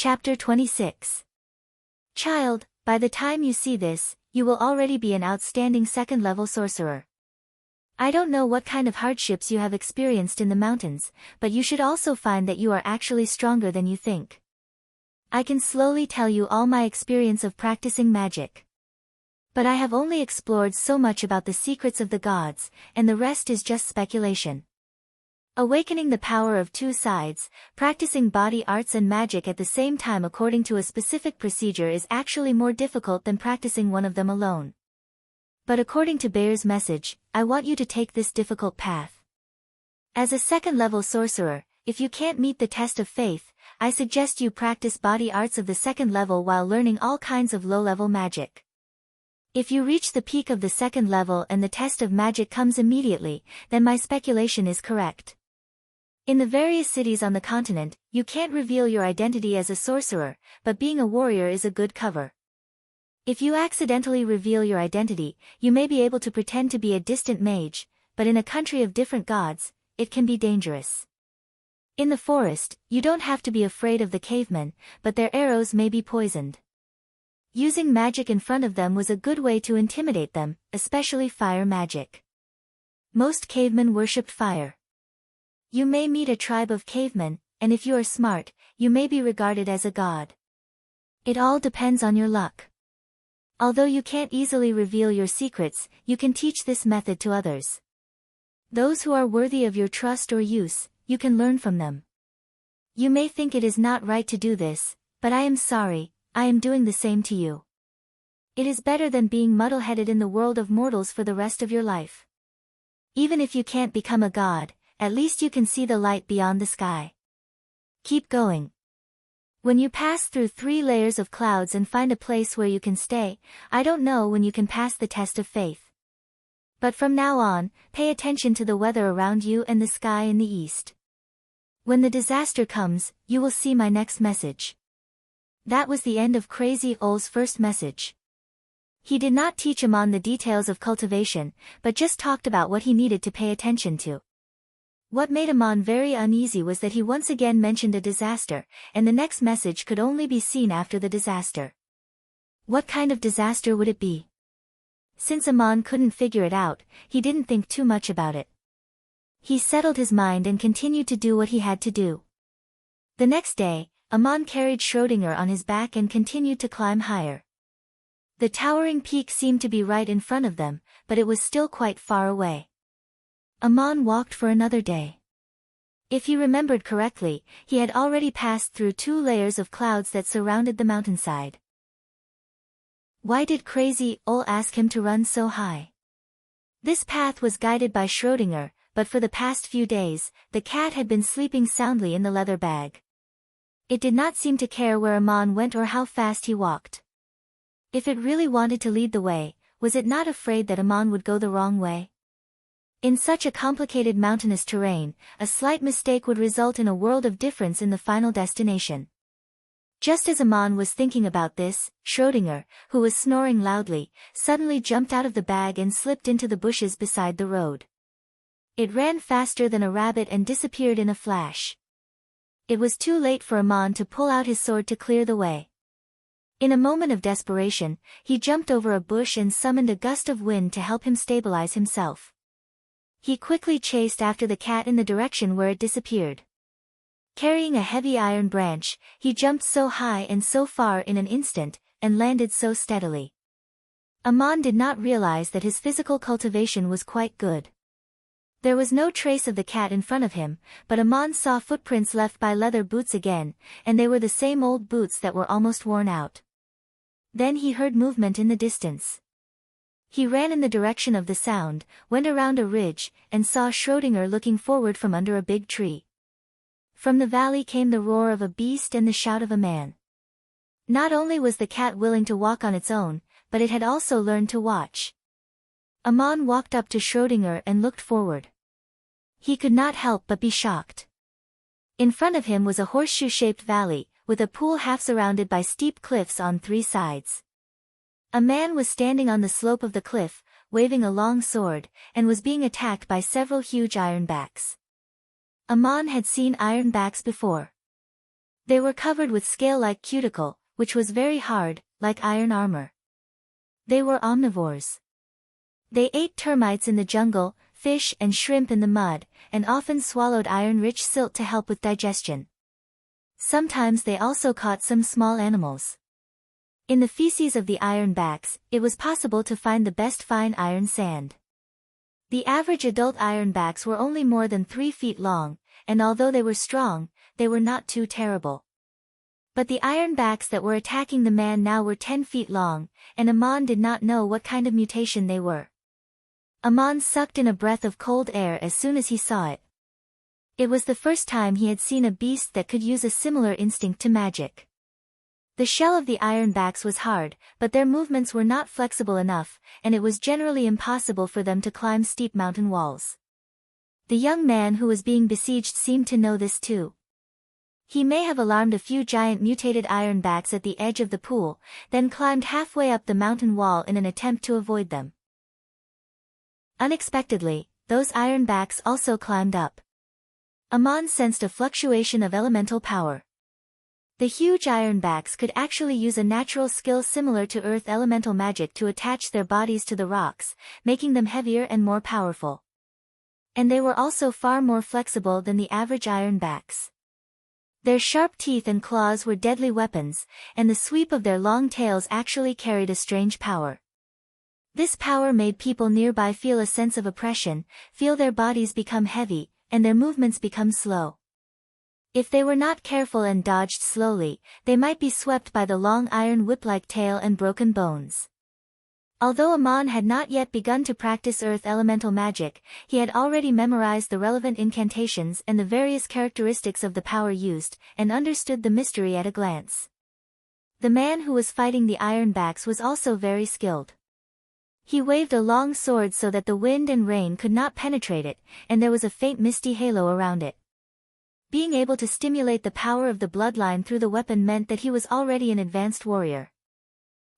Chapter 26. Child, by the time you see this, you will already be an outstanding second-level sorcerer. I don't know what kind of hardships you have experienced in the mountains, but you should also find that you are actually stronger than you think. I can slowly tell you all my experience of practicing magic. But I have only explored so much about the secrets of the gods, and the rest is just speculation. Awakening the power of two sides, practicing body arts and magic at the same time according to a specific procedure is actually more difficult than practicing one of them alone. But according to Bear's message, I want you to take this difficult path. As a second-level sorcerer, if you can't meet the test of faith, I suggest you practice body arts of the second level while learning all kinds of low-level magic. If you reach the peak of the second level and the test of magic comes immediately, then my speculation is correct. In the various cities on the continent, you can't reveal your identity as a sorcerer, but being a warrior is a good cover. If you accidentally reveal your identity, you may be able to pretend to be a distant mage, but in a country of different gods, it can be dangerous. In the forest, you don't have to be afraid of the cavemen, but their arrows may be poisoned. Using magic in front of them was a good way to intimidate them, especially fire magic. Most cavemen worshipped fire. You may meet a tribe of cavemen, and if you are smart, you may be regarded as a god. It all depends on your luck. Although you can't easily reveal your secrets, you can teach this method to others. Those who are worthy of your trust or use, you can learn from them. You may think it is not right to do this, but I am sorry, I am doing the same to you. It is better than being muddle-headed in the world of mortals for the rest of your life. Even if you can't become a god, at least you can see the light beyond the sky. Keep going. When you pass through 3 layers of clouds and find a place where you can stay, I don't know when you can pass the test of faith. But from now on, pay attention to the weather around you and the sky in the east. When the disaster comes, you will see my next message. That was the end of Crazy Ole's first message. He did not teach Amon the details of cultivation, but just talked about what he needed to pay attention to. What made Amon very uneasy was that he once again mentioned a disaster, and the next message could only be seen after the disaster. What kind of disaster would it be? Since Amon couldn't figure it out, he didn't think too much about it. He settled his mind and continued to do what he had to do. The next day, Amon carried Schrödinger on his back and continued to climb higher. The towering peak seemed to be right in front of them, but it was still quite far away. Amon walked for another day. If he remembered correctly, he had already passed through 2 layers of clouds that surrounded the mountainside. Why did Crazy Ole ask him to run so high? This path was guided by Schrödinger, but for the past few days, the cat had been sleeping soundly in the leather bag. It did not seem to care where Amon went or how fast he walked. If it really wanted to lead the way, was it not afraid that Amon would go the wrong way? In such a complicated mountainous terrain, a slight mistake would result in a world of difference in the final destination. Just as Amon was thinking about this, Schrödinger, who was snoring loudly, suddenly jumped out of the bag and slipped into the bushes beside the road. It ran faster than a rabbit and disappeared in a flash. It was too late for Amon to pull out his sword to clear the way. In a moment of desperation, he jumped over a bush and summoned a gust of wind to help him stabilize himself. He quickly chased after the cat in the direction where it disappeared. Carrying a heavy iron branch, he jumped so high and so far in an instant, and landed so steadily. Amon did not realize that his physical cultivation was quite good. There was no trace of the cat in front of him, but Amon saw footprints left by leather boots again, and they were the same old boots that were almost worn out. Then he heard movement in the distance. He ran in the direction of the sound, went around a ridge, and saw Schrödinger looking forward from under a big tree. From the valley came the roar of a beast and the shout of a man. Not only was the cat willing to walk on its own, but it had also learned to watch. Amon walked up to Schrödinger and looked forward. He could not help but be shocked. In front of him was a horseshoe-shaped valley, with a pool half surrounded by steep cliffs on 3 sides. A man was standing on the slope of the cliff, waving a long sword, and was being attacked by several huge ironbacks. Amon had seen ironbacks before. They were covered with scale-like cuticle, which was very hard, like iron armor. They were omnivores. They ate termites in the jungle, fish and shrimp in the mud, and often swallowed iron-rich silt to help with digestion. Sometimes they also caught some small animals. In the feces of the ironbacks, it was possible to find the best fine iron sand. The average adult ironbacks were only more than 3 feet long, and although they were strong, they were not too terrible. But the ironbacks that were attacking the man now were 10 feet long, and Amon did not know what kind of mutation they were. Amon sucked in a breath of cold air as soon as he saw it. It was the first time he had seen a beast that could use a similar instinct to magic. The shell of the ironbacks was hard, but their movements were not flexible enough, and it was generally impossible for them to climb steep mountain walls. The young man who was being besieged seemed to know this too. He may have alarmed a few giant mutated ironbacks at the edge of the pool, then climbed halfway up the mountain wall in an attempt to avoid them. Unexpectedly, those ironbacks also climbed up. Amon sensed a fluctuation of elemental power. The huge ironbacks could actually use a natural skill similar to earth elemental magic to attach their bodies to the rocks, making them heavier and more powerful. And they were also far more flexible than the average ironbacks. Their sharp teeth and claws were deadly weapons, and the sweep of their long tails actually carried a strange power. This power made people nearby feel a sense of oppression, feel their bodies become heavy, and their movements become slow. If they were not careful and dodged slowly, they might be swept by the long iron whip-like tail and broken bones. Although Amon had not yet begun to practice earth elemental magic, he had already memorized the relevant incantations and the various characteristics of the power used, and understood the mystery at a glance. The man who was fighting the ironbacks was also very skilled. He waved a long sword so that the wind and rain could not penetrate it, and there was a faint misty halo around it. Being able to stimulate the power of the bloodline through the weapon meant that he was already an advanced warrior.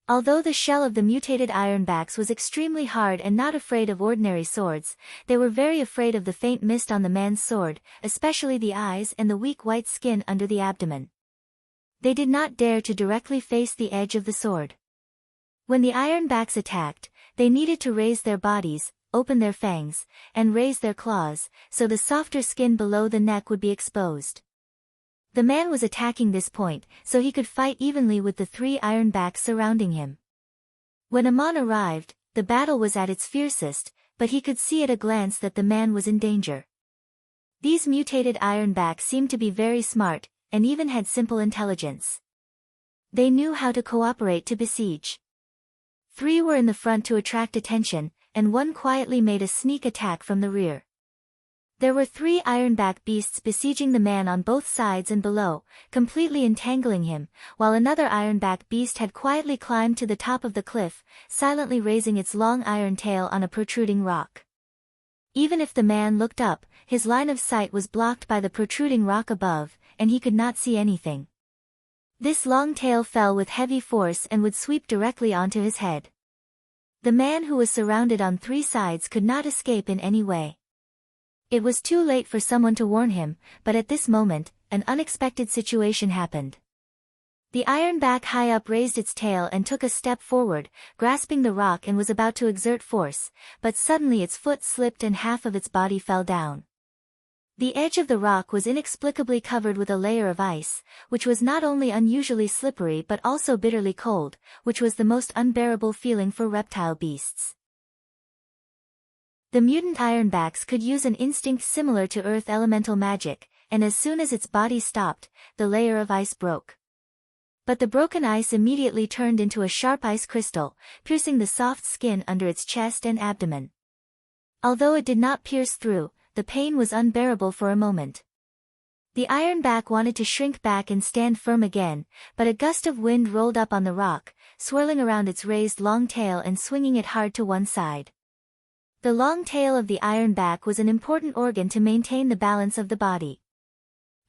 Although the shell of the mutated ironbacks was extremely hard and not afraid of ordinary swords, they were very afraid of the faint mist on the man's sword, especially the eyes and the weak white skin under the abdomen. They did not dare to directly face the edge of the sword. When the ironbacks attacked, they needed to raise their bodies, open their fangs, and raise their claws, so the softer skin below the neck would be exposed. The man was attacking this point, so he could fight evenly with the 3 ironbacks surrounding him. When Amon arrived, the battle was at its fiercest, but he could see at a glance that the man was in danger. These mutated ironbacks seemed to be very smart, and even had simple intelligence. They knew how to cooperate to besiege. 3 were in the front to attract attention, and 1 quietly made a sneak attack from the rear. There were 3 ironback beasts besieging the man on both sides and below, completely entangling him, while another ironback beast had quietly climbed to the top of the cliff, silently raising its long iron tail on a protruding rock. Even if the man looked up, his line of sight was blocked by the protruding rock above, and he could not see anything. This long tail fell with heavy force and would sweep directly onto his head. The man who was surrounded on 3 sides could not escape in any way. It was too late for someone to warn him, but at this moment, an unexpected situation happened. The ironback high up raised its tail and took a step forward, grasping the rock, and was about to exert force, but suddenly its foot slipped and half of its body fell down. The edge of the rock was inexplicably covered with a layer of ice, which was not only unusually slippery but also bitterly cold, which was the most unbearable feeling for reptile beasts. The mutant ironbacks could use an instinct similar to earth elemental magic, and as soon as its body stopped, the layer of ice broke. But the broken ice immediately turned into a sharp ice crystal, piercing the soft skin under its chest and abdomen. Although it did not pierce through, the pain was unbearable for a moment. The ironback wanted to shrink back and stand firm again, but a gust of wind rolled up on the rock, swirling around its raised long tail and swinging it hard to one side. The long tail of the ironback was an important organ to maintain the balance of the body.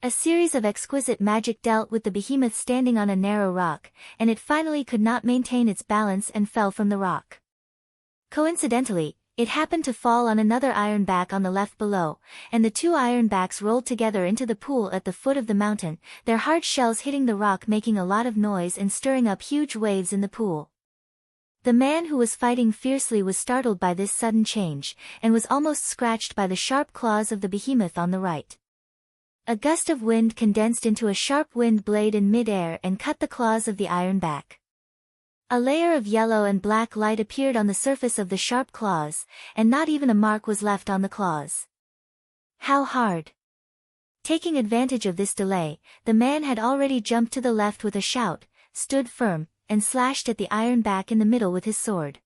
A series of exquisite magic dealt with the behemoth standing on a narrow rock, and it finally could not maintain its balance and fell from the rock. Coincidentally, It happened to fall on another ironback on the left below, and the two ironbacks rolled together into the pool at the foot of the mountain, their hard shells hitting the rock making a lot of noise and stirring up huge waves in the pool. The man who was fighting fiercely was startled by this sudden change, and was almost scratched by the sharp claws of the behemoth on the right. A gust of wind condensed into a sharp wind blade in mid-air and cut the claws of the ironback. A layer of yellow and black light appeared on the surface of the sharp claws, and not even a mark was left on the claws. How hard! Taking advantage of this delay, the man had already jumped to the left with a shout, stood firm, and slashed at the ironback in the middle with his sword.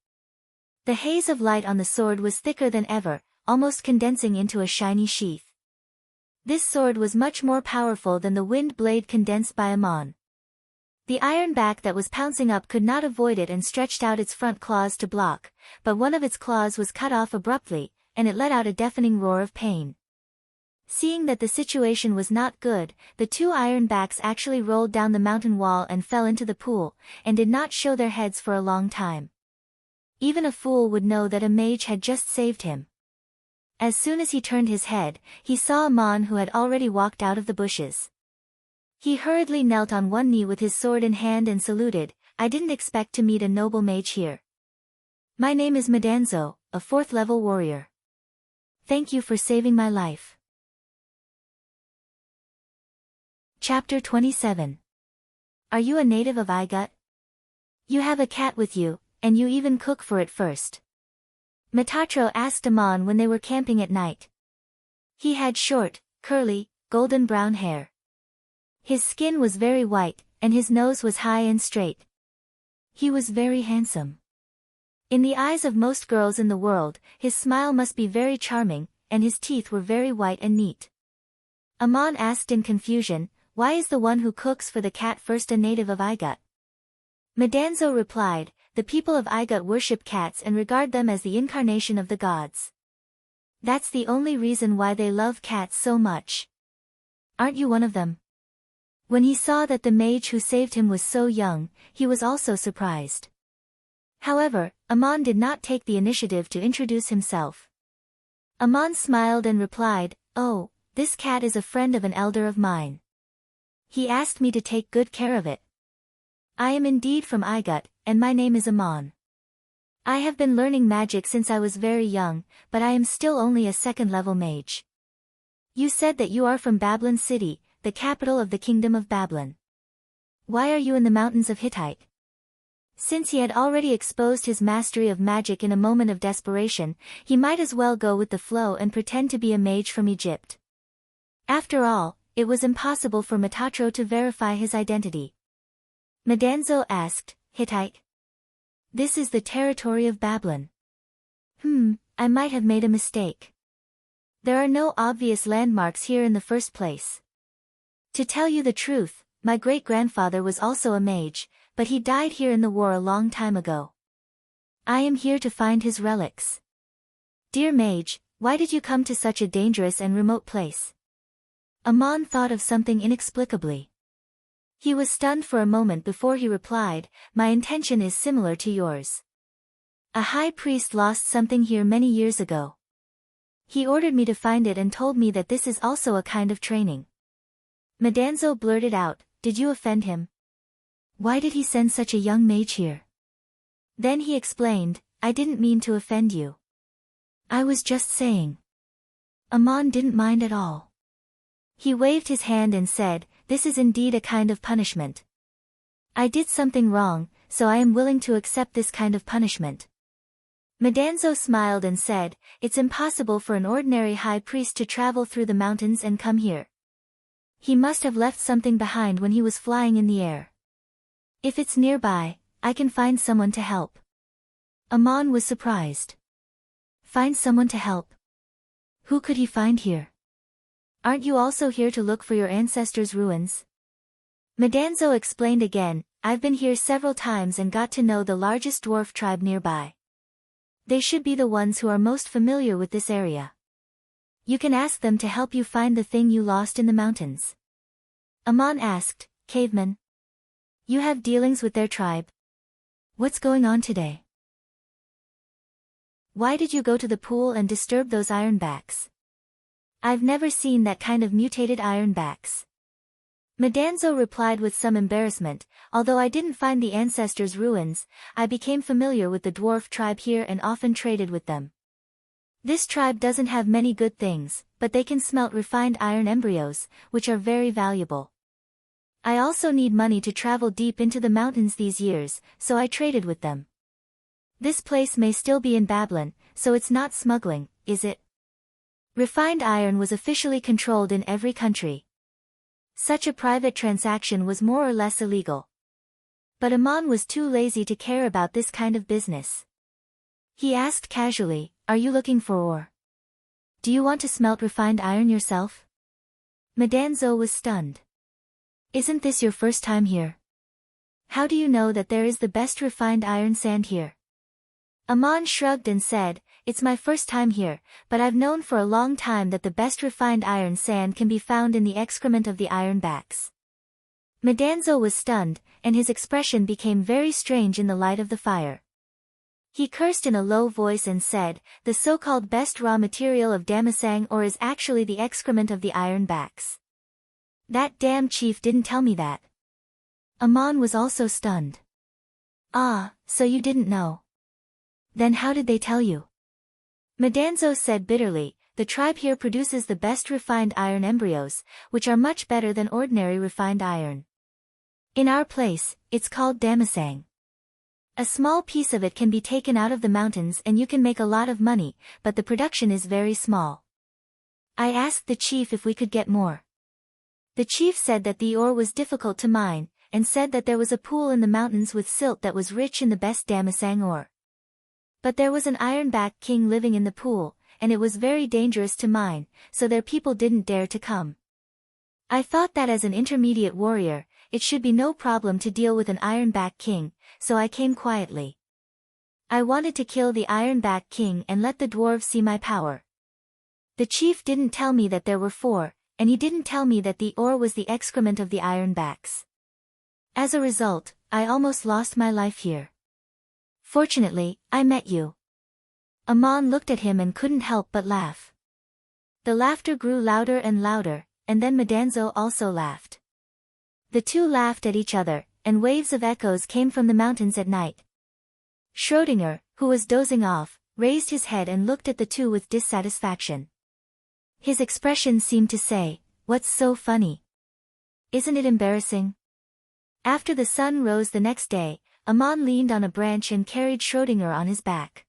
The haze of light on the sword was thicker than ever, almost condensing into a shiny sheath. This sword was much more powerful than the wind blade condensed by Amon. The ironback that was pouncing up could not avoid it and stretched out its front claws to block, but one of its claws was cut off abruptly, and it let out a deafening roar of pain. Seeing that the situation was not good, the two ironbacks actually rolled down the mountain wall and fell into the pool, and did not show their heads for a long time. Even a fool would know that a mage had just saved him. As soon as he turned his head, he saw Amon, who had already walked out of the bushes. He hurriedly knelt on one knee with his sword in hand and saluted. "I didn't expect to meet a noble mage here. My name is Madanzo, a 4th-level warrior. Thank you for saving my life." Chapter 27. Are you a native of Igut? You have a cat with you, and you even cook for it first. Metatro asked Amon when they were camping at night. He had short, curly, golden brown hair. His skin was very white, and his nose was high and straight. He was very handsome. In the eyes of most girls in the world, his smile must be very charming, and his teeth were very white and neat. Amon asked in confusion, "Why is the one who cooks for the cat first a native of Igut?" Madanzo replied, "The people of Igut worship cats and regard them as the incarnation of the gods. That's the only reason why they love cats so much. Aren't you one of them?" When he saw that the mage who saved him was so young, he was also surprised. However, Amon did not take the initiative to introduce himself. Amon smiled and replied, "Oh, this cat is a friend of an elder of mine. He asked me to take good care of it. I am indeed from Igut, and my name is Amon. I have been learning magic since I was very young, but I am still only a 2nd-level mage. You said that you are from Babylon City, the capital of the kingdom of Babylon. Why are you in the mountains of Hittite?" Since he had already exposed his mastery of magic in a moment of desperation, he might as well go with the flow and pretend to be a mage from Egypt. After all, it was impossible for Metatro to verify his identity. Madanzo asked, "Hittite? This is the territory of Babylon. I might have made a mistake. There are no obvious landmarks here in the first place. To tell you the truth, my great-grandfather was also a mage, but he died here in the war a long time ago. I am here to find his relics. Dear mage, why did you come to such a dangerous and remote place?" Amon thought of something inexplicably. He was stunned for a moment before he replied, "My intention is similar to yours. A high priest lost something here many years ago. He ordered me to find it and told me that this is also a kind of training." Madanzo blurted out, "Did you offend him? Why did he send such a young mage here?" Then he explained, "I didn't mean to offend you. I was just saying." Amon didn't mind at all. He waved his hand and said, "This is indeed a kind of punishment. I did something wrong, so I am willing to accept this kind of punishment." Madanzo smiled and said, "It's impossible for an ordinary high priest to travel through the mountains and come here. He must have left something behind when he was flying in the air. If it's nearby, I can find someone to help." Amon was surprised. Find someone to help? Who could he find here? Aren't you also here to look for your ancestors' ruins? Madanzo explained again, "I've been here several times and got to know the largest dwarf tribe nearby. They should be the ones who are most familiar with this area. You can ask them to help you find the thing you lost in the mountains." Amon asked, "Caveman? You have dealings with their tribe? What's going on today?" Why did you go to the pool and disturb those ironbacks? I've never seen that kind of mutated ironbacks. Madanzo replied with some embarrassment, although I didn't find the ancestors' ruins, I became familiar with the dwarf tribe here and often traded with them. This tribe doesn't have many good things, but they can smelt refined iron embryos, which are very valuable. I also need money to travel deep into the mountains these years, so I traded with them. This place may still be in Babylon, so it's not smuggling, is it? Refined iron was officially controlled in every country. Such a private transaction was more or less illegal. But Aman was too lazy to care about this kind of business. He asked casually, "Are you looking for ore? Do you want to smelt refined iron yourself?" Madanzo was stunned. "Isn't this your first time here? How do you know that there is the best refined iron sand here?" Aman shrugged and said, "It's my first time here, but I've known for a long time that the best refined iron sand can be found in the excrement of the ironbacks." Madanzo was stunned, and his expression became very strange in the light of the fire. He cursed in a low voice and said, "The so-called best raw material of Damasang ore is actually the excrement of the ironbacks. That damn chief didn't tell me that." Aman was also stunned. "Ah, so you didn't know. Then how did they tell you?" Madanzo said bitterly, "The tribe here produces the best refined iron embryos, which are much better than ordinary refined iron. In our place, it's called Damasang. A small piece of it can be taken out of the mountains and you can make a lot of money, but the production is very small. I asked the chief if we could get more. The chief said that the ore was difficult to mine, and said that there was a pool in the mountains with silt that was rich in the best Damasang ore. But there was an ironback king living in the pool, and it was very dangerous to mine, so their people didn't dare to come. I thought that as an intermediate warrior, it should be no problem to deal with an ironback king, so I came quietly. I wanted to kill the ironback king and let the dwarves see my power. The chief didn't tell me that there were 4, and he didn't tell me that the ore was the excrement of the ironbacks. As a result, I almost lost my life here. Fortunately, I met you." Aman looked at him and couldn't help but laugh. The laughter grew louder and louder, and then Madanzo also laughed. The two laughed at each other, and waves of echoes came from the mountains at night. Schrödinger, who was dozing off, raised his head and looked at the two with dissatisfaction. His expression seemed to say, "What's so funny? Isn't it embarrassing?" After the sun rose the next day, Aman leaned on a branch and carried Schrödinger on his back.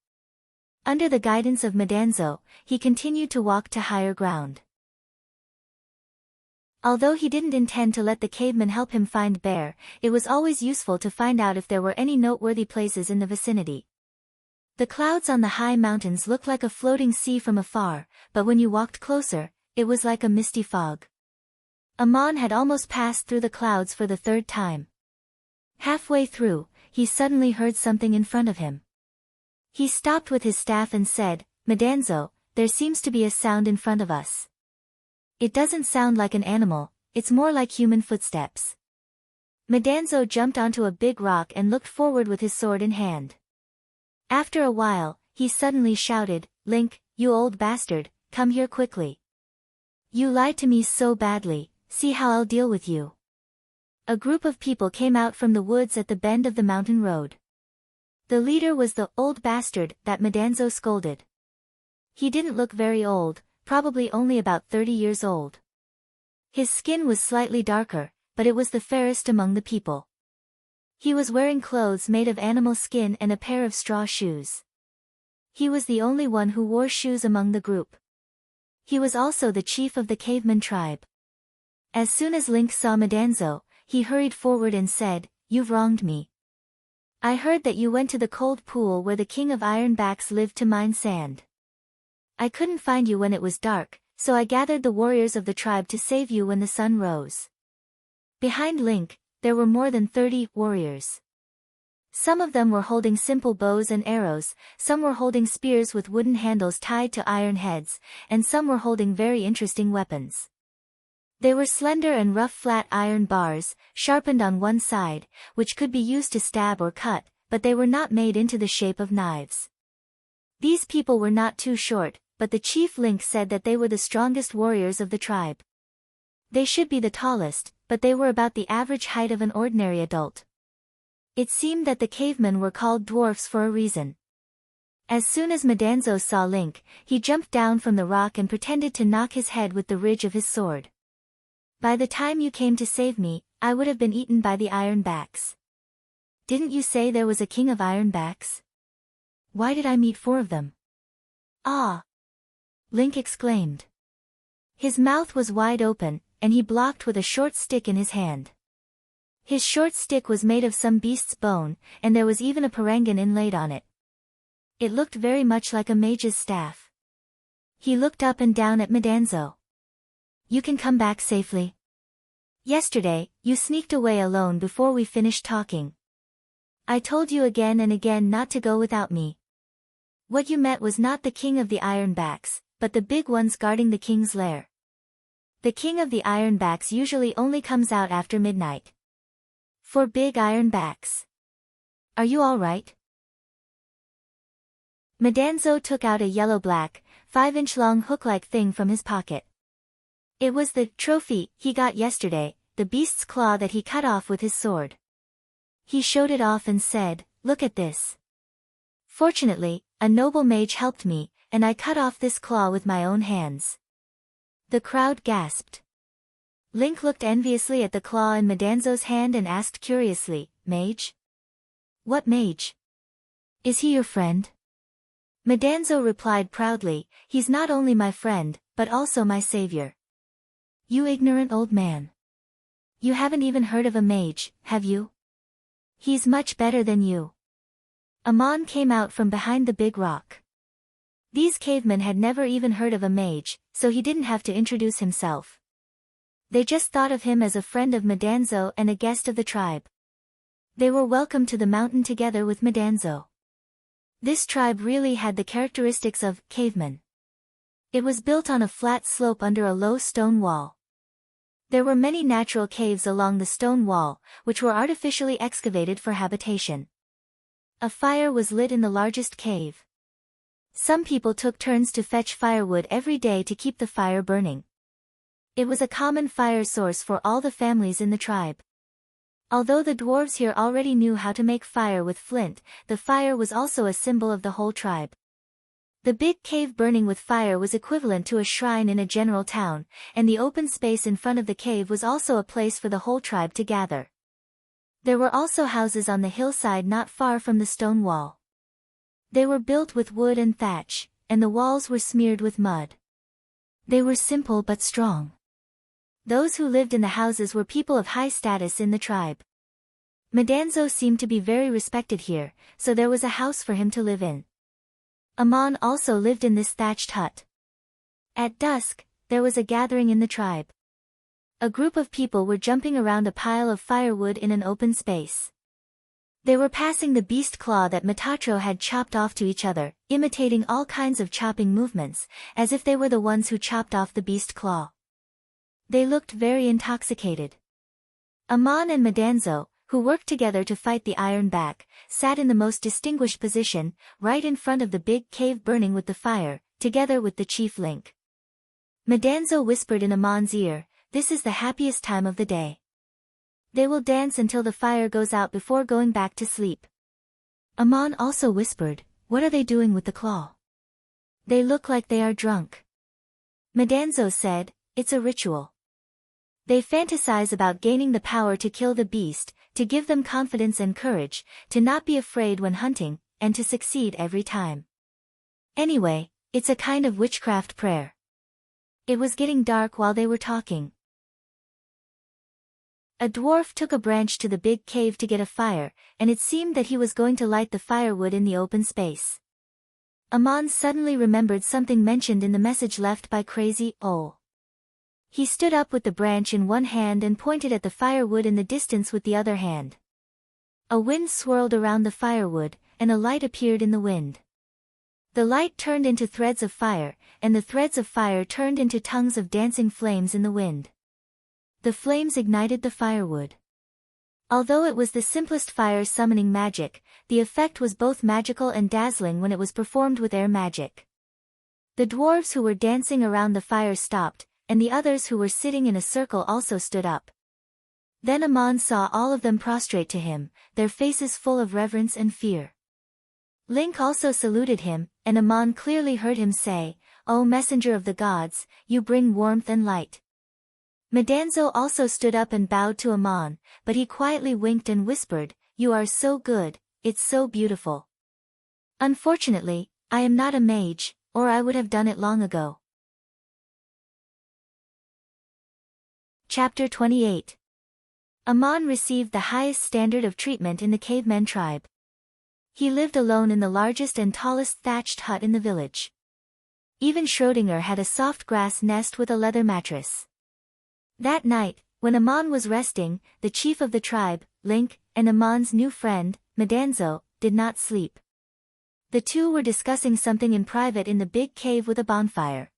Under the guidance of Madanzo, he continued to walk to higher ground. Although he didn't intend to let the caveman help him find Bear, it was always useful to find out if there were any noteworthy places in the vicinity. The clouds on the high mountains looked like a floating sea from afar, but when you walked closer, it was like a misty fog. Aman had almost passed through the clouds for the 3rd time. Halfway through, he suddenly heard something in front of him. He stopped with his staff and said, "Madanzo, there seems to be a sound in front of us. It doesn't sound like an animal, it's more like human footsteps." Madanzo jumped onto a big rock and looked forward with his sword in hand. After a while, he suddenly shouted, "Link, you old bastard, come here quickly. You lied to me so badly, see how I'll deal with you." A group of people came out from the woods at the bend of the mountain road. The leader was the "old bastard" that Madanzo scolded. He didn't look very old, probably only about 30 years old. His skin was slightly darker, but it was the fairest among the people. He was wearing clothes made of animal skin and a pair of straw shoes. He was the only one who wore shoes among the group. He was also the chief of the caveman tribe. As soon as Link saw Madanzo, he hurried forward and said, "You've wronged me. I heard that you went to the cold pool where the king of ironbacks lived to mine sand. I couldn't find you when it was dark, so I gathered the warriors of the tribe to save you when the sun rose." Behind Link, there were more than 30 warriors. Some of them were holding simple bows and arrows, some were holding spears with wooden handles tied to iron heads, and some were holding very interesting weapons. They were slender and rough flat iron bars, sharpened on one side, which could be used to stab or cut, but they were not made into the shape of knives. These people were not too short, but the chief Link said that they were the strongest warriors of the tribe. They should be the tallest, but they were about the average height of an ordinary adult. It seemed that the cavemen were called dwarfs for a reason. As soon as Madanzo saw Link, he jumped down from the rock and pretended to knock his head with the ridge of his sword. By the time you came to save me, I would have been eaten by the Ironbacks. Didn't you say there was a king of Ironbacks? Why did I meet 4 of them? Ah! Link exclaimed. His mouth was wide open, and he blocked with a short stick in his hand. His short stick was made of some beast's bone, and there was even a parangan inlaid on it. It looked very much like a mage's staff. He looked up and down at Madanzo. You can come back safely. Yesterday, you sneaked away alone before we finished talking. I told you again and again not to go without me. What you met was not the king of the Ironbacks, but the big ones guarding the king's lair. The king of the Ironbacks usually only comes out after midnight. 4 big Ironbacks. Are you all right? Madanzo took out a yellow-black, 5-inch-long hook-like thing from his pocket. It was the trophy he got yesterday, the beast's claw that he cut off with his sword. He showed it off and said, "Look at this. Fortunately, a noble mage helped me, and I cut off this claw with my own hands." The crowd gasped. Link looked enviously at the claw in Madanzo's hand and asked curiously, "Mage? What mage? Is he your friend?" Madanzo replied proudly, "He's not only my friend, but also my savior." You ignorant old man. You haven't even heard of a mage, have you? He's much better than you. Amon came out from behind the big rock. These cavemen had never even heard of a mage, so he didn't have to introduce himself. They just thought of him as a friend of Madanzo and a guest of the tribe. They were welcomed to the mountain together with Madanzo. This tribe really had the characteristics of cavemen. It was built on a flat slope under a low stone wall. There were many natural caves along the stone wall, which were artificially excavated for habitation. A fire was lit in the largest cave. Some people took turns to fetch firewood every day to keep the fire burning. It was a common fire source for all the families in the tribe. Although the dwarves here already knew how to make fire with flint, the fire was also a symbol of the whole tribe. The big cave burning with fire was equivalent to a shrine in a general town, and the open space in front of the cave was also a place for the whole tribe to gather. There were also houses on the hillside not far from the stone wall. They were built with wood and thatch, and the walls were smeared with mud. They were simple but strong. Those who lived in the houses were people of high status in the tribe. Madanzo seemed to be very respected here, so there was a house for him to live in. Amon also lived in this thatched hut. At dusk, there was a gathering in the tribe. A group of people were jumping around a pile of firewood in an open space. They were passing the beast claw that Matatro had chopped off to each other, imitating all kinds of chopping movements, as if they were the ones who chopped off the beast claw. They looked very intoxicated. Amon and Madanzo, who worked together to fight the Ironback, sat in the most distinguished position, right in front of the big cave burning with the fire, together with the chief Link. Madanzo whispered in Amon's ear, "This is the happiest time of the day. They will dance until the fire goes out before going back to sleep." Amon also whispered, "What are they doing with the claw? They look like they are drunk." Madanzo said, "It's a ritual. They fantasize about gaining the power to kill the beast, to give them confidence and courage, to not be afraid when hunting, and to succeed every time. Anyway, it's a kind of witchcraft prayer." It was getting dark while they were talking. A dwarf took a branch to the big cave to get a fire, and it seemed that he was going to light the firewood in the open space. Amon suddenly remembered something mentioned in the message left by Crazy Owl. He stood up with the branch in one hand and pointed at the firewood in the distance with the other hand. A wind swirled around the firewood, and a light appeared in the wind. The light turned into threads of fire, and the threads of fire turned into tongues of dancing flames in the wind. The flames ignited the firewood. Although it was the simplest fire summoning magic, the effect was both magical and dazzling when it was performed with air magic. The dwarves who were dancing around the fire stopped, and the others who were sitting in a circle also stood up. Then Aman saw all of them prostrate to him, their faces full of reverence and fear. Link also saluted him, and Aman clearly heard him say, "O messenger of the gods, you bring warmth and light." Medanzo also stood up and bowed to Aman, but he quietly winked and whispered, "You are so good, it's so beautiful. Unfortunately, I am not a mage, or I would have done it long ago." Chapter 28. Aman received the highest standard of treatment in the cavemen tribe. He lived alone in the largest and tallest thatched hut in the village. Even Schrödinger had a soft grass nest with a leather mattress. That night, when Aman was resting, the chief of the tribe, Link, and Aman's new friend, Medanzo, did not sleep. The two were discussing something in private in the big cave with a bonfire.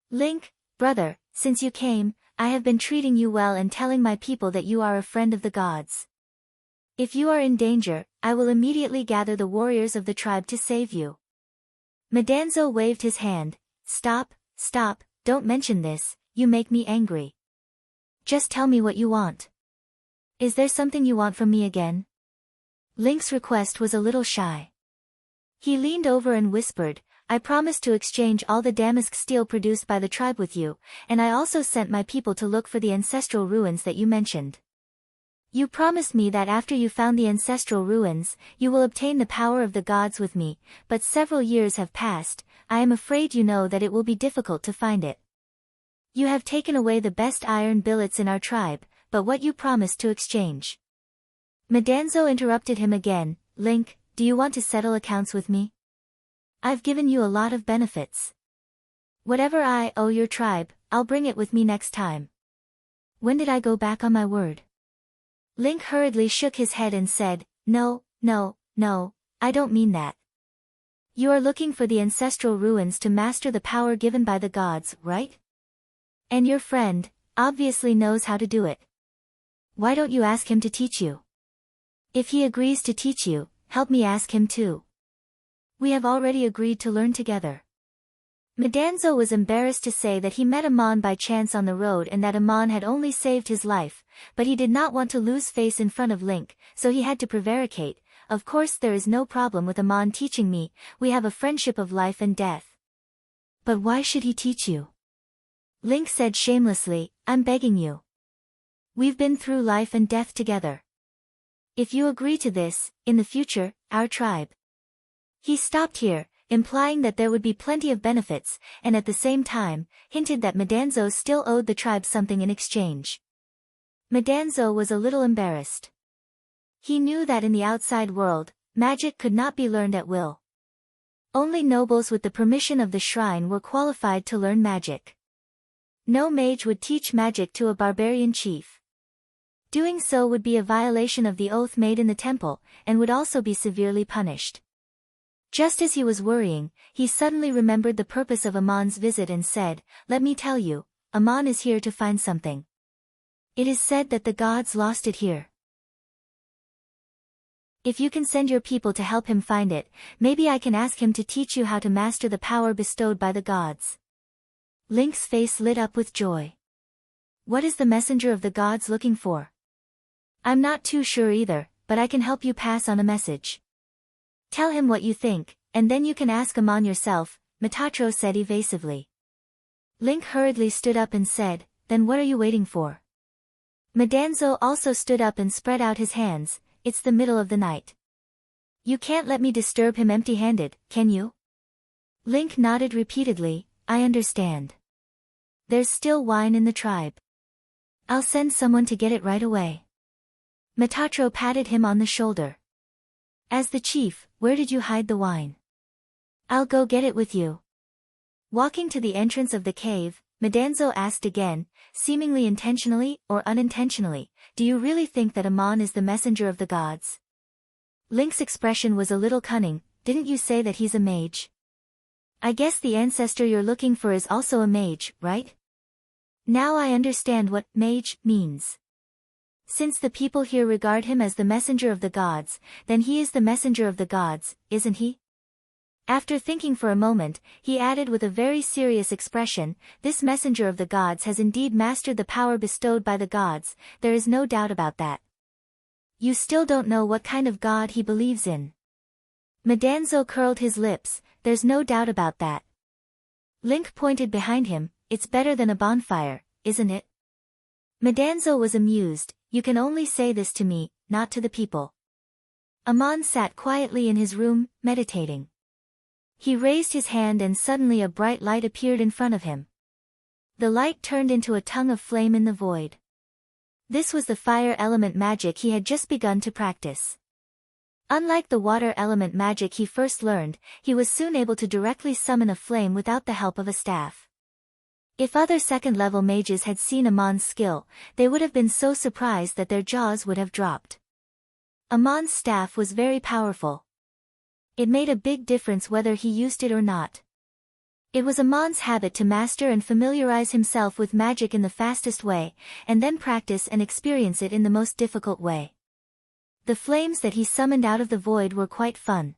"Link, brother, since you came, I have been treating you well and telling my people that you are a friend of the gods. If you are in danger, I will immediately gather the warriors of the tribe to save you." Medanzo waved his hand. Stop, don't mention this, you make me angry. Just tell me what you want. Is there something you want from me again?" Link's request was a little shy. He leaned over and whispered, "I promised to exchange all the damask steel produced by the tribe with you, and I also sent my people to look for the ancestral ruins that you mentioned. You promised me that after you found the ancestral ruins, you will obtain the power of the gods with me, but several years have passed. I am afraid you know that it will be difficult to find it. You have taken away the best iron billets in our tribe, but what you promised to exchange." Medanzo interrupted him again. "Link, do you want to settle accounts with me? I've given you a lot of benefits. Whatever I owe your tribe, I'll bring it with me next time. When did I go back on my word?" Link hurriedly shook his head and said, No, I don't mean that. You are looking for the ancestral ruins to master the power given by the gods, right? And your friend, obviously knows how to do it. Why don't you ask him to teach you? If he agrees to teach you, help me ask him too. We have already agreed to learn together." Medanzo was embarrassed to say that he met Aman by chance on the road and that Aman had only saved his life, but he did not want to lose face in front of Link, so he had to prevaricate, "Of course there is no problem with Aman teaching me, we have a friendship of life and death." "But why should he teach you?" Link said shamelessly, "I'm begging you. We've been through life and death together. If you agree to this, in the future, our tribe—" He stopped here, implying that there would be plenty of benefits, and at the same time, hinted that Medanzo still owed the tribe something in exchange. Medanzo was a little embarrassed. He knew that in the outside world, magic could not be learned at will. Only nobles with the permission of the shrine were qualified to learn magic. No mage would teach magic to a barbarian chief. Doing so would be a violation of the oath made in the temple, and would also be severely punished. Just as he was worrying, he suddenly remembered the purpose of Aman's visit and said, "Let me tell you, Aman is here to find something. It is said that the gods lost it here. If you can send your people to help him find it, maybe I can ask him to teach you how to master the power bestowed by the gods." Link's face lit up with joy. "What is the messenger of the gods looking for?" "I'm not too sure either, but I can help you pass on a message. Tell him what you think, and then you can ask Aman yourself," Metatro said evasively. Link hurriedly stood up and said, "Then what are you waiting for?" Medanzo also stood up and spread out his hands. "It's the middle of the night. You can't let me disturb him empty-handed, can you?" Link nodded repeatedly, "I understand. There's still wine in the tribe. I'll send someone to get it right away." Metatro patted him on the shoulder. "As the chief, where did you hide the wine?" "I'll go get it with you." Walking to the entrance of the cave, Medanzo asked again, seemingly intentionally or unintentionally, "Do you really think that Aman is the messenger of the gods?" Link's expression was a little cunning. "Didn't you say that he's a mage? I guess the ancestor you're looking for is also a mage, right? Now I understand what mage means. Since the people here regard him as the messenger of the gods, then he is the messenger of the gods, isn't he? After thinking for a moment, he added with a very serious expression, this messenger of the gods has indeed mastered the power bestowed by the gods, there is no doubt about that. You still don't know what kind of god he believes in. Medanzo curled his lips, there's no doubt about that. Link pointed behind him, it's better than a bonfire, isn't it? Medanzo was amused, you can only say this to me, not to the people. Amon sat quietly in his room, meditating. He raised his hand and suddenly a bright light appeared in front of him. The light turned into a tongue of flame in the void. This was the fire element magic he had just begun to practice. Unlike the water element magic he first learned, he was soon able to directly summon a flame without the help of a staff. If other second-level mages had seen Amon's skill, they would have been so surprised that their jaws would have dropped. Amon's staff was very powerful. It made a big difference whether he used it or not. It was Amon's habit to master and familiarize himself with magic in the fastest way, and then practice and experience it in the most difficult way. The flames that he summoned out of the void were quite fun.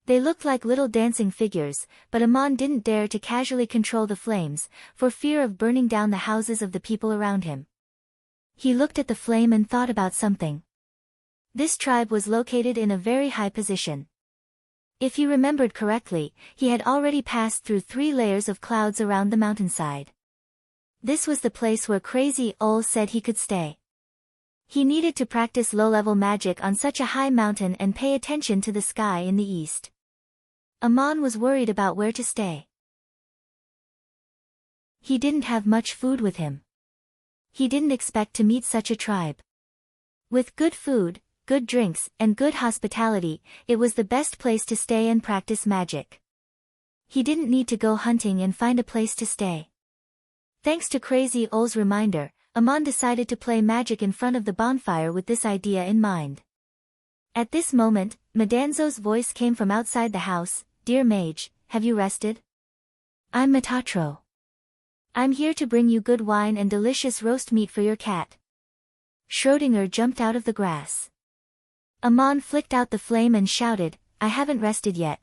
They looked like little dancing figures, but Amon didn't dare to casually control the flames, for fear of burning down the houses of the people around him. He looked at the flame and thought about something. This tribe was located in a very high position. If he remembered correctly, he had already passed through 3 layers of clouds around the mountainside. This was the place where Crazy Ol said he could stay. He needed to practice low-level magic on such a high mountain and pay attention to the sky in the east. Amon was worried about where to stay. He didn't have much food with him. He didn't expect to meet such a tribe. With good food, good drinks, and good hospitality, it was the best place to stay and practice magic. He didn't need to go hunting and find a place to stay. Thanks to Crazy Ol's reminder, Amon decided to play magic in front of the bonfire with this idea in mind. At this moment, Medanzo's voice came from outside the house, Dear mage, have you rested? I'm Metatro. I'm here to bring you good wine and delicious roast meat for your cat. Schrödinger jumped out of the grass. Amon flicked out the flame and shouted, I haven't rested yet.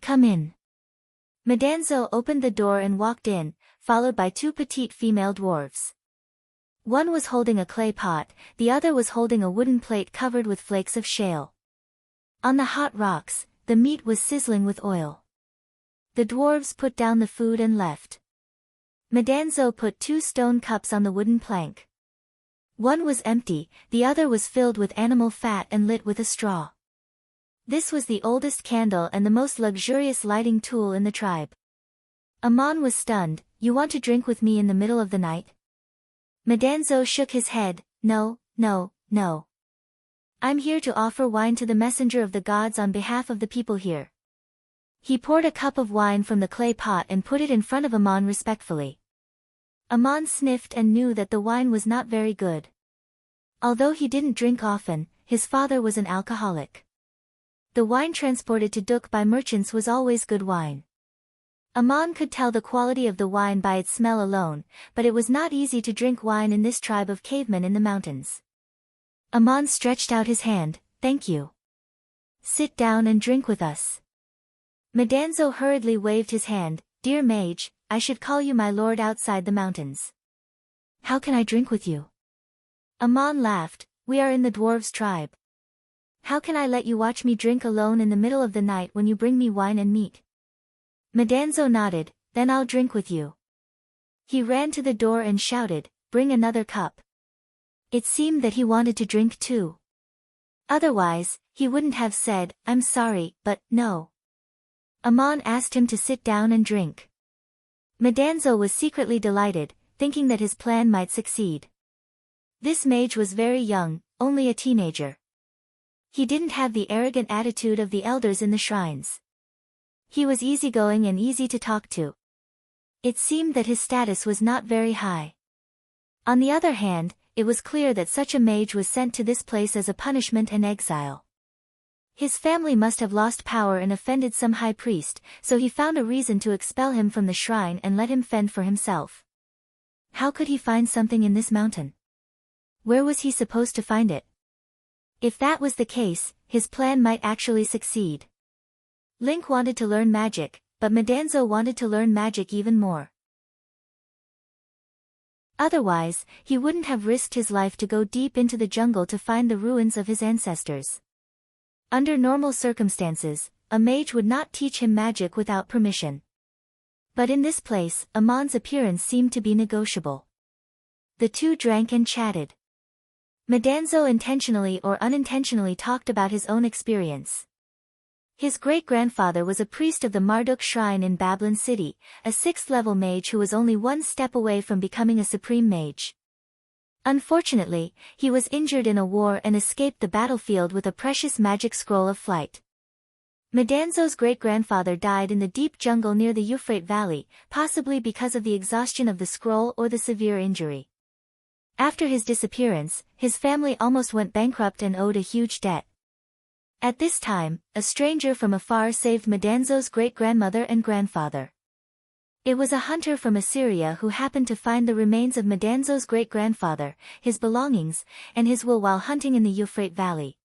Come in. Medanzo opened the door and walked in, followed by 2 petite female dwarves. One was holding a clay pot, the other was holding a wooden plate covered with flakes of shale. On the hot rocks, the meat was sizzling with oil. The dwarves put down the food and left. Medanzo put 2 stone cups on the wooden plank. One was empty, the other was filled with animal fat and lit with a straw. This was the oldest candle and the most luxurious lighting tool in the tribe. Amon was stunned, You want to drink with me in the middle of the night? Medanzo shook his head, No, no, no. I'm here to offer wine to the messenger of the gods on behalf of the people here. He poured a cup of wine from the clay pot and put it in front of Amon respectfully. Amon sniffed and knew that the wine was not very good. Although he didn't drink often, his father was an alcoholic. The wine transported to Duk by merchants was always good wine. Amon could tell the quality of the wine by its smell alone, but it was not easy to drink wine in this tribe of cavemen in the mountains. Amon stretched out his hand, Thank you. Sit down and drink with us. Medanzo hurriedly waved his hand, Dear mage, I should call you my lord outside the mountains. How can I drink with you? Amon laughed, We are in the dwarves' tribe. How can I let you watch me drink alone in the middle of the night when you bring me wine and meat? Medanzo nodded, Then I'll drink with you. He ran to the door and shouted, Bring another cup. It seemed that he wanted to drink too. Otherwise, he wouldn't have said, I'm sorry, but, no. Amon asked him to sit down and drink. Medanzo was secretly delighted, thinking that his plan might succeed. This mage was very young, only a teenager. He didn't have the arrogant attitude of the elders in the shrines. He was easygoing and easy to talk to. It seemed that his status was not very high. On the other hand, it was clear that such a mage was sent to this place as a punishment and exile. His family must have lost power and offended some high priest, so he found a reason to expel him from the shrine and let him fend for himself. How could he find something in this mountain? Where was he supposed to find it? If that was the case, his plan might actually succeed. Link wanted to learn magic, but Madanzo wanted to learn magic even more. Otherwise, he wouldn't have risked his life to go deep into the jungle to find the ruins of his ancestors. Under normal circumstances, a mage would not teach him magic without permission. But in this place, Amon's appearance seemed to be negotiable. The two drank and chatted. Madanzo intentionally or unintentionally talked about his own experience. His great-grandfather was a priest of the Marduk shrine in Babylon City, a 6th-level mage who was only one step away from becoming a supreme mage. Unfortunately, he was injured in a war and escaped the battlefield with a precious magic scroll of flight. Madanzo's great-grandfather died in the deep jungle near the Euphrates Valley, possibly because of the exhaustion of the scroll or the severe injury. After his disappearance, his family almost went bankrupt and owed a huge debt. At this time, a stranger from afar saved Madanzo's great-grandmother and grandfather. It was a hunter from Assyria who happened to find the remains of Madanzo's great-grandfather, his belongings, and his will while hunting in the Euphrates Valley.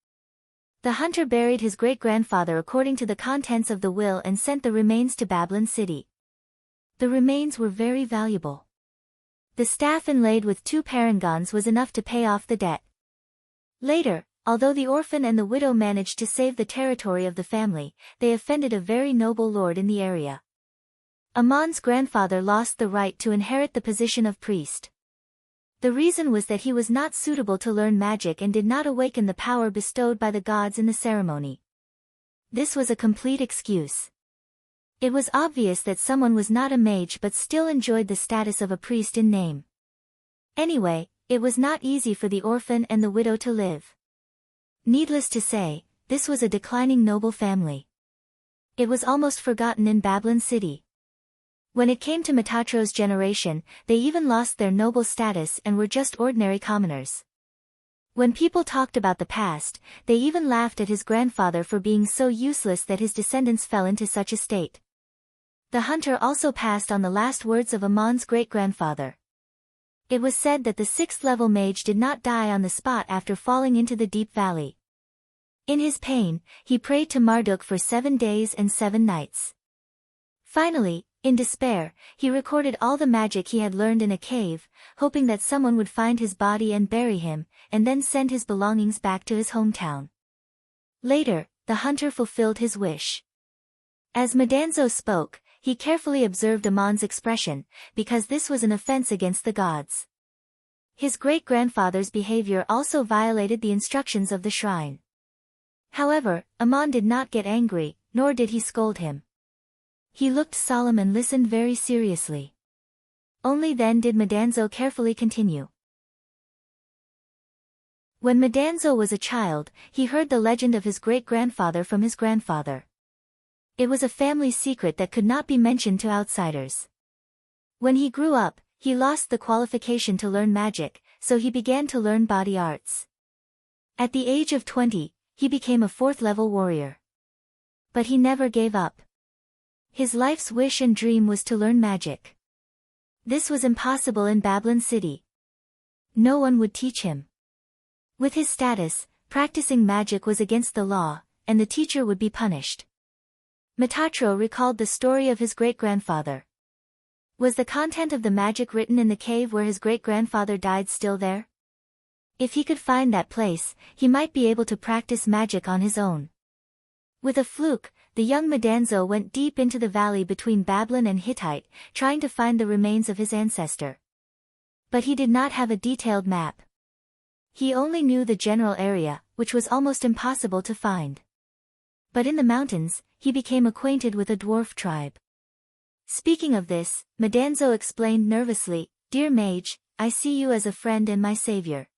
The hunter buried his great-grandfather according to the contents of the will and sent the remains to Babylon City. The remains were very valuable. The staff inlaid with 2 parangons was enough to pay off the debt. Later, although the orphan and the widow managed to save the territory of the family, they offended a very noble lord in the area. Amon's grandfather lost the right to inherit the position of priest. The reason was that he was not suitable to learn magic and did not awaken the power bestowed by the gods in the ceremony. This was a complete excuse. It was obvious that someone was not a mage but still enjoyed the status of a priest in name. Anyway, it was not easy for the orphan and the widow to live. Needless to say, this was a declining noble family. It was almost forgotten in Babylon City. When it came to Metatro's generation, they even lost their noble status and were just ordinary commoners. When people talked about the past, they even laughed at his grandfather for being so useless that his descendants fell into such a state. The hunter also passed on the last words of Amon's great-grandfather. It was said that the 6th-level mage did not die on the spot after falling into the deep valley. In his pain, he prayed to Marduk for 7 days and 7 nights. Finally, in despair, he recorded all the magic he had learned in a cave, hoping that someone would find his body and bury him, and then send his belongings back to his hometown. Later, the hunter fulfilled his wish. As Madanzo spoke, he carefully observed Amon's expression, because this was an offense against the gods. His great-grandfather's behavior also violated the instructions of the shrine. However, Amon did not get angry, nor did he scold him. He looked solemn and listened very seriously. Only then did Madanzo carefully continue. When Madanzo was a child, he heard the legend of his great-grandfather from his grandfather. It was a family secret that could not be mentioned to outsiders. When he grew up, he lost the qualification to learn magic, so he began to learn body arts. At the age of 20, he became a 4th-level warrior. But he never gave up. His life's wish and dream was to learn magic. This was impossible in Babylon City. No one would teach him. With his status, practicing magic was against the law, and the teacher would be punished. Metatro recalled the story of his great-grandfather. Was the content of the magic written in the cave where his great-grandfather died still there? If he could find that place, he might be able to practice magic on his own. With a fluke, the young Madanzo went deep into the valley between Babylon and Hittite, trying to find the remains of his ancestor. But he did not have a detailed map. He only knew the general area, which was almost impossible to find. But in the mountains, he became acquainted with a dwarf tribe. Speaking of this, Madanzo explained nervously, "Dear mage, I see you as a friend and my savior.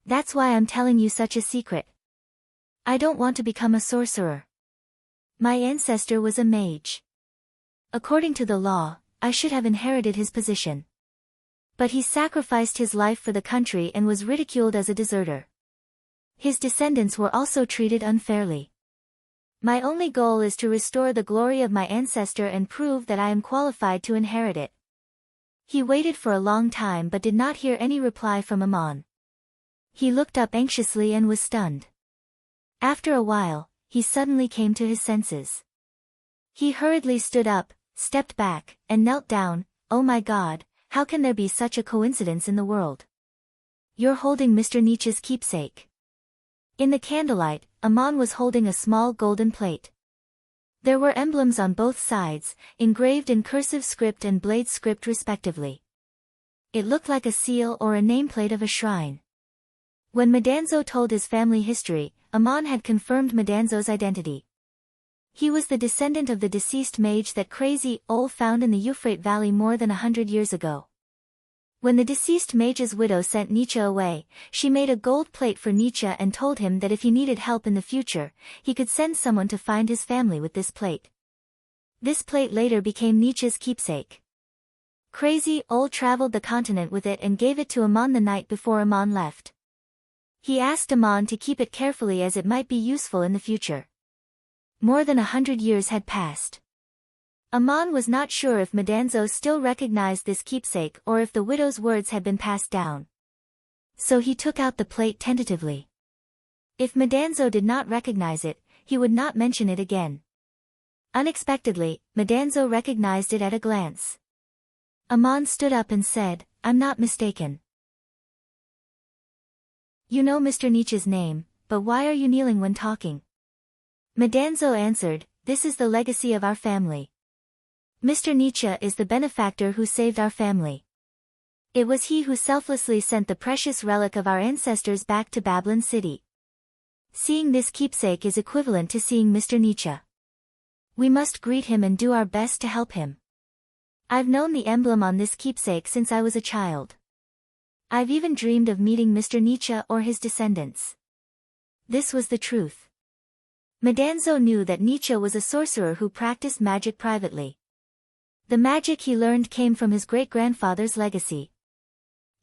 That's why I'm telling you such a secret. I don't want to become a sorcerer. My ancestor was a mage. According to the law, I should have inherited his position. But he sacrificed his life for the country and was ridiculed as a deserter. His descendants were also treated unfairly. My only goal is to restore the glory of my ancestor and prove that I am qualified to inherit it." He waited for a long time but did not hear any reply from Amon. He looked up anxiously and was stunned. After a while, he suddenly came to his senses. He hurriedly stood up, stepped back, and knelt down. Oh my God, how can there be such a coincidence in the world? You're holding Mr. Nietzsche's keepsake. In the candlelight, Aman was holding a small golden plate. There were emblems on both sides, engraved in cursive script and blade script respectively. It looked like a seal or a nameplate of a shrine. When Madanzo told his family history, Aman had confirmed Madanzo's identity. He was the descendant of the deceased mage that crazy owl found in the Euphrates Valley more than 100 years ago. When the deceased mage's widow sent Nietzsche away, she made a gold plate for Nietzsche and told him that if he needed help in the future, he could send someone to find his family with this plate. This plate later became Nietzsche's keepsake. Crazy owl traveled the continent with it and gave it to Aman the night before Aman left. He asked Aman to keep it carefully as it might be useful in the future. More than 100 years had passed. Aman was not sure if Madanzo still recognized this keepsake or if the widow's words had been passed down. So he took out the plate tentatively. If Madanzo did not recognize it, he would not mention it again. Unexpectedly, Madanzo recognized it at a glance. Aman stood up and said, "I'm not mistaken. You know Mr. Nietzsche's name, but why are you kneeling when talking?" Madanzo answered, "This is the legacy of our family. Mr. Nietzsche is the benefactor who saved our family. It was he who selflessly sent the precious relic of our ancestors back to Babylon City. Seeing this keepsake is equivalent to seeing Mr. Nietzsche. We must greet him and do our best to help him. I've known the emblem on this keepsake since I was a child. I've even dreamed of meeting Mr. Nietzsche or his descendants." This was the truth. Madanzo knew that Nietzsche was a sorcerer who practiced magic privately. The magic he learned came from his great-grandfather's legacy.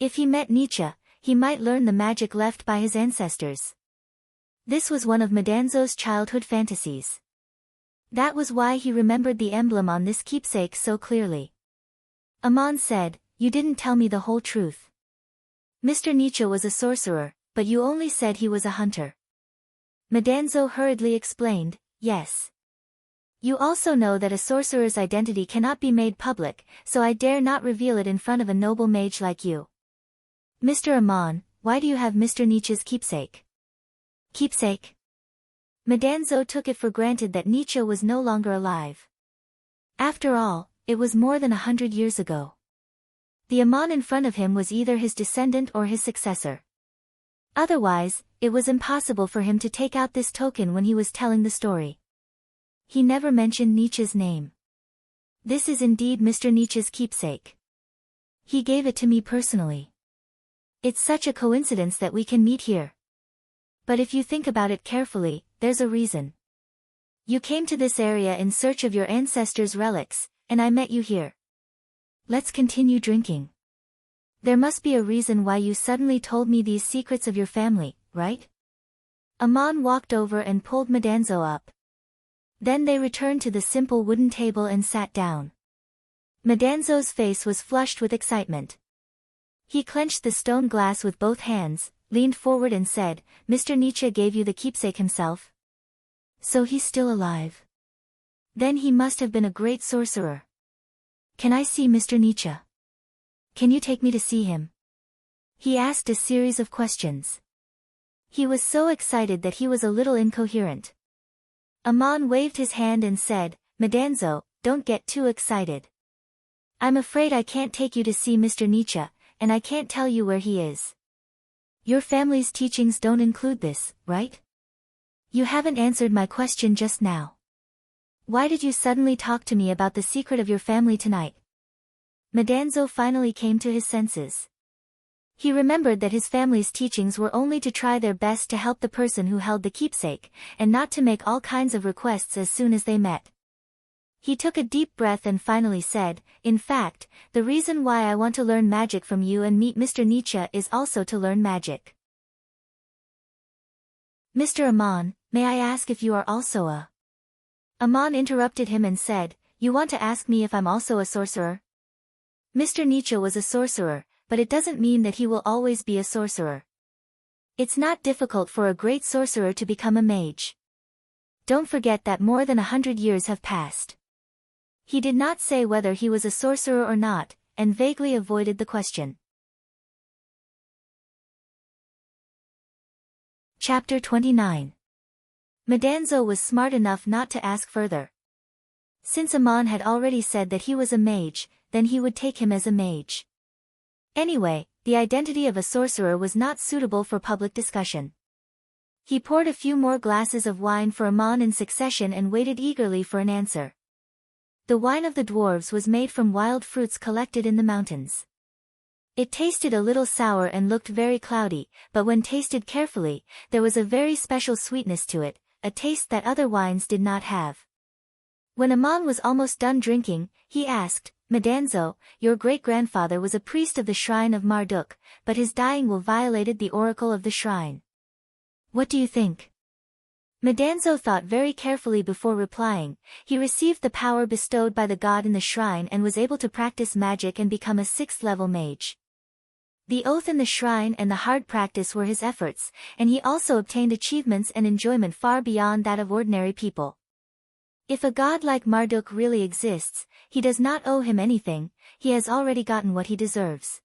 If he met Nietzsche, he might learn the magic left by his ancestors. This was one of Madanzo's childhood fantasies. That was why he remembered the emblem on this keepsake so clearly. Aman said, "You didn't tell me the whole truth. Mr. Nietzsche was a sorcerer, but you only said he was a hunter." Madanzo hurriedly explained, "Yes. You also know that a sorcerer's identity cannot be made public, so I dare not reveal it in front of a noble mage like you. Mr. Aman, why do you have Mr. Nietzsche's keepsake?" Keepsake? Madanzo took it for granted that Nietzsche was no longer alive. After all, it was more than 100 years ago. The Aman in front of him was either his descendant or his successor. Otherwise, it was impossible for him to take out this token when he was telling the story. He never mentioned Nietzsche's name. This is indeed Mr. Nietzsche's keepsake. He gave it to me personally. It's such a coincidence that we can meet here. But if you think about it carefully, there's a reason. You came to this area in search of your ancestors' relics, and I met you here. Let's continue drinking. There must be a reason why you suddenly told me these secrets of your family, right?" Aman walked over and pulled Madanzo up. Then they returned to the simple wooden table and sat down. Madanzo's face was flushed with excitement. He clenched the stone glass with both hands, leaned forward and said, "Mr. Nietzsche gave you the keepsake himself? So he's still alive. Then he must have been a great sorcerer. Can I see Mr. Nietzsche? Can you take me to see him?" He asked a series of questions. He was so excited that he was a little incoherent. Aman waved his hand and said, "Madanzo, don't get too excited. I'm afraid I can't take you to see Mr. Nietzsche, and I can't tell you where he is. Your family's teachings don't include this, right? You haven't answered my question just now. Why did you suddenly talk to me about the secret of your family tonight?" Madanzo finally came to his senses. He remembered that his family's teachings were only to try their best to help the person who held the keepsake, and not to make all kinds of requests as soon as they met. He took a deep breath and finally said, "In fact, the reason why I want to learn magic from you and meet Mr. Nietzsche is also to learn magic." "Mr. Aman, may I ask if you are also a—" Aman interrupted him and said, "You want to ask me if I'm also a sorcerer?" Mr. Nietzsche was a sorcerer, but it doesn't mean that he will always be a sorcerer. It's not difficult for a great sorcerer to become a mage. Don't forget that more than 100 years have passed. He did not say whether he was a sorcerer or not, and vaguely avoided the question. Chapter 29. Madanzo was smart enough not to ask further. Since Amon had already said that he was a mage, then he would take him as a mage. Anyway, the identity of a sorcerer was not suitable for public discussion. He poured a few more glasses of wine for Amon in succession and waited eagerly for an answer. The wine of the dwarves was made from wild fruits collected in the mountains. It tasted a little sour and looked very cloudy, but when tasted carefully, there was a very special sweetness to it, a taste that other wines did not have. When Amon was almost done drinking, he asked, Madanzo, your great-grandfather was a priest of the shrine of Marduk, but his dying will violated the oracle of the shrine. What do you think? Madanzo thought very carefully before replying. He received the power bestowed by the god in the shrine and was able to practice magic and become a 6th-level mage. The oath in the shrine and the hard practice were his efforts, and he also obtained achievements and enjoyment far beyond that of ordinary people. If a god like Marduk really exists, he does not owe him anything, he has already gotten what he deserves.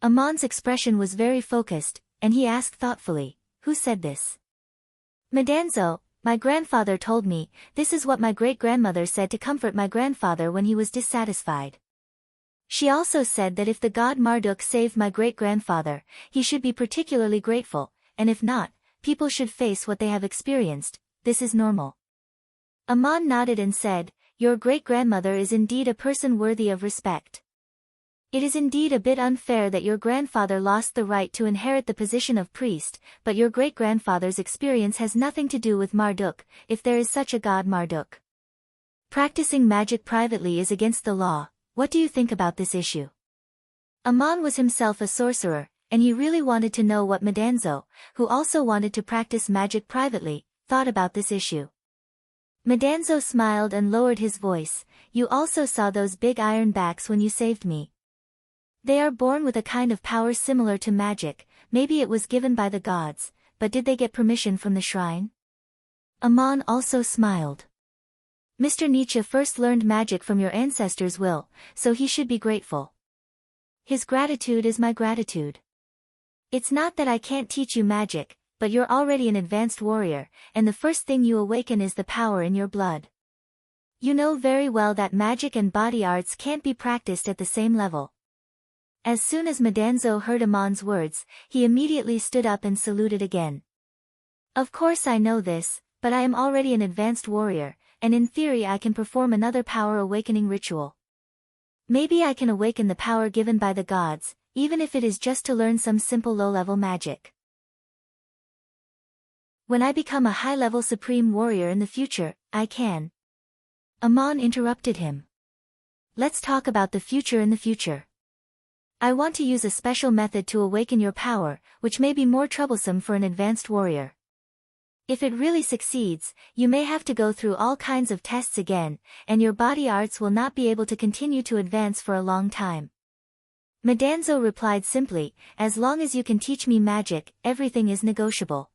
Amon's expression was very focused, and he asked thoughtfully, who said this? Madanzo, my grandfather told me, this is what my great-grandmother said to comfort my grandfather when he was dissatisfied. She also said that if the god Marduk saved my great-grandfather, he should be particularly grateful, and if not, people should face what they have experienced, this is normal. Amon nodded and said, your great-grandmother is indeed a person worthy of respect. It is indeed a bit unfair that your grandfather lost the right to inherit the position of priest, but your great-grandfather's experience has nothing to do with Marduk, if there is such a god Marduk. Practicing magic privately is against the law. What do you think about this issue? Amon was himself a sorcerer, and he really wanted to know what Madanzo, who also wanted to practice magic privately, thought about this issue. Madanzo smiled and lowered his voice, you also saw those big iron backs when you saved me. They are born with a kind of power similar to magic, maybe it was given by the gods, but did they get permission from the shrine? Amon also smiled. Mr. Nietzsche first learned magic from your ancestors' will, so he should be grateful. His gratitude is my gratitude. It's not that I can't teach you magic, but you're already an advanced warrior, and the first thing you awaken is the power in your blood. You know very well that magic and body arts can't be practiced at the same level. As soon as Madanzo heard Amon's words, he immediately stood up and saluted again. Of course I know this, but I am already an advanced warrior, and in theory I can perform another power awakening ritual. Maybe I can awaken the power given by the gods, even if it is just to learn some simple low-level magic. When I become a high-level supreme warrior in the future, I can. Amon interrupted him. Let's talk about the future in the future. I want to use a special method to awaken your power, which may be more troublesome for an advanced warrior. If it really succeeds, you may have to go through all kinds of tests again, and your body arts will not be able to continue to advance for a long time. Madanzo replied simply, as long as you can teach me magic, everything is negotiable.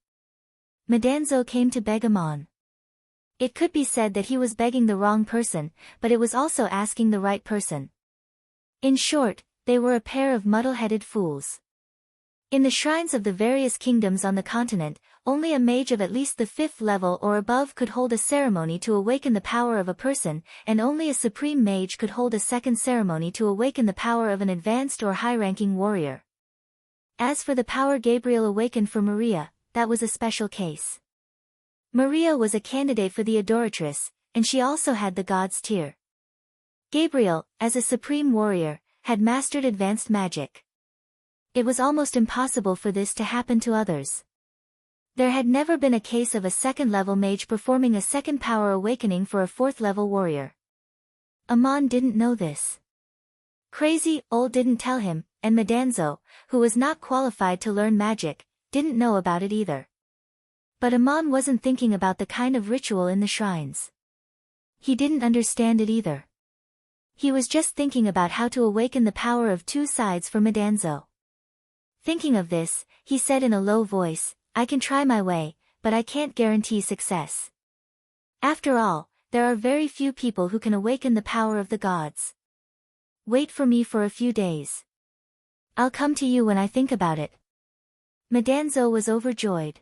Madanzo came to beg Amon. It could be said that he was begging the wrong person, but it was also asking the right person. In short, they were a pair of muddle-headed fools. In the shrines of the various kingdoms on the continent, only a mage of at least the 5th level or above could hold a ceremony to awaken the power of a person, and only a supreme mage could hold a second ceremony to awaken the power of an advanced or high-ranking warrior. As for the power Gabriel awakened for Maria, that was a special case. Maria was a candidate for the adoratress, and she also had the god's tear. Gabriel, as a supreme warrior, had mastered advanced magic. It was almost impossible for this to happen to others. There had never been a case of a 2nd-level mage performing a second power awakening for a 4th-level warrior. Amon didn't know this. Crazy Old didn't tell him, and Madanzo, who was not qualified to learn magic, didn't know about it either. But Amon wasn't thinking about the kind of ritual in the shrines. He didn't understand it either. He was just thinking about how to awaken the power of 2 sides for Madanzo. Thinking of this, he said in a low voice, I can try my way, but I can't guarantee success. After all, there are very few people who can awaken the power of the gods. Wait for me for a few days. I'll come to you when I think about it. Madanzo was overjoyed.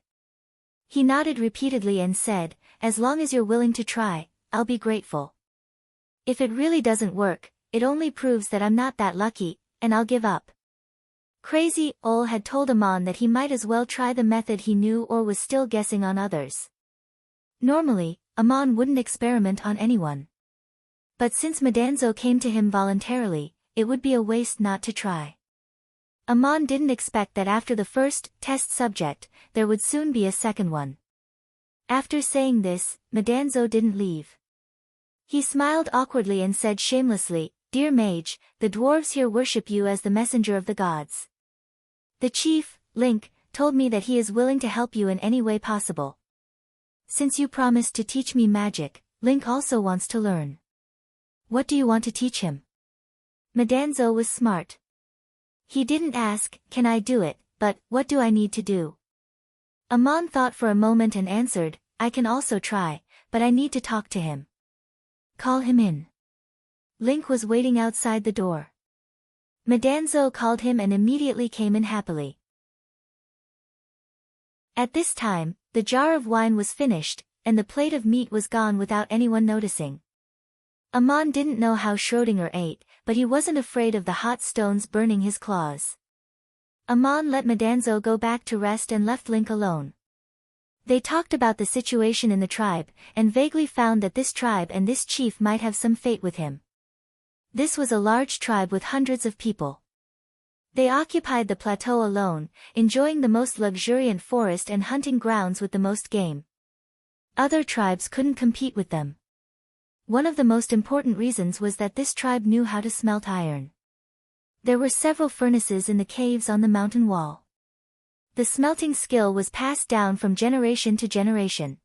He nodded repeatedly and said, as long as you're willing to try, I'll be grateful. If it really doesn't work, it only proves that I'm not that lucky, and I'll give up. Crazy Ol had told Amon that he might as well try the method he knew or was still guessing on others. Normally, Amon wouldn't experiment on anyone. But since Madanzo came to him voluntarily, it would be a waste not to try. Amon didn't expect that after the first test subject, there would soon be a second one. After saying this, Madanzo didn't leave. He smiled awkwardly and said shamelessly, Dear mage, the dwarves here worship you as the messenger of the gods. The chief, Link, told me that he is willing to help you in any way possible. Since you promised to teach me magic, Link also wants to learn. What do you want to teach him? Madanzo was smart. He didn't ask, can I do it, but, what do I need to do? Amon thought for a moment and answered, I can also try, but I need to talk to him. Call him in. Link was waiting outside the door. Madanzo called him and immediately came in happily. At this time, the jar of wine was finished, and the plate of meat was gone without anyone noticing. Amon didn't know how Schrödinger ate, but he wasn't afraid of the hot stones burning his claws. Amon let Madanzo go back to rest and left Link alone. They talked about the situation in the tribe, and vaguely found that this tribe and this chief might have some fate with him. This was a large tribe with hundreds of people. They occupied the plateau alone, enjoying the most luxuriant forest and hunting grounds with the most game. Other tribes couldn't compete with them. One of the most important reasons was that this tribe knew how to smelt iron. There were several furnaces in the caves on the mountain wall. The smelting skill was passed down from generation to generation.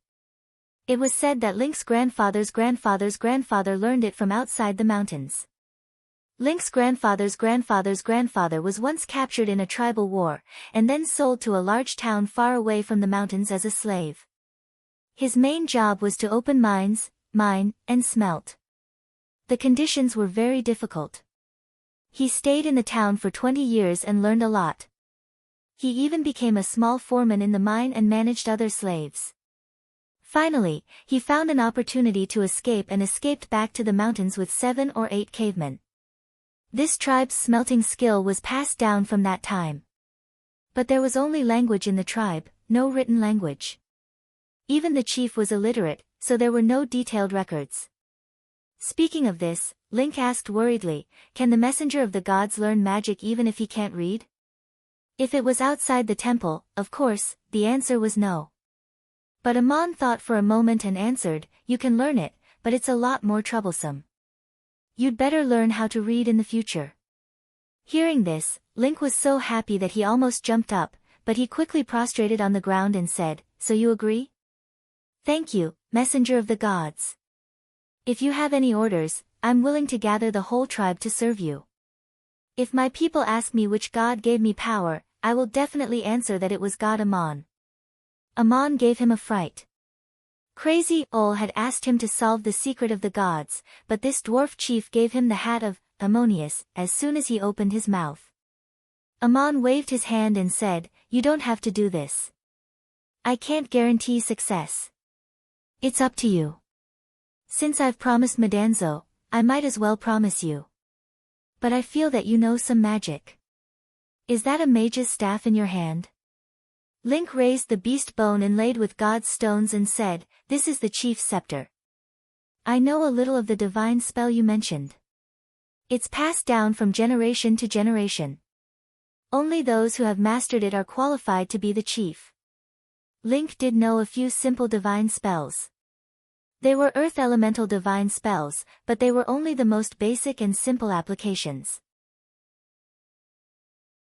It was said that Link's grandfather's grandfather's grandfather learned it from outside the mountains. Link's grandfather's grandfather's grandfather was once captured in a tribal war, and then sold to a large town far away from the mountains as a slave. His main job was to open mines, mine, and smelt. The conditions were very difficult. He stayed in the town for 20 years and learned a lot. He even became a small foreman in the mine and managed other slaves. Finally, he found an opportunity to escape and escaped back to the mountains with 7 or 8 cavemen. This tribe's smelting skill was passed down from that time. But there was only language in the tribe, no written language. Even the chief was illiterate, so there were no detailed records. Speaking of this, Link asked worriedly, can the messenger of the gods learn magic even if he can't read? If it was outside the temple, of course, the answer was no. But Amon thought for a moment and answered, you can learn it, but it's a lot more troublesome. You'd better learn how to read in the future. Hearing this, Link was so happy that he almost jumped up, but he quickly prostrated on the ground and said, so you agree? Thank you, messenger of the gods. If you have any orders, I'm willing to gather the whole tribe to serve you. If my people ask me which god gave me power, I will definitely answer that it was God Amon. Amon gave him a fright. Crazy Ol had asked him to solve the secret of the gods, but this dwarf chief gave him the hat of Ammonius as soon as he opened his mouth. Amon waved his hand and said, you don't have to do this. I can't guarantee success. It's up to you. Since I've promised Madanzo, I might as well promise you. But I feel that you know some magic. Is that a mage's staff in your hand? Link raised the beast bone inlaid with God's stones and said, this is the chief's scepter. I know a little of the divine spell you mentioned. It's passed down from generation to generation. Only those who have mastered it are qualified to be the chief. Link did know a few simple divine spells. They were earth elemental divine spells, but they were only the most basic and simple applications.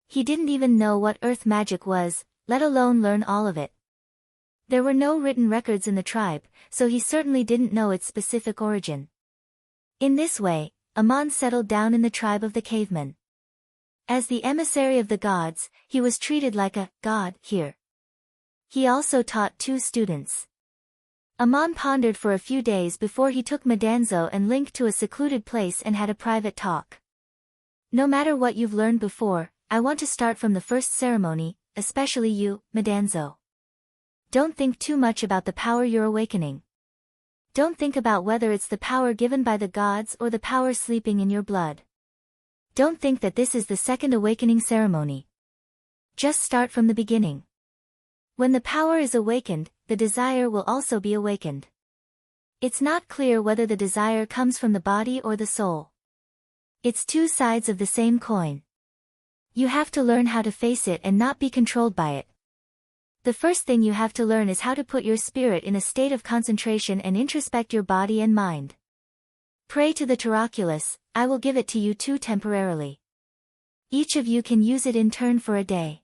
He didn't even know what earth magic was, let alone learn all of it. There were no written records in the tribe, so he certainly didn't know its specific origin. In this way, Amon settled down in the tribe of the cavemen. As the emissary of the gods, he was treated like a god here. He also taught 2 students. Amon pondered for a few days before he took Madanzo and Link to a secluded place and had a private talk. No matter what you've learned before, I want to start from the first ceremony, especially you, Madanzo. Don't think too much about the power you're awakening. Don't think about whether it's the power given by the gods or the power sleeping in your blood. Don't think that this is the second awakening ceremony. Just start from the beginning. When the power is awakened, the desire will also be awakened. It's not clear whether the desire comes from the body or the soul. It's 2 sides of the same coin. You have to learn how to face it and not be controlled by it. The first thing you have to learn is how to put your spirit in a state of concentration and introspect your body and mind. Pray to the Taraculus, I will give it to you too temporarily. Each of you can use it in turn for a day.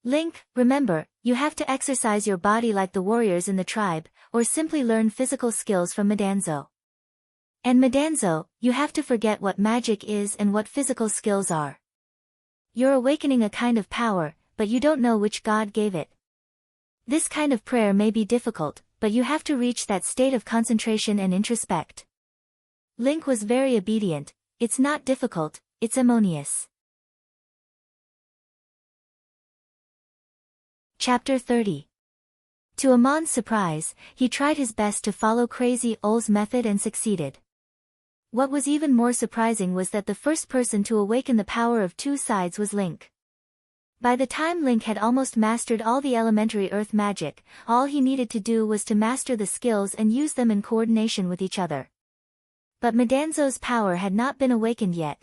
Link, remember, you have to exercise your body like the warriors in the tribe, or simply learn physical skills from Madanzo. And Madanzo, you have to forget what magic is and what physical skills are. You're awakening a kind of power, but you don't know which god gave it. This kind of prayer may be difficult, but you have to reach that state of concentration and introspect. Link was very obedient. It's not difficult, it's harmonious. Chapter 30. To Amon's surprise, he tried his best to follow Crazy Ol's method and succeeded. What was even more surprising was that the first person to awaken the power of 2 sides was Link. By the time Link had almost mastered all the elementary earth magic, all he needed to do was to master the skills and use them in coordination with each other. But Madanzo's power had not been awakened yet.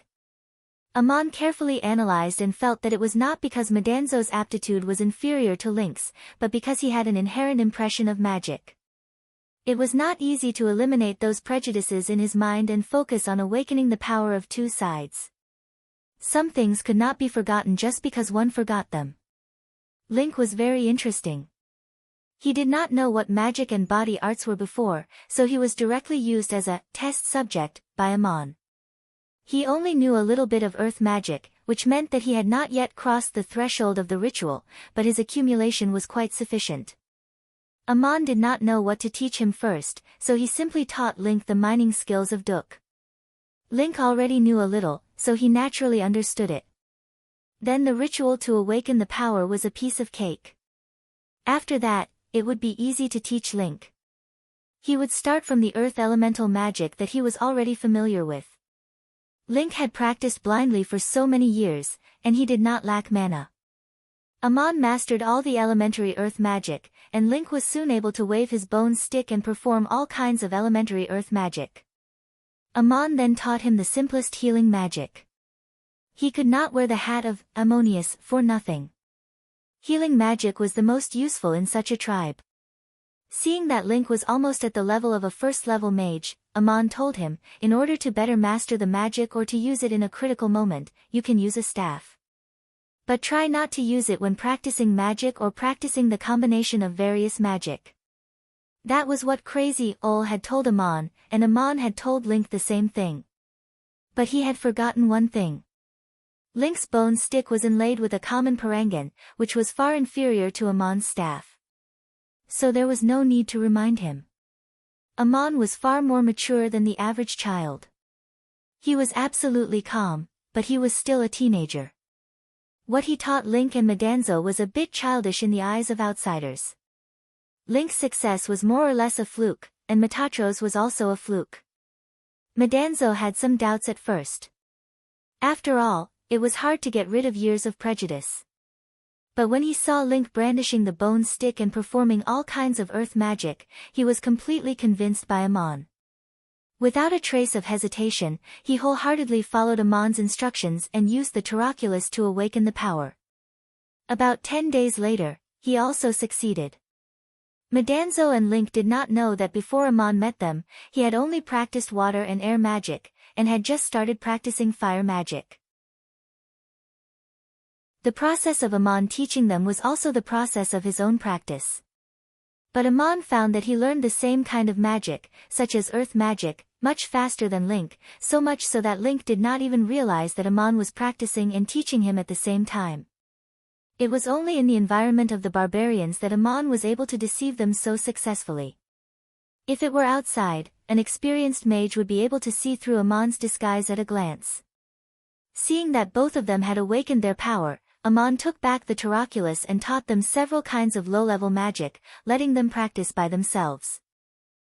Amon carefully analyzed and felt that it was not because Madanzo's aptitude was inferior to Link's, but because he had an inherent impression of magic. It was not easy to eliminate those prejudices in his mind and focus on awakening the power of 2 sides. Some things could not be forgotten just because one forgot them. Link was very interesting. He did not know what magic and body arts were before, so he was directly used as a test subject by Amon. He only knew a little bit of earth magic, which meant that he had not yet crossed the threshold of the ritual, but his accumulation was quite sufficient. Amon did not know what to teach him first, so he simply taught Link the mining skills of Duk. Link already knew a little, so he naturally understood it. Then the ritual to awaken the power was a piece of cake. After that, it would be easy to teach Link. He would start from the earth elemental magic that he was already familiar with. Link had practiced blindly for so many years, and he did not lack mana. Amon mastered all the elementary earth magic, and Link was soon able to wave his bone stick and perform all kinds of elementary earth magic. Amon then taught him the simplest healing magic. He could not wear the hat of Ammonius for nothing. Healing magic was the most useful in such a tribe. Seeing that Link was almost at the level of a first-level mage, Amon told him, in order to better master the magic or to use it in a critical moment, you can use a staff. But try not to use it when practicing magic or practicing the combination of various magic. That was what Crazy Ol had told Amon, and Amon had told Link the same thing. But he had forgotten one thing. Link's bone stick was inlaid with a common parangan, which was far inferior to Amon's staff. So there was no need to remind him. Amon was far more mature than the average child. He was absolutely calm, but he was still a teenager. What he taught Link and Madanzo was a bit childish in the eyes of outsiders. Link's success was more or less a fluke, and Metatro's was also a fluke. Madanzo had some doubts at first. After all, it was hard to get rid of years of prejudice. But when he saw Link brandishing the bone stick and performing all kinds of earth magic, he was completely convinced by Amon. Without a trace of hesitation, he wholeheartedly followed Amon's instructions and used the Taraculus to awaken the power. About 10 days later, he also succeeded. Madanzo and Link did not know that before Amon met them, he had only practiced water and air magic, and had just started practicing fire magic. The process of Amon teaching them was also the process of his own practice. But Amon found that he learned the same kind of magic, such as earth magic, much faster than Link, so much so that Link did not even realize that Amon was practicing and teaching him at the same time. It was only in the environment of the barbarians that Amon was able to deceive them so successfully. If it were outside, an experienced mage would be able to see through Amon's disguise at a glance. Seeing that both of them had awakened their power, Amon took back the Taraculus and taught them several kinds of low-level magic, letting them practice by themselves.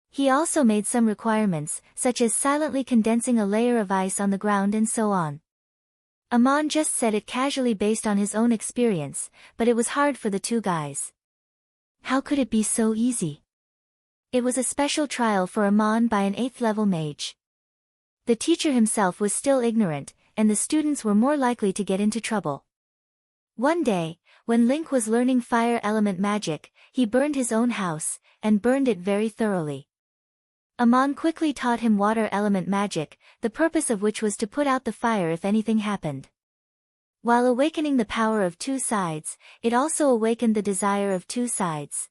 He also made some requirements, such as silently condensing a layer of ice on the ground and so on. Amon just said it casually based on his own experience, but it was hard for the two guys. How could it be so easy? It was a special trial for Amon by an 8th-level mage. The teacher himself was still ignorant, and the students were more likely to get into trouble. One day, when Link was learning fire element magic, he burned his own house, and burned it very thoroughly. Amon quickly taught him water element magic, the purpose of which was to put out the fire if anything happened. While awakening the power of two sides, it also awakened the desire of two sides.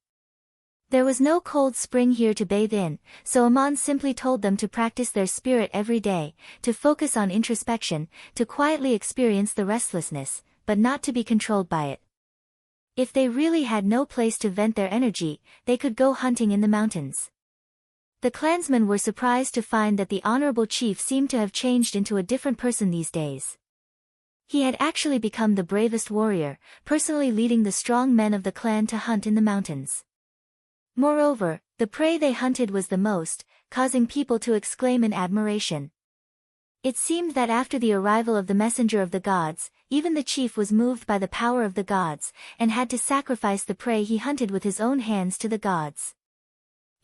There was no cold spring here to bathe in, so Amon simply told them to practice their spirit every day, to focus on introspection, to quietly experience the restlessness, but not to be controlled by it. If they really had no place to vent their energy, they could go hunting in the mountains. The clansmen were surprised to find that the honorable chief seemed to have changed into a different person these days. He had actually become the bravest warrior, personally leading the strong men of the clan to hunt in the mountains. Moreover, the prey they hunted was the most, causing people to exclaim in admiration. It seemed that after the arrival of the messenger of the gods, even the chief was moved by the power of the gods, and had to sacrifice the prey he hunted with his own hands to the gods.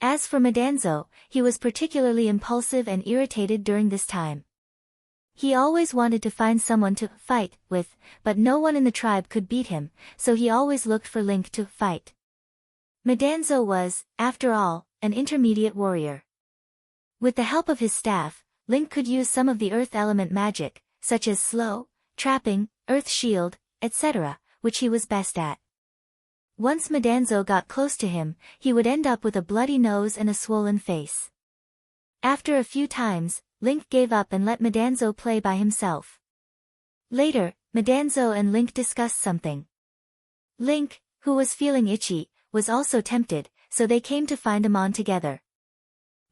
As for Madanzo, he was particularly impulsive and irritated during this time. He always wanted to find someone to fight with, but no one in the tribe could beat him, so he always looked for Link to fight. Madanzo was, after all, an intermediate warrior. With the help of his staff, Link could use some of the earth element magic, such as slow, trapping, earth shield, etc., which he was best at. Once Madanzo got close to him, he would end up with a bloody nose and a swollen face. After a few times, Link gave up and let Madanzo play by himself. Later, Madanzo and Link discussed something. Link, who was feeling itchy, was also tempted, so they came to find Amon together.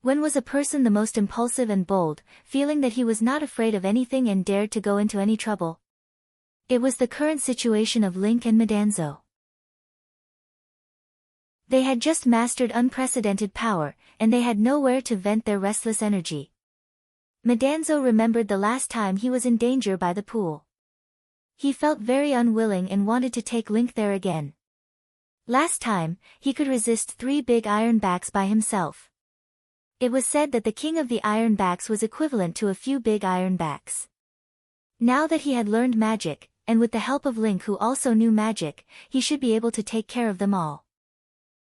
When was a person the most impulsive and bold, feeling that he was not afraid of anything and dared to go into any trouble? It was the current situation of Link and Madanzo. They had just mastered unprecedented power, and they had nowhere to vent their restless energy. Madanzo remembered the last time he was in danger by the pool. He felt very unwilling and wanted to take Link there again. Last time, he could resist 3 big ironbacks by himself. It was said that the king of the ironbacks was equivalent to a few big ironbacks. Now that he had learned magic, and with the help of Link who also knew magic, he should be able to take care of them all.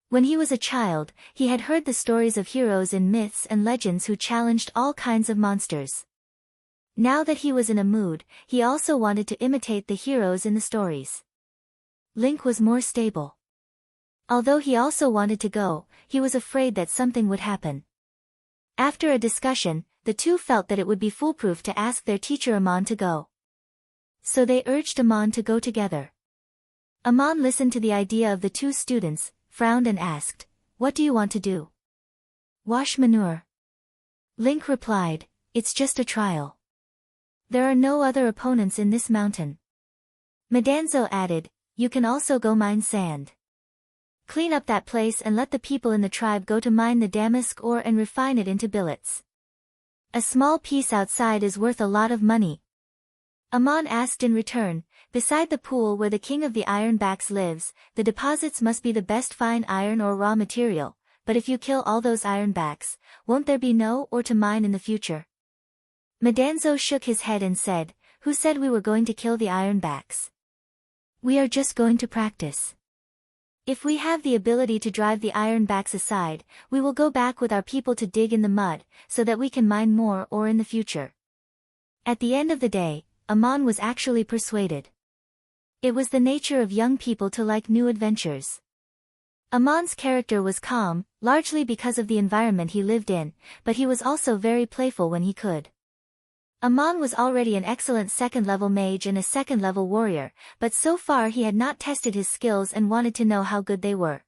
When he was a child, he had heard the stories of heroes in myths and legends who challenged all kinds of monsters. Now that he was in a mood, he also wanted to imitate the heroes in the stories. Link was more stable. Although he also wanted to go, he was afraid that something would happen. After a discussion, the two felt that it would be foolproof to ask their teacher Amon to go. So they urged Amon to go together. Amon listened to the idea of the two students, frowned and asked, "What do you want to do?" "Wash manure." Link replied, "It's just a trial. There are no other opponents in this mountain." Madanzo added, "You can also go mine sand. Clean up that place and let the people in the tribe go to mine the damask ore and refine it into billets. A small piece outside is worth a lot of money." Amon asked in return, "Beside the pool where the king of the ironbacks lives, the deposits must be the best fine iron or raw material, but if you kill all those ironbacks, won't there be no ore to mine in the future?" Madanzo shook his head and said, "Who said we were going to kill the ironbacks? We are just going to practice. If we have the ability to drive the ironbacks aside, we will go back with our people to dig in the mud, so that we can mine more ore in the future." At the end of the day, Amon was actually persuaded. It was the nature of young people to like new adventures. Amon's character was calm, largely because of the environment he lived in, but he was also very playful when he could. Amon was already an excellent second-level mage and a second-level warrior, but so far he had not tested his skills and wanted to know how good they were.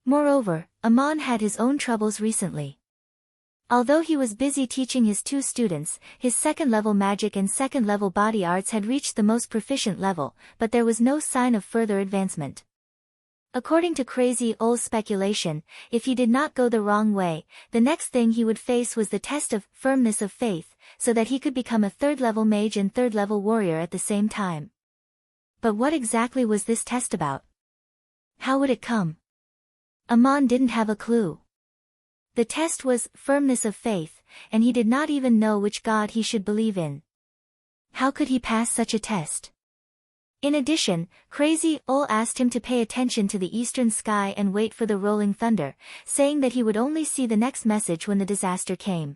Moreover, Amon had his own troubles recently. Although he was busy teaching his two students, his second-level magic and second-level body arts had reached the most proficient level, but there was no sign of further advancement. According to Crazy Old's speculation, if he did not go the wrong way, the next thing he would face was the test of firmness of faith, so that he could become a third-level mage and third-level warrior at the same time. But what exactly was this test about? How would it come? Amon didn't have a clue. The test was firmness of faith, and he did not even know which god he should believe in. How could he pass such a test? In addition, Crazy Old asked him to pay attention to the eastern sky and wait for the rolling thunder, saying that he would only see the next message when the disaster came.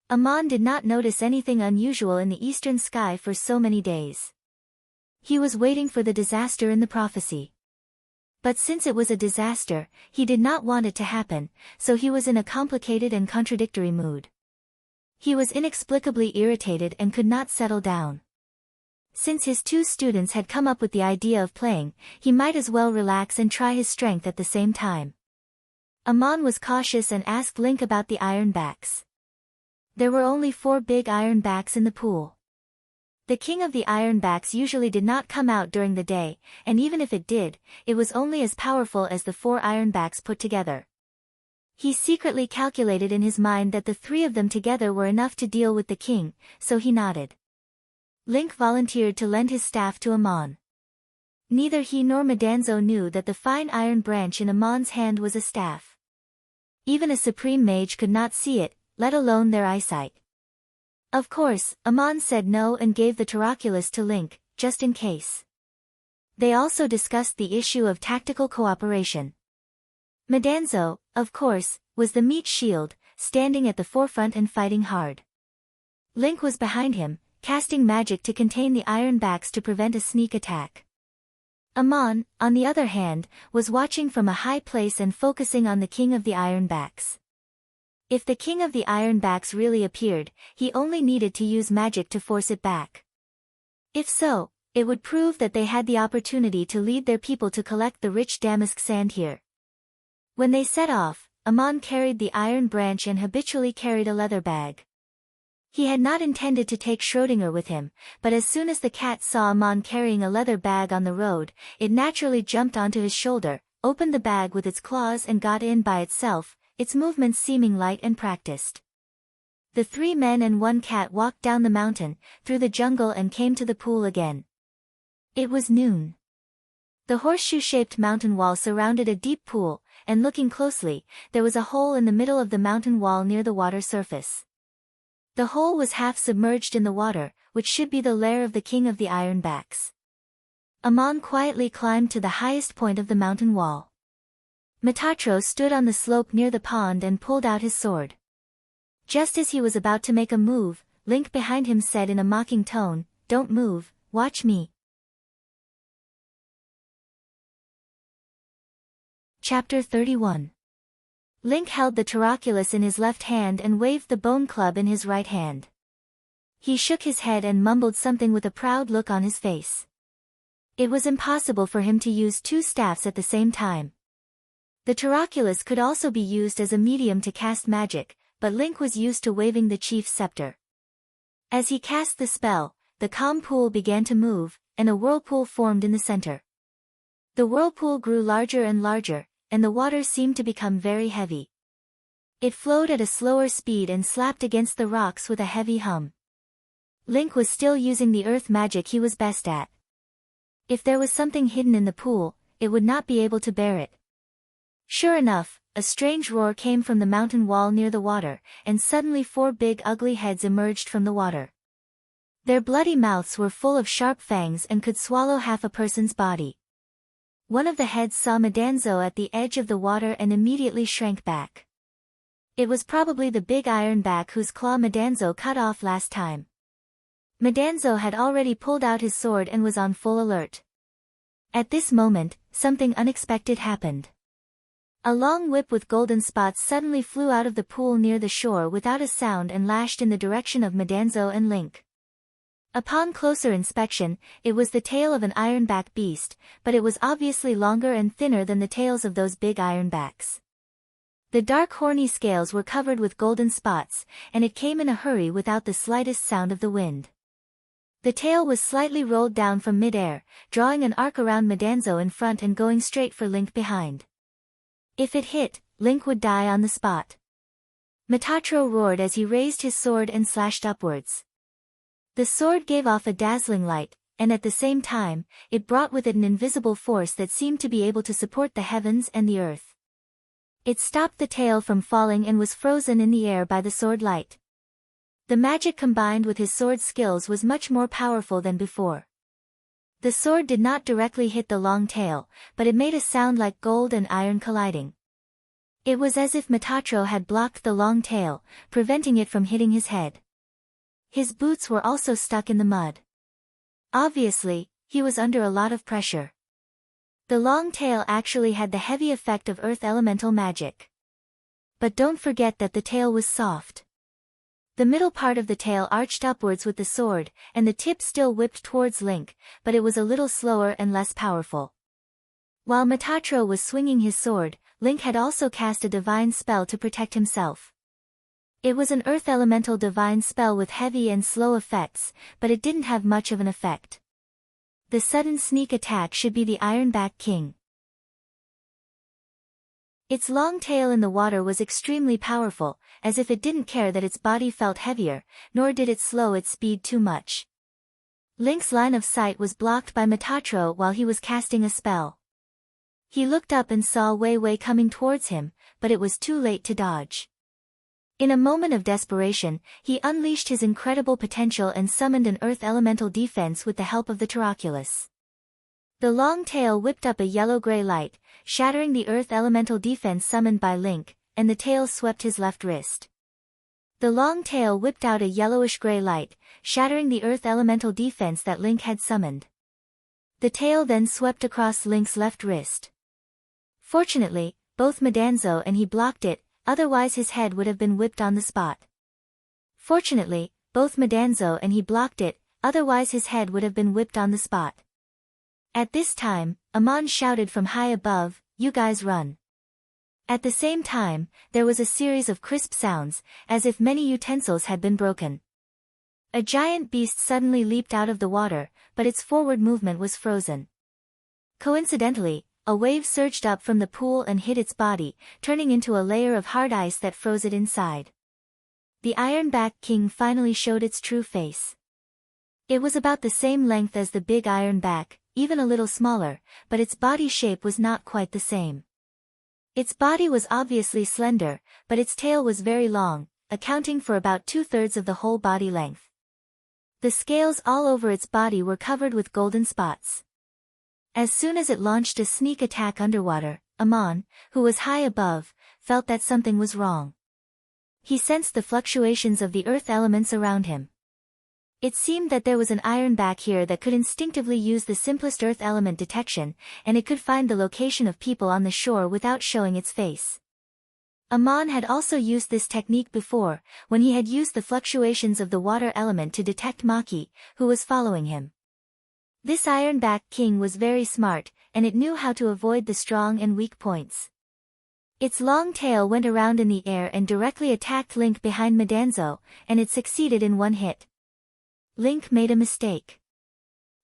Amon did not notice anything unusual in the eastern sky for so many days. He was waiting for the disaster in the prophecy. But since it was a disaster, he did not want it to happen, so he was in a complicated and contradictory mood. He was inexplicably irritated and could not settle down. Since his two students had come up with the idea of playing, he might as well relax and try his strength at the same time. Amon was cautious and asked Link about the ironbacks. There were only 4 big ironbacks in the pool. The king of the ironbacks usually did not come out during the day, and even if it did, it was only as powerful as the 4 ironbacks put together. He secretly calculated in his mind that the 3 of them together were enough to deal with the king, so he nodded. Link volunteered to lend his staff to Amon. Neither he nor Madanzo knew that the fine iron branch in Amon's hand was a staff. Even a supreme mage could not see it, let alone their eyesight. Of course, Amon said no and gave the Taroculus to Link, just in case. They also discussed the issue of tactical cooperation. Madanzo, of course, was the meat shield, standing at the forefront and fighting hard. Link was behind him, casting magic to contain the ironbacks to prevent a sneak attack. Amon, on the other hand, was watching from a high place and focusing on the king of the ironbacks. If the king of the ironbacks really appeared, he only needed to use magic to force it back. If so, it would prove that they had the opportunity to lead their people to collect the rich damask sand here. When they set off, Amon carried the iron branch and habitually carried a leather bag. He had not intended to take Schrödinger with him, but as soon as the cat saw Amon carrying a leather bag on the road, it naturally jumped onto his shoulder, opened the bag with its claws and got in by itself, its movements seeming light and practiced. The 3 men and 1 cat walked down the mountain, through the jungle and came to the pool again. It was noon. The horseshoe-shaped mountain wall surrounded a deep pool, and looking closely, there was a hole in the middle of the mountain wall near the water surface. The hole was half submerged in the water, which should be the lair of the king of the ironbacks. Amon quietly climbed to the highest point of the mountain wall. Metatro stood on the slope near the pond and pulled out his sword. Just as he was about to make a move, Link behind him said in a mocking tone, "Don't move, watch me." Chapter 31. Link held the Taroculus in his left hand and waved the bone club in his right hand. He shook his head and mumbled something with a proud look on his face. It was impossible for him to use 2 staffs at the same time. The Taroculus could also be used as a medium to cast magic, but Link was used to waving the chief's scepter. As he cast the spell, the calm pool began to move, and a whirlpool formed in the center. The whirlpool grew larger and larger, and the water seemed to become very heavy. It flowed at a slower speed and slapped against the rocks with a heavy hum. Link was still using the earth magic he was best at. If there was something hidden in the pool, it would not be able to bear it. Sure enough, a strange roar came from the mountain wall near the water, and suddenly 4 big ugly heads emerged from the water. Their bloody mouths were full of sharp fangs and could swallow half a person's body. One of the heads saw Madanzo at the edge of the water and immediately shrank back. It was probably the big ironback whose claw Madanzo cut off last time. Madanzo had already pulled out his sword and was on full alert. At this moment, something unexpected happened. A long whip with golden spots suddenly flew out of the pool near the shore without a sound and lashed in the direction of Madanzo and Link. Upon closer inspection, it was the tail of an ironback beast, but it was obviously longer and thinner than the tails of those big ironbacks. The dark horny scales were covered with golden spots, and it came in a hurry without the slightest sound of the wind. The tail was slightly rolled down from mid-air, drawing an arc around Madanzo in front and going straight for Link behind. If it hit, Link would die on the spot. Metatro roared as he raised his sword and slashed upwards. The sword gave off a dazzling light, and at the same time, it brought with it an invisible force that seemed to be able to support the heavens and the earth. It stopped the tail from falling and was frozen in the air by the sword light. The magic combined with his sword skills was much more powerful than before. The sword did not directly hit the long tail, but it made a sound like gold and iron colliding. It was as if Metatro had blocked the long tail, preventing it from hitting his head. His boots were also stuck in the mud. Obviously, he was under a lot of pressure. The long tail actually had the heavy effect of earth elemental magic. But don't forget that the tail was soft. The middle part of the tail arched upwards with the sword, and the tip still whipped towards Link, but it was a little slower and less powerful. While Metatro was swinging his sword, Link had also cast a divine spell to protect himself. It was an earth elemental divine spell with heavy and slow effects, but it didn't have much of an effect. The sudden sneak attack should be the Ironback King. Its long tail in the water was extremely powerful, as if it didn't care that its body felt heavier, nor did it slow its speed too much. Link's line of sight was blocked by Metatro while he was casting a spell. He looked up and saw Wei Wei coming towards him, but it was too late to dodge. In a moment of desperation, he unleashed his incredible potential and summoned an earth elemental defense with the help of the Taraculus. The long tail whipped up a yellow-gray light, shattering the earth elemental defense summoned by Link, and the tail swept his left wrist. The long tail whipped out a yellowish-gray light, shattering the earth elemental defense that Link had summoned. The tail then swept across Link's left wrist. Fortunately, both Madanzo and he blocked it, otherwise his head would have been whipped on the spot. Fortunately, both Madanzo and he blocked it, otherwise his head would have been whipped on the spot. At this time, Amon shouted from high above, "You guys run." At the same time, there was a series of crisp sounds, as if many utensils had been broken. A giant beast suddenly leaped out of the water, but its forward movement was frozen. Coincidentally, a wave surged up from the pool and hit its body, turning into a layer of hard ice that froze it inside. The Ironback King finally showed its true face. It was about the same length as the big Ironback, even a little smaller, but its body shape was not quite the same. Its body was obviously slender, but its tail was very long, accounting for about 2/3 of the whole body length. The scales all over its body were covered with golden spots. As soon as it launched a sneak attack underwater, Amon, who was high above, felt that something was wrong. He sensed the fluctuations of the earth elements around him. It seemed that there was an Ironback here that could instinctively use the simplest earth element detection, and it could find the location of people on the shore without showing its face. Amon had also used this technique before, when he had used the fluctuations of the water element to detect Maki, who was following him. This Ironback King was very smart, and it knew how to avoid the strong and weak points. Its long tail went around in the air and directly attacked Link behind Madanzo, and it succeeded in one hit. Link made a mistake.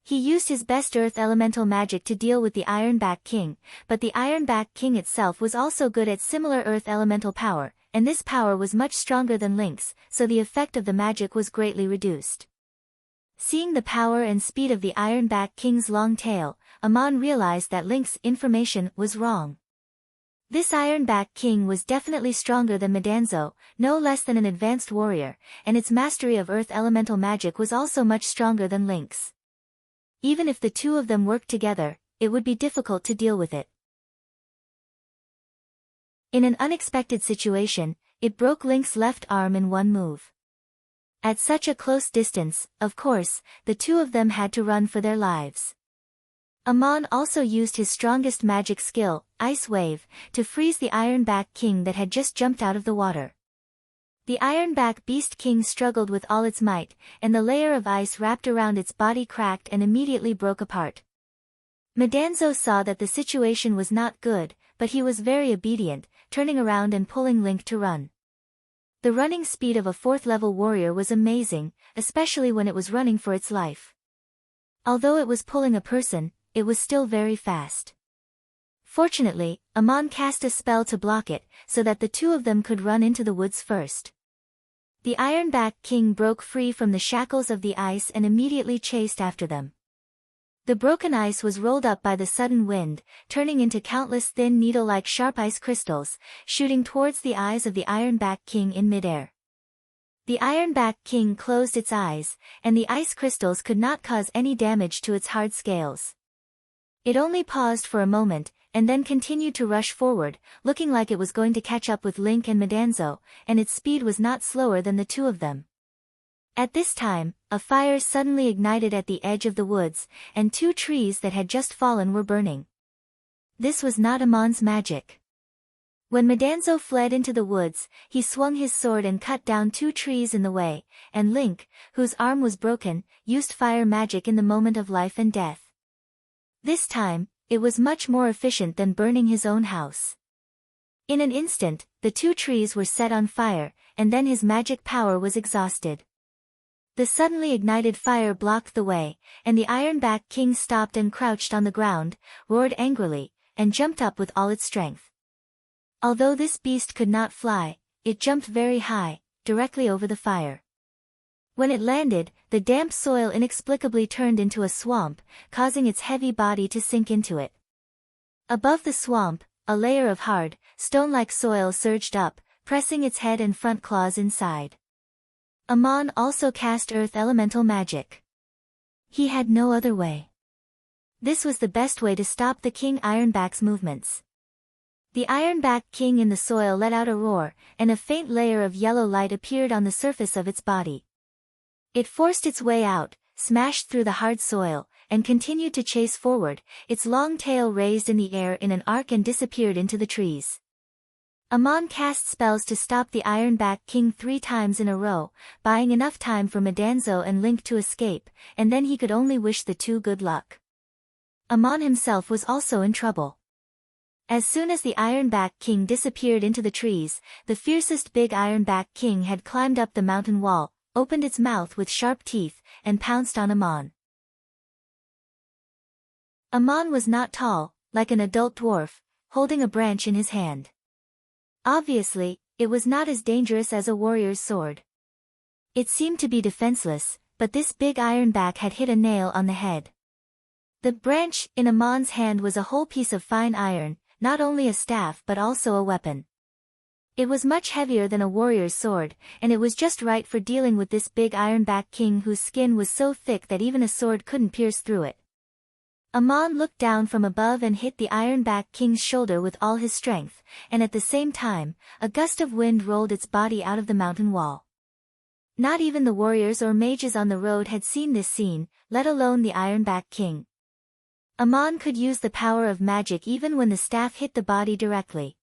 He used his best earth elemental magic to deal with the Ironback King, but the Ironback King itself was also good at similar earth elemental power, and this power was much stronger than Link's, so the effect of the magic was greatly reduced. Seeing the power and speed of the Ironback King's long tail, Amon realized that Link's information was wrong. This Ironback King was definitely stronger than Madanzo, no less than an advanced warrior, and its mastery of earth elemental magic was also much stronger than Link's. Even if the two of them worked together, it would be difficult to deal with it. In an unexpected situation, it broke Link's left arm in one move. At such a close distance, of course, the two of them had to run for their lives. Amon also used his strongest magic skill, Ice Wave, to freeze the Ironback King that had just jumped out of the water. The Ironback Beast King struggled with all its might, and the layer of ice wrapped around its body cracked and immediately broke apart. Madanzo saw that the situation was not good, but he was very obedient, turning around and pulling Link to run. The running speed of a 4th-level warrior was amazing, especially when it was running for its life. Although it was pulling a person, it was still very fast. Fortunately, Amon cast a spell to block it, so that the two of them could run into the woods first. The Ironback King broke free from the shackles of the ice and immediately chased after them. The broken ice was rolled up by the sudden wind, turning into countless thin needle-like sharp ice crystals, shooting towards the eyes of the Ironback King in midair. The Ironback King closed its eyes, and the ice crystals could not cause any damage to its hard scales. It only paused for a moment, and then continued to rush forward, looking like it was going to catch up with Link and Madanzo, and its speed was not slower than the two of them. At this time, a fire suddenly ignited at the edge of the woods, and 2 trees that had just fallen were burning. This was not Amon's magic. When Madanzo fled into the woods, he swung his sword and cut down 2 trees in the way, and Link, whose arm was broken, used fire magic in the moment of life and death. This time, it was much more efficient than burning his own house. In an instant, the 2 trees were set on fire, and then his magic power was exhausted. The suddenly ignited fire blocked the way, and the Ironback King stopped and crouched on the ground, roared angrily, and jumped up with all its strength. Although this beast could not fly, it jumped very high, directly over the fire. When it landed, the damp soil inexplicably turned into a swamp, causing its heavy body to sink into it. Above the swamp, a layer of hard, stone-like soil surged up, pressing its head and front claws inside. Amon also cast earth elemental magic. He had no other way. This was the best way to stop the King Ironback's movements. The Ironback King in the soil let out a roar, and a faint layer of yellow light appeared on the surface of its body. It forced its way out, smashed through the hard soil, and continued to chase forward, its long tail raised in the air in an arc and disappeared into the trees. Amon cast spells to stop the Ironback King 3 times in a row, buying enough time for Madanzo and Link to escape, and then he could only wish the two good luck. Amon himself was also in trouble. As soon as the Ironback King disappeared into the trees, the fiercest big Ironback King had climbed up the mountain wall, opened its mouth with sharp teeth, and pounced on Amon. Amon was not tall, like an adult dwarf, holding a branch in his hand. Obviously, it was not as dangerous as a warrior's sword. It seemed to be defenseless, but this big Ironback had hit a nail on the head. The branch in Amon's hand was a whole piece of fine iron, not only a staff but also a weapon. It was much heavier than a warrior's sword, and it was just right for dealing with this big Ironback King whose skin was so thick that even a sword couldn't pierce through it. Amon looked down from above and hit the Ironback King's shoulder with all his strength, and at the same time, a gust of wind rolled its body out of the mountain wall. Not even the warriors or mages on the road had seen this scene, let alone the Ironback King. Amon could use the power of magic even when the staff hit the body directly.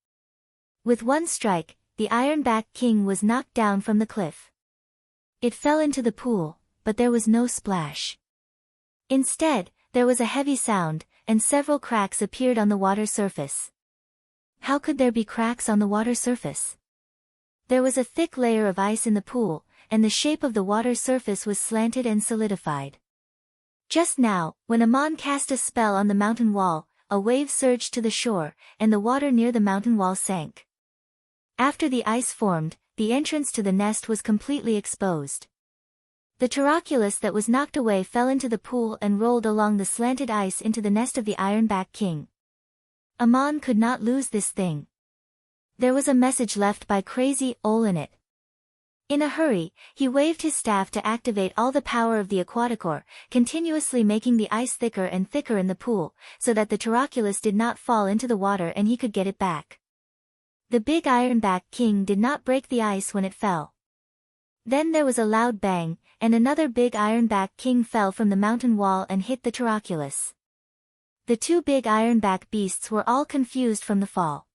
With one strike, the Ironback King was knocked down from the cliff. It fell into the pool, but there was no splash. Instead, there was a heavy sound, and several cracks appeared on the water surface. How could there be cracks on the water surface? There was a thick layer of ice in the pool, and the shape of the water surface was slanted and solidified. Just now, when Amon cast a spell on the mountain wall, a wave surged to the shore, and the water near the mountain wall sank. After the ice formed, the entrance to the nest was completely exposed. The Taroculus that was knocked away fell into the pool and rolled along the slanted ice into the nest of the Ironback King. Amon could not lose this thing. There was a message left by Crazy Ol in it. In a hurry, he waved his staff to activate all the power of the Aquaticore, continuously making the ice thicker and thicker in the pool, so that the Taroculus did not fall into the water and he could get it back. The big Ironback King did not break the ice when it fell. Then there was a loud bang, and another big Ironback King fell from the mountain wall and hit the Taroculus. The two big ironback beasts were all confused from the fall.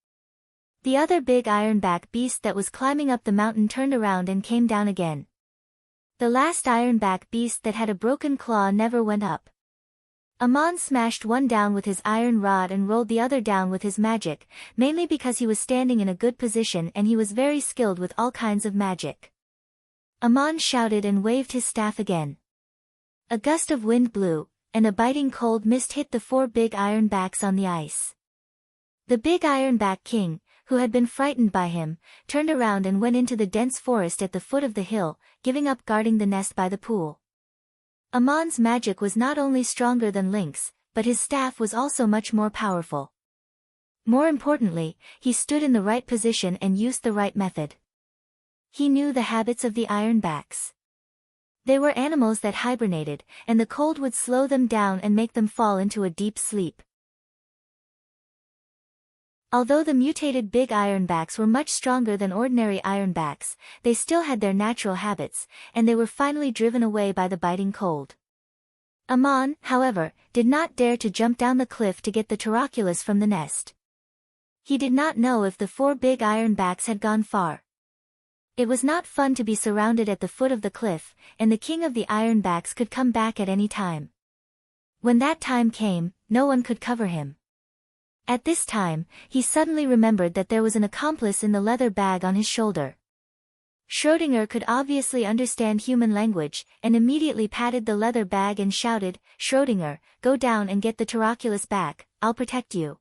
The other big ironback beast that was climbing up the mountain turned around and came down again. The last ironback beast that had a broken claw never went up. Amon smashed one down with his iron rod and rolled the other down with his magic, mainly because he was standing in a good position and he was very skilled with all kinds of magic. Amon shouted and waved his staff again. A gust of wind blew, and a biting cold mist hit the four big ironbacks on the ice. The big ironback king, who had been frightened by him, turned around and went into the dense forest at the foot of the hill, giving up guarding the nest by the pool. Amon's magic was not only stronger than Link's, but his staff was also much more powerful. More importantly, he stood in the right position and used the right method. He knew the habits of the ironbacks. They were animals that hibernated, and the cold would slow them down and make them fall into a deep sleep. Although the mutated big ironbacks were much stronger than ordinary ironbacks, they still had their natural habits, and they were finally driven away by the biting cold. Amon, however, did not dare to jump down the cliff to get the taroculus from the nest. He did not know if the four big ironbacks had gone far. It was not fun to be surrounded at the foot of the cliff, and the king of the ironbacks could come back at any time. When that time came, no one could cover him. At this time, he suddenly remembered that there was an accomplice in the leather bag on his shoulder. Schrödinger could obviously understand human language, and immediately patted the leather bag and shouted, "Schrödinger, go down and get the taroculus back, I'll protect you.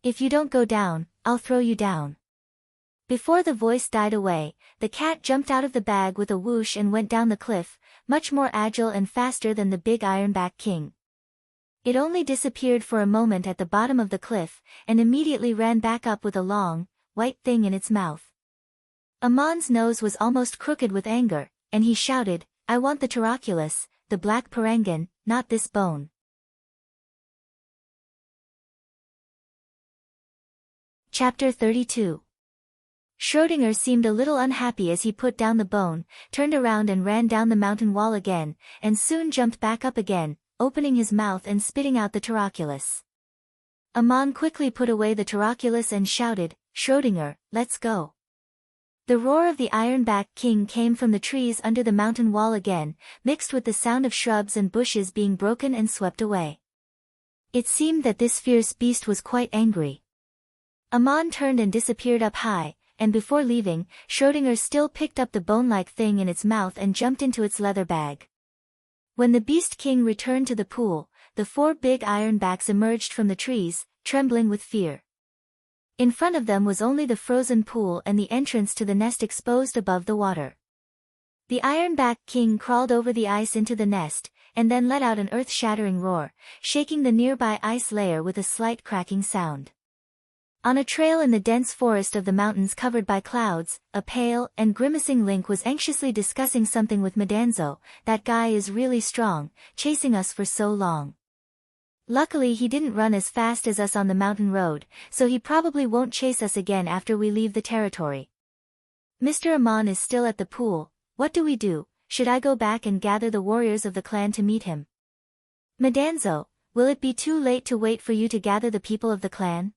If you don't go down, I'll throw you down." Before the voice died away, the cat jumped out of the bag with a whoosh and went down the cliff, much more agile and faster than the big ironback king. It only disappeared for a moment at the bottom of the cliff, and immediately ran back up with a long, white thing in its mouth. Amon's nose was almost crooked with anger, and he shouted, "I want the taroculus, the black parangan, not this bone." Chapter 32. Schrödinger seemed a little unhappy as he put down the bone, turned around and ran down the mountain wall again, and soon jumped back up again, opening his mouth and spitting out the taroculus. Amon quickly put away the taroculus and shouted, "Schrödinger, let's go." The roar of the ironback king came from the trees under the mountain wall again, mixed with the sound of shrubs and bushes being broken and swept away. It seemed that this fierce beast was quite angry. Amon turned and disappeared up high, and before leaving, Schrödinger still picked up the bone-like thing in its mouth and jumped into its leather bag. When the Beast King returned to the pool, the four big ironbacks emerged from the trees, trembling with fear. In front of them was only the frozen pool and the entrance to the nest exposed above the water. The ironback king crawled over the ice into the nest, and then let out an earth-shattering roar, shaking the nearby ice layer with a slight cracking sound. On a trail in the dense forest of the mountains covered by clouds, a pale and grimacing Link was anxiously discussing something with Madanzo. "That guy is really strong, chasing us for so long. Luckily he didn't run as fast as us on the mountain road, so he probably won't chase us again after we leave the territory. Mr. Amon is still at the pool. What do we do? Should I go back and gather the warriors of the clan to meet him?" "Madanzo, will it be too late to wait for you to gather the people of the clan?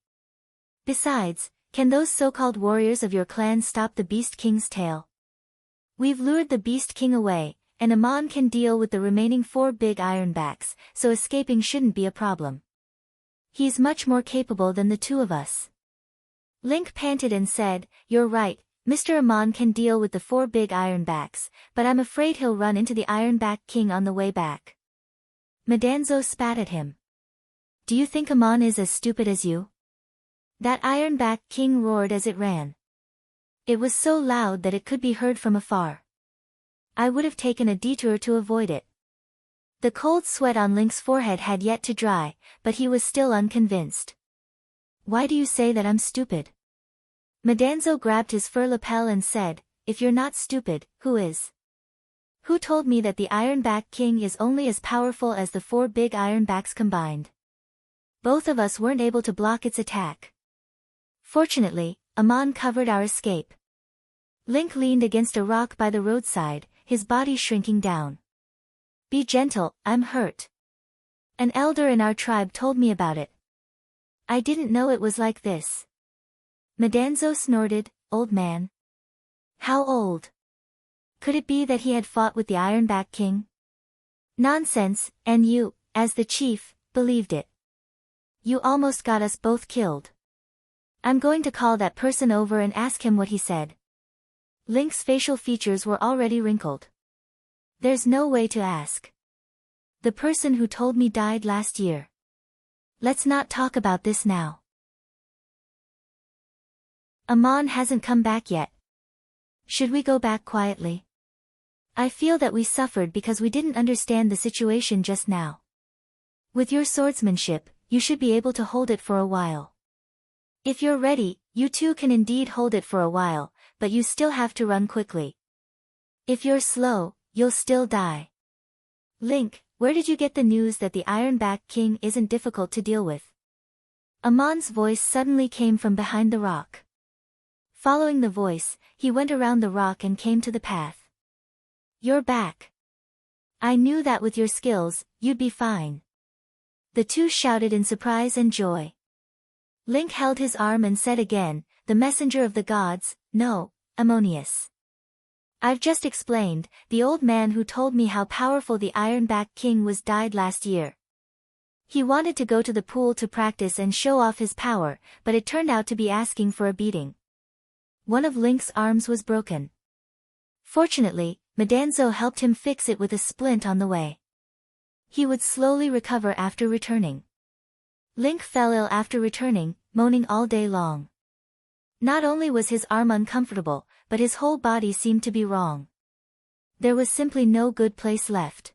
Besides, can those so-called warriors of your clan stop the Beast King's tail? We've lured the Beast King away, and Amon can deal with the remaining four big ironbacks, so escaping shouldn't be a problem. He's much more capable than the two of us." Link panted and said, "You're right, Mr. Amon can deal with the four big ironbacks, but I'm afraid he'll run into the Ironback King on the way back." Madanzo spat at him. "Do you think Amon is as stupid as you?" That Ironback King roared as it ran. It was so loud that it could be heard from afar. I would have taken a detour to avoid it. The cold sweat on Link's forehead had yet to dry, but he was still unconvinced. "Why do you say that I'm stupid?" Madanzo grabbed his fur lapel and said, "If you're not stupid, who is? Who told me that the Ironback King is only as powerful as the four big ironbacks combined? Both of us weren't able to block its attack. Fortunately, Amon covered our escape." Link leaned against a rock by the roadside, his body shrinking down. "Be gentle, I'm hurt." An elder in our tribe told me about it. I didn't know it was like this. Madanzo snorted, old man. How old? Could it be that he had fought with the Ironback King? Nonsense, and you, as the chief, believed it. You almost got us both killed. I'm going to call that person over and ask him what he said. Link's facial features were already wrinkled. There's no way to ask. The person who told me died last year. Let's not talk about this now. Amon hasn't come back yet. Should we go back quietly? I feel that we suffered because we didn't understand the situation just now. With your swordsmanship, you should be able to hold it for a while. If you're ready, you too can indeed hold it for a while, but you still have to run quickly. If you're slow, you'll still die. Link, where did you get the news that the Ironback King isn't difficult to deal with? Amon's voice suddenly came from behind the rock. Following the voice, he went around the rock and came to the path. You're back. I knew that with your skills, you'd be fine. The two shouted in surprise and joy. Link held his arm and said again, the messenger of the gods, no, Ammonius. I've just explained, the old man who told me how powerful the Ironback King was died last year. He wanted to go to the pool to practice and show off his power, but it turned out to be asking for a beating. One of Link's arms was broken. Fortunately, Madanzo helped him fix it with a splint on the way. He would slowly recover after returning. Link fell ill after returning, moaning all day long. Not only was his arm uncomfortable, but his whole body seemed to be wrong. There was simply no good place left.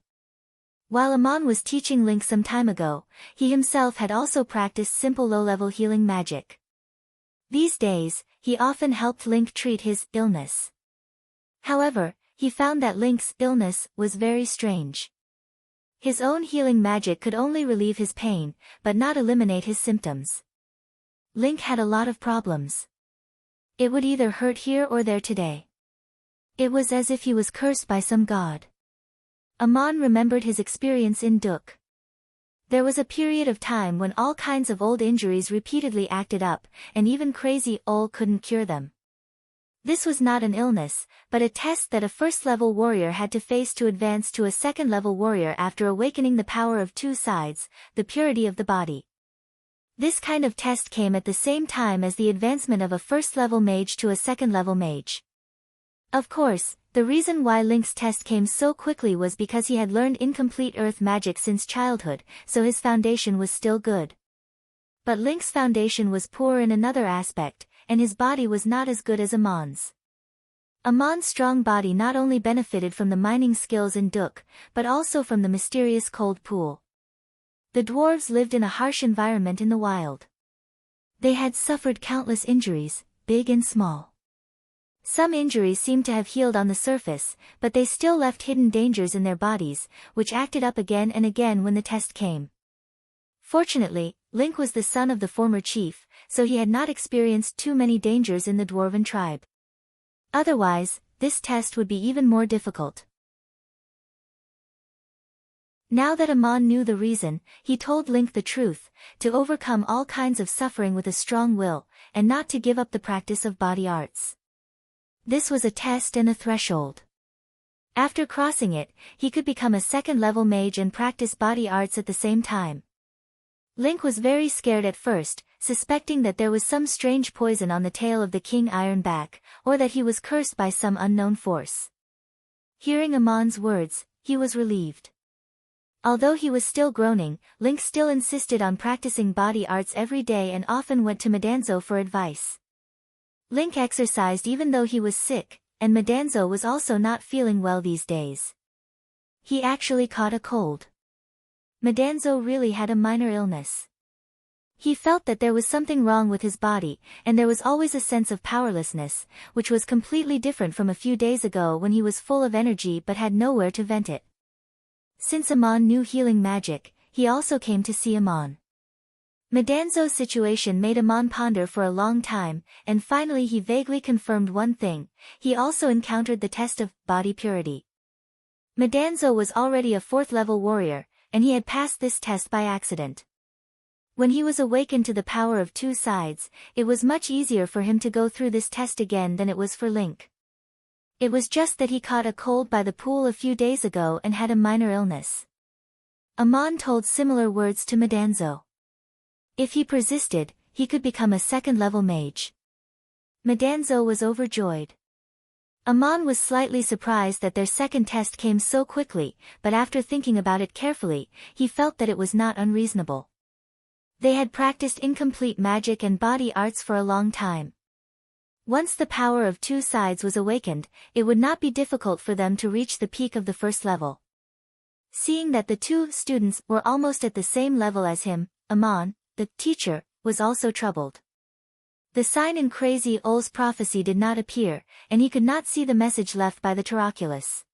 While Amon was teaching Link some time ago, he himself had also practiced simple low-level healing magic. These days, he often helped Link treat his illness. However, he found that Link's illness was very strange. His own healing magic could only relieve his pain, but not eliminate his symptoms. Link had a lot of problems. It would either hurt here or there today. It was as if he was cursed by some god. Amon remembered his experience in Duk. There was a period of time when all kinds of old injuries repeatedly acted up, and even crazy Ol couldn't cure them. This was not an illness, but a test that a first-level warrior had to face to advance to a second-level warrior after awakening the power of two sides, the purity of the body. This kind of test came at the same time as the advancement of a first-level mage to a second-level mage. Of course, the reason why Link's test came so quickly was because he had learned incomplete earth magic since childhood, so his foundation was still good. But Link's foundation was poor in another aspect, and his body was not as good as Amon's. Amon's strong body not only benefited from the mining skills in Duk, but also from the mysterious cold pool. The dwarves lived in a harsh environment in the wild. They had suffered countless injuries, big and small. Some injuries seemed to have healed on the surface, but they still left hidden dangers in their bodies, which acted up again and again when the test came. Fortunately, Link was the son of the former chief, so he had not experienced too many dangers in the dwarven tribe. Otherwise, this test would be even more difficult. Now that Amon knew the reason, he told Link the truth, to overcome all kinds of suffering with a strong will, and not to give up the practice of body arts. This was a test and a threshold. After crossing it, he could become a second-level mage and practice body arts at the same time. Link was very scared at first, suspecting that there was some strange poison on the tail of the King Ironback, or that he was cursed by some unknown force. Hearing Amon's words, he was relieved. Although he was still groaning, Link still insisted on practicing body arts every day and often went to Madanzo for advice. Link exercised even though he was sick, and Madanzo was also not feeling well these days. He actually caught a cold. Madanzo really had a minor illness. He felt that there was something wrong with his body, and there was always a sense of powerlessness, which was completely different from a few days ago when he was full of energy but had nowhere to vent it. Since Amon knew healing magic, he also came to see Amon. Madanzo's situation made Amon ponder for a long time, and finally he vaguely confirmed one thing: he also encountered the test of body purity. Madanzo was already a fourth-level warrior, and he had passed this test by accident. When he was awakened to the power of two sides, it was much easier for him to go through this test again than it was for Link. It was just that he caught a cold by the pool a few days ago and had a minor illness. Amon told similar words to Madanzo. If he persisted, he could become a second-level mage. Madanzo was overjoyed. Amon was slightly surprised that their second test came so quickly, but after thinking about it carefully, he felt that it was not unreasonable. They had practiced incomplete magic and body arts for a long time. Once the power of two sides was awakened, it would not be difficult for them to reach the peak of the first level. Seeing that the two students were almost at the same level as him, Amon, the teacher, was also troubled. The sign in Crazy Ole's prophecy did not appear, and he could not see the message left by the Taraculus.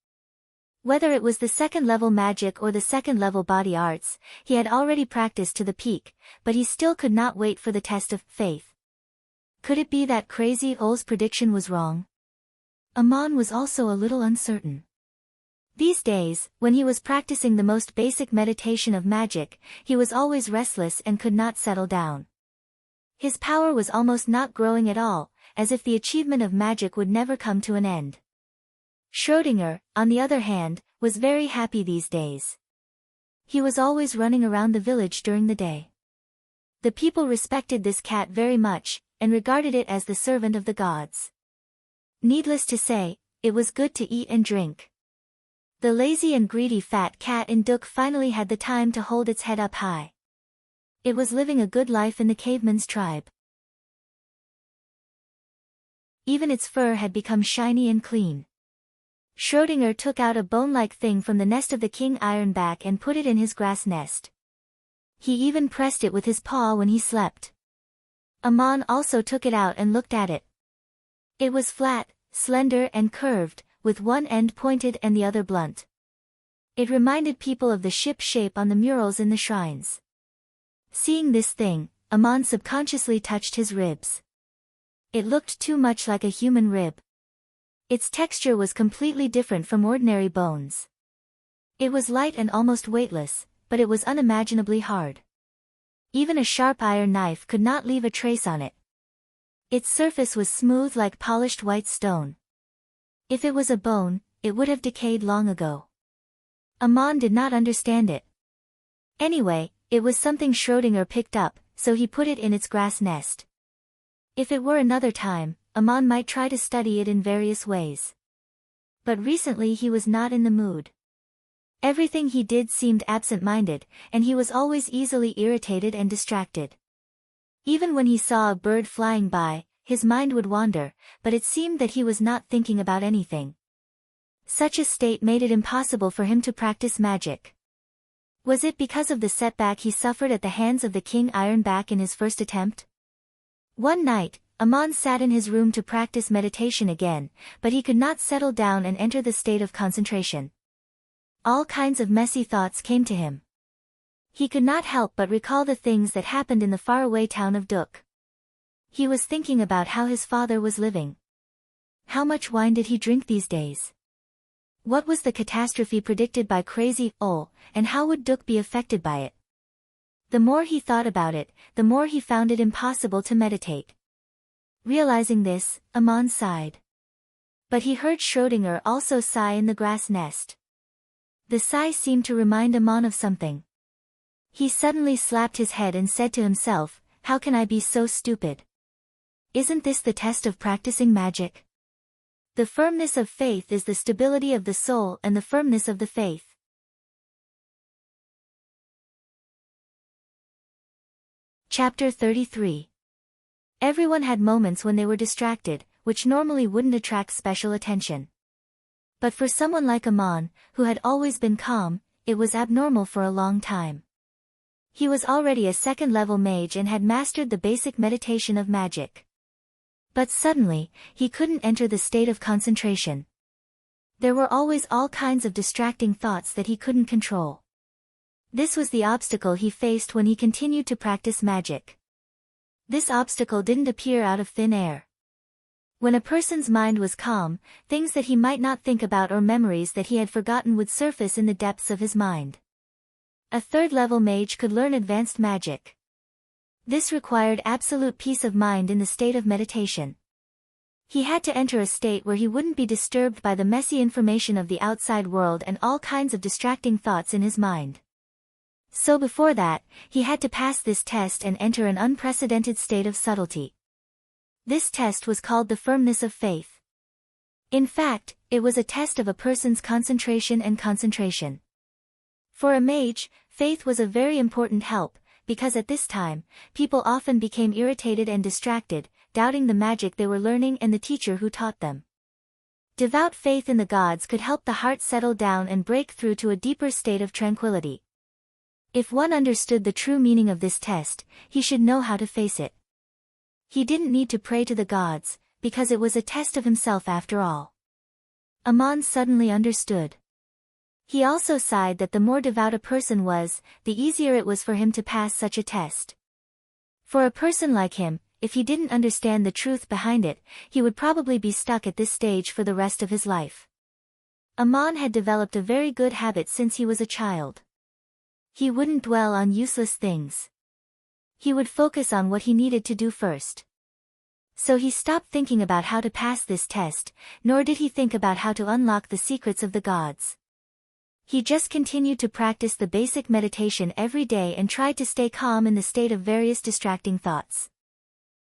Whether it was the second-level magic or the second-level body arts, he had already practiced to the peak, but he still could not wait for the test of faith. Could it be that Crazy Ole's prediction was wrong? Amon was also a little uncertain. These days, when he was practicing the most basic meditation of magic, he was always restless and could not settle down. His power was almost not growing at all, as if the achievement of magic would never come to an end. Schrödinger, on the other hand, was very happy these days. He was always running around the village during the day. The people respected this cat very much, and regarded it as the servant of the gods. Needless to say, it was good to eat and drink. The lazy and greedy fat cat in Duk finally had the time to hold its head up high. It was living a good life in the caveman's tribe. Even its fur had become shiny and clean. Schrödinger took out a bone-like thing from the nest of the king ironback and put it in his grass nest. He even pressed it with his paw when he slept. Amon also took it out and looked at it. It was flat, slender and curved, with one end pointed and the other blunt. It reminded people of the ship shape on the murals in the shrines. Seeing this thing, Amon subconsciously touched his ribs. It looked too much like a human rib. Its texture was completely different from ordinary bones. It was light and almost weightless, but it was unimaginably hard. Even a sharp iron knife could not leave a trace on it. Its surface was smooth like polished white stone. If it was a bone, it would have decayed long ago. Amon did not understand it. Anyway, it was something Schrödinger picked up, so he put it in its grass nest. If it were another time, Amon might try to study it in various ways. But recently he was not in the mood. Everything he did seemed absent-minded, and he was always easily irritated and distracted. Even when he saw a bird flying by, his mind would wander, but it seemed that he was not thinking about anything. Such a state made it impossible for him to practice magic. Was it because of the setback he suffered at the hands of the king ironback in his first attempt? One night, Amon sat in his room to practice meditation again, but he could not settle down and enter the state of concentration. All kinds of messy thoughts came to him. He could not help but recall the things that happened in the faraway town of Duk. He was thinking about how his father was living. How much wine did he drink these days? What was the catastrophe predicted by Crazy Ole, and how would Duk be affected by it? The more he thought about it, the more he found it impossible to meditate. Realizing this, Amon sighed. But he heard Schrödinger also sigh in the grass nest. The sigh seemed to remind Amon of something. He suddenly slapped his head and said to himself, "How can I be so stupid? Isn't this the test of practicing magic? The firmness of faith is the stability of the soul and the firmness of the faith." Chapter 33. Everyone had moments when they were distracted, which normally wouldn't attract special attention. But for someone like Amon, who had always been calm, it was abnormal for a long time. He was already a second-level mage and had mastered the basic meditation of magic. But suddenly, he couldn't enter the state of concentration. There were always all kinds of distracting thoughts that he couldn't control. This was the obstacle he faced when he continued to practice magic. This obstacle didn't appear out of thin air. When a person's mind was calm, things that he might not think about or memories that he had forgotten would surface in the depths of his mind. A third-level mage could learn advanced magic. This required absolute peace of mind in the state of meditation. He had to enter a state where he wouldn't be disturbed by the messy information of the outside world and all kinds of distracting thoughts in his mind. So before that, he had to pass this test and enter an unprecedented state of subtlety. This test was called the firmness of faith. In fact, it was a test of a person's concentration and concentration. For a mage, faith was a very important help, because at this time, people often became irritated and distracted, doubting the magic they were learning and the teacher who taught them. Devout faith in the gods could help the heart settle down and break through to a deeper state of tranquility. If one understood the true meaning of this test, he should know how to face it. He didn't need to pray to the gods, because it was a test of himself after all. Aman suddenly understood. He also sighed that the more devout a person was, the easier it was for him to pass such a test. For a person like him, if he didn't understand the truth behind it, he would probably be stuck at this stage for the rest of his life. Aman had developed a very good habit since he was a child. He wouldn't dwell on useless things. He would focus on what he needed to do first. So he stopped thinking about how to pass this test, nor did he think about how to unlock the secrets of the gods. He just continued to practice the basic meditation every day and tried to stay calm in the state of various distracting thoughts.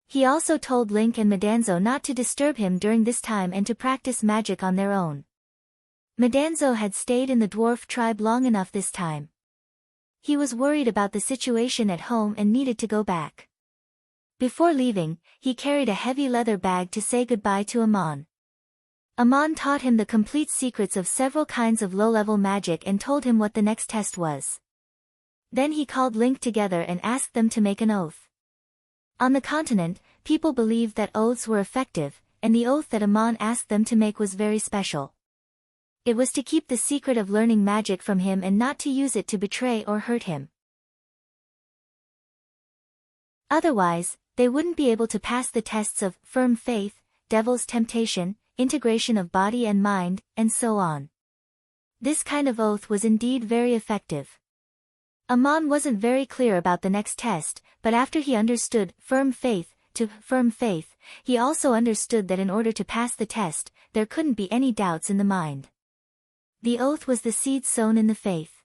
He also told Link and Medanzo not to disturb him during this time and to practice magic on their own. Medanzo had stayed in the dwarf tribe long enough this time. He was worried about the situation at home and needed to go back. Before leaving, he carried a heavy leather bag to say goodbye to Aman. Aman taught him the complete secrets of several kinds of low-level magic and told him what the next test was. Then he called Link together and asked them to make an oath. On the continent, people believed that oaths were effective, and the oath that Aman asked them to make was very special. It was to keep the secret of learning magic from him and not to use it to betray or hurt him. Otherwise, they wouldn't be able to pass the tests of firm faith, devil's temptation, integration of body and mind, and so on. This kind of oath was indeed very effective. Aman wasn't very clear about the next test, but after he understood firm faith, he also understood that in order to pass the test, there couldn't be any doubts in the mind. The oath was the seed sown in the faith.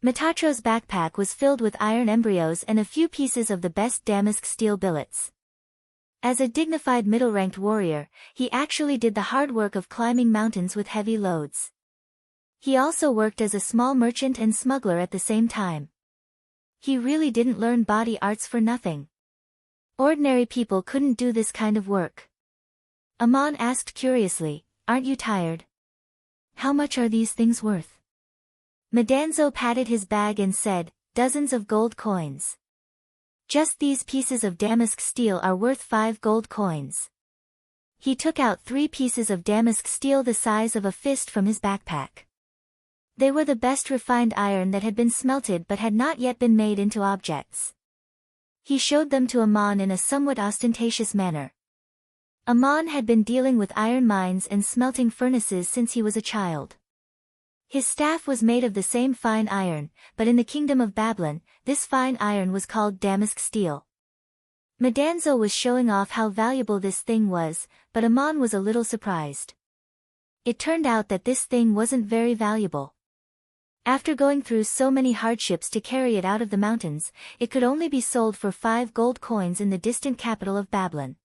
Metatro's backpack was filled with iron embryos and a few pieces of the best damask steel billets. As a dignified middle-ranked warrior, he actually did the hard work of climbing mountains with heavy loads. He also worked as a small merchant and smuggler at the same time. He really didn't learn body arts for nothing. Ordinary people couldn't do this kind of work. Aman asked curiously, "Aren't you tired? How much are these things worth?" Medanzo patted his bag and said, "Dozens of gold coins. Just these pieces of damask steel are worth 5 gold coins." He took out 3 pieces of damask steel the size of a fist from his backpack. They were the best refined iron that had been smelted but had not yet been made into objects. He showed them to Aman in a somewhat ostentatious manner. Aman had been dealing with iron mines and smelting furnaces since he was a child. His staff was made of the same fine iron, but in the kingdom of Babylon, this fine iron was called damask steel. Medanzo was showing off how valuable this thing was, but Aman was a little surprised. It turned out that this thing wasn't very valuable. After going through so many hardships to carry it out of the mountains, it could only be sold for 5 gold coins in the distant capital of Babylon.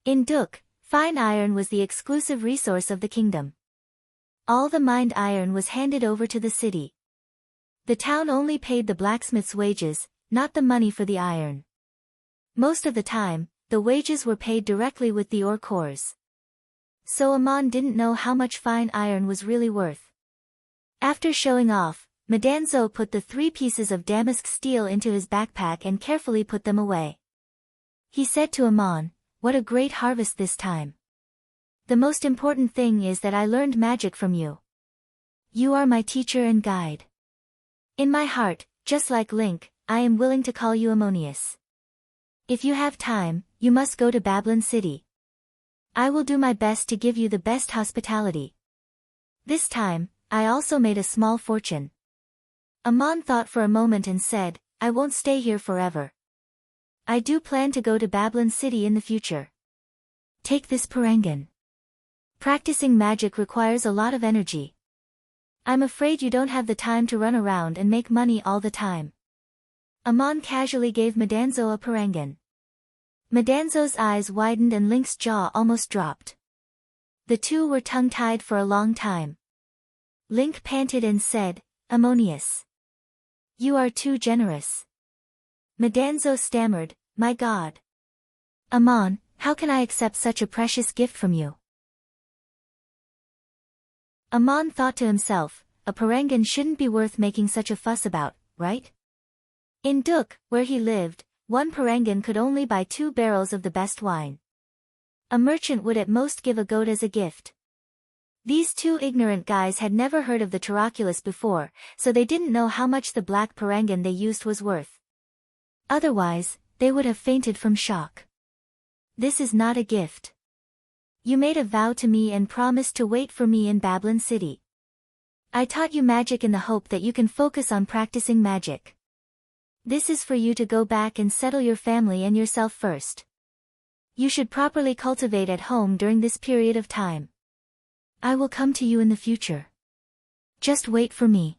In Duk, fine iron was the exclusive resource of the kingdom. All the mined iron was handed over to the city. The town only paid the blacksmith's wages, not the money for the iron. Most of the time, the wages were paid directly with the ore cores. So Aman didn't know how much fine iron was really worth. After showing off, Medanzo put the 3 pieces of damask steel into his backpack and carefully put them away. He said to Aman, "What a great harvest this time. The most important thing is that I learned magic from you. You are my teacher and guide. In my heart, just like Link, I am willing to call you Ammonius. If you have time, you must go to Babylon City. I will do my best to give you the best hospitality. This time, I also made a small fortune." Amon thought for a moment and said, I won't stay here forever. I do plan to go to Babylon City in the future. Take this parangan. Practicing magic requires a lot of energy. I'm afraid you don't have the time to run around and make money all the time. Amon casually gave Madanzo a parangan. Madanzo's eyes widened and Link's jaw almost dropped. The two were tongue-tied for a long time. Link panted and said, Ammonius. You are too generous. Madanzo stammered, My God. Amon, how can I accept such a precious gift from you? Amon thought to himself, a parangan shouldn't be worth making such a fuss about, right? In Duk, where he lived, one parangan could only buy 2 barrels of the best wine. A merchant would at most give a goat as a gift. These two ignorant guys had never heard of the Taraculus before, so they didn't know how much the black parangan they used was worth. Otherwise, they would have fainted from shock. This is not a gift. You made a vow to me and promised to wait for me in Babylon City. I taught you magic in the hope that you can focus on practicing magic. This is for you to go back and settle your family and yourself first. You should properly cultivate at home during this period of time. I will come to you in the future. Just wait for me.